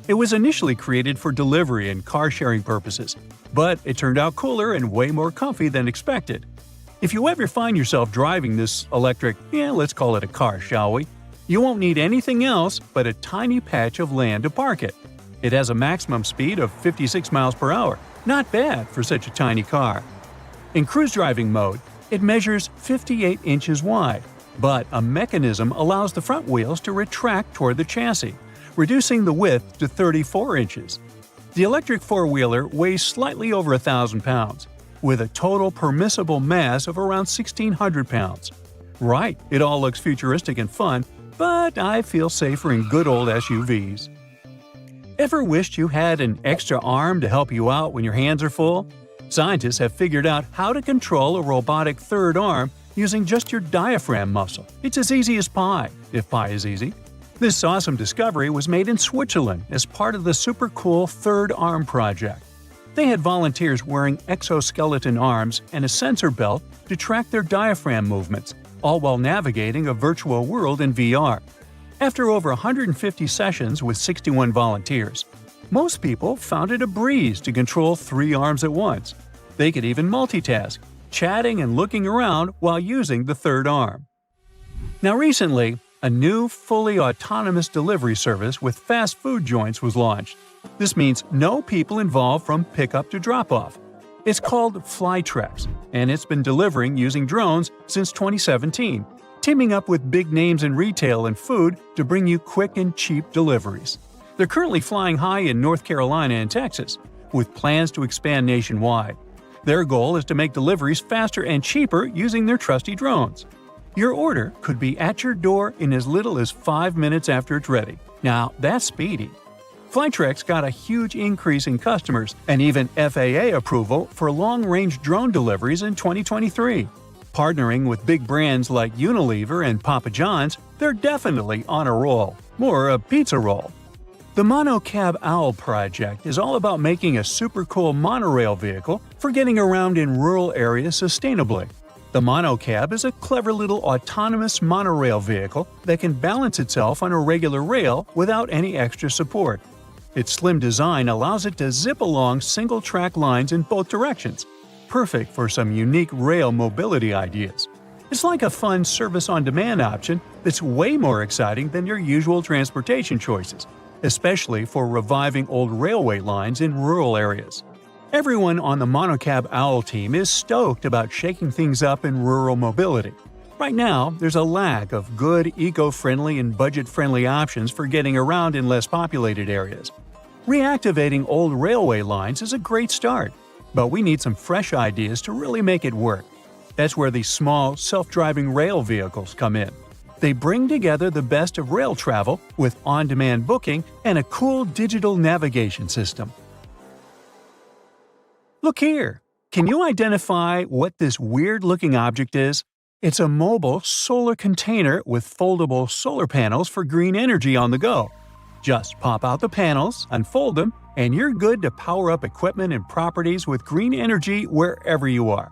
It was initially created for delivery and car-sharing purposes, but it turned out cooler and way more comfy than expected. If you ever find yourself driving this electric, let's call it a car, shall we? You won't need anything else but a tiny patch of land to park it. It has a maximum speed of 56 miles per hour. Not bad for such a tiny car. In cruise driving mode, it measures 58 inches wide, but a mechanism allows the front wheels to retract toward the chassis, reducing the width to 34 inches. The electric four-wheeler weighs slightly over 1,000 pounds, with a total permissible mass of around 1,600 pounds. Right, it all looks futuristic and fun, but I feel safer in good old SUVs. Ever wished you had an extra arm to help you out when your hands are full? Scientists have figured out how to control a robotic third arm using just your diaphragm muscle. It's as easy as pie, if pie is easy. This awesome discovery was made in Switzerland as part of the super cool Third Arm Project. They had volunteers wearing exoskeleton arms and a sensor belt to track their diaphragm movements, all while navigating a virtual world in VR. After over 150 sessions with 61 volunteers, most people found it a breeze to control 3 arms at once. They could even multitask, chatting and looking around while using the third arm. Now recently, a new, fully autonomous delivery service with fast food joints was launched. This means no people involved from pickup to drop-off. It's called Flytrex, and it's been delivering using drones since 2017, teaming up with big names in retail and food to bring you quick and cheap deliveries. They're currently flying high in North Carolina and Texas, with plans to expand nationwide. Their goal is to make deliveries faster and cheaper using their trusty drones. Your order could be at your door in as little as 5 minutes after it's ready. Now, that's speedy. Flytrex got a huge increase in customers and even FAA approval for long-range drone deliveries in 2023. Partnering with big brands like Unilever and Papa John's, they're definitely on a roll. More a pizza roll. The Monocab Owl project is all about making a super cool monorail vehicle for getting around in rural areas sustainably. The Monocab is a clever little autonomous monorail vehicle that can balance itself on a regular rail without any extra support. Its slim design allows it to zip along single-track lines in both directions, perfect for some unique rail mobility ideas. It's like a fun service-on-demand option that's way more exciting than your usual transportation choices, especially for reviving old railway lines in rural areas. Everyone on the Monocab Owl team is stoked about shaking things up in rural mobility. Right now, there's a lack of good, eco-friendly and budget-friendly options for getting around in less populated areas. Reactivating old railway lines is a great start, but we need some fresh ideas to really make it work. That's where these small, self-driving rail vehicles come in. They bring together the best of rail travel with on-demand booking and a cool digital navigation system. Look here! Can you identify what this weird-looking object is? It's a mobile solar container with foldable solar panels for green energy on the go. Just pop out the panels, unfold them, and you're good to power up equipment and properties with green energy wherever you are.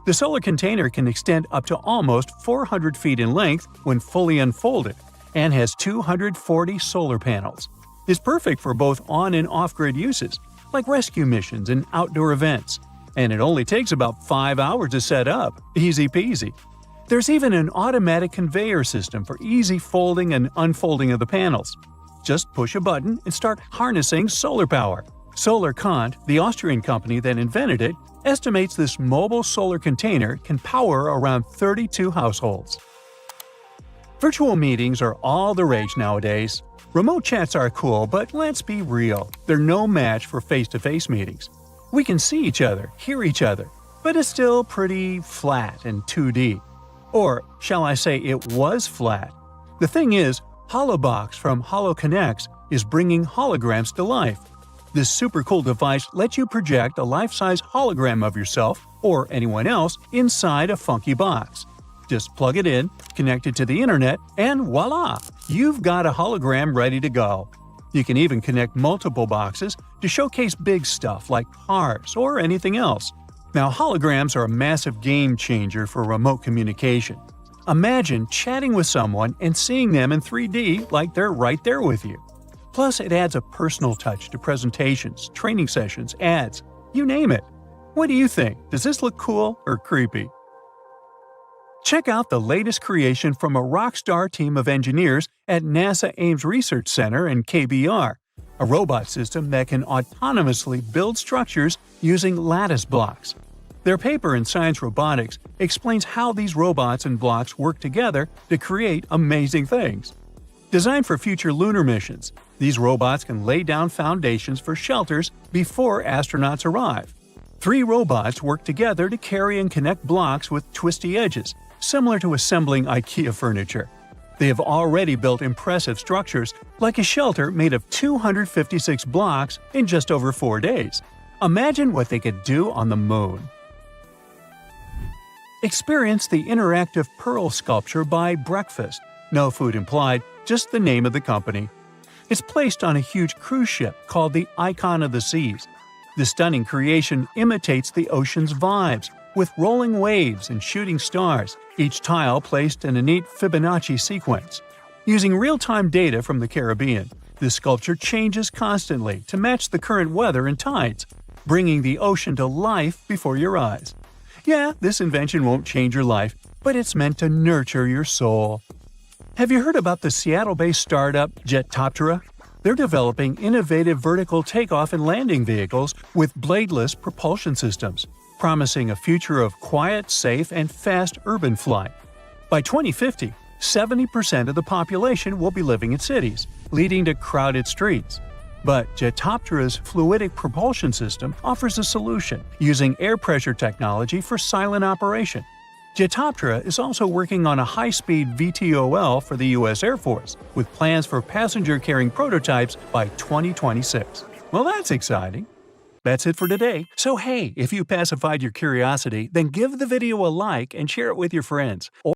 The solar container can extend up to almost 400 feet in length when fully unfolded and has 240 solar panels. It's perfect for both on- and off-grid uses, like rescue missions and outdoor events. And it only takes about 5 hours to set up. Easy peasy. There's even an automatic conveyor system for easy folding and unfolding of the panels. Just push a button and start harnessing solar power. Solar Kant, the Austrian company that invented it, estimates this mobile solar container can power around 32 households. Virtual meetings are all the rage nowadays. Remote chats are cool, but let's be real, they're no match for face-to-face meetings. We can see each other, hear each other, but it's still pretty flat and 2D. Or, shall I say it was flat? The thing is, Holobox from HoloConnects is bringing holograms to life. This super cool device lets you project a life-size hologram of yourself or anyone else inside a funky box. Just plug it in, connect it to the internet, and voila! You've got a hologram ready to go. You can even connect multiple boxes to showcase big stuff like cars or anything else. Now, holograms are a massive game changer for remote communication. Imagine chatting with someone and seeing them in 3D like they're right there with you. Plus, it adds a personal touch to presentations, training sessions, ads, you name it. What do you think? Does this look cool or creepy? Check out the latest creation from a rockstar team of engineers at NASA Ames Research Center and KBR, a robot system that can autonomously build structures using lattice blocks. Their paper in Science Robotics explains how these robots and blocks work together to create amazing things. Designed for future lunar missions, these robots can lay down foundations for shelters before astronauts arrive. 3 robots work together to carry and connect blocks with twisty edges, similar to assembling IKEA furniture. They have already built impressive structures, like a shelter made of 256 blocks in just over 4 days. Imagine what they could do on the moon. Experience the interactive pearl sculpture by Breakfast. No food implied, just the name of the company. It's placed on a huge cruise ship called the Icon of the Seas. The stunning creation imitates the ocean's vibes, with rolling waves and shooting stars, each tile placed in a neat Fibonacci sequence. Using real-time data from the Caribbean, this sculpture changes constantly to match the current weather and tides, bringing the ocean to life before your eyes. Yeah, this invention won't change your life, but it's meant to nurture your soul. Have you heard about the Seattle-based startup Jetoptera? They're developing innovative vertical takeoff and landing vehicles with bladeless propulsion systems, promising a future of quiet, safe, and fast urban flight. By 2050, 70% of the population will be living in cities, leading to crowded streets. But Jetoptera's fluidic propulsion system offers a solution, using air pressure technology for silent operation. Jetoptera is also working on a high-speed VTOL for the U.S. Air Force, with plans for passenger-carrying prototypes by 2026. Well, that's exciting. That's it for today. So hey, if you pacified your curiosity, then give the video a like and share it with your friends.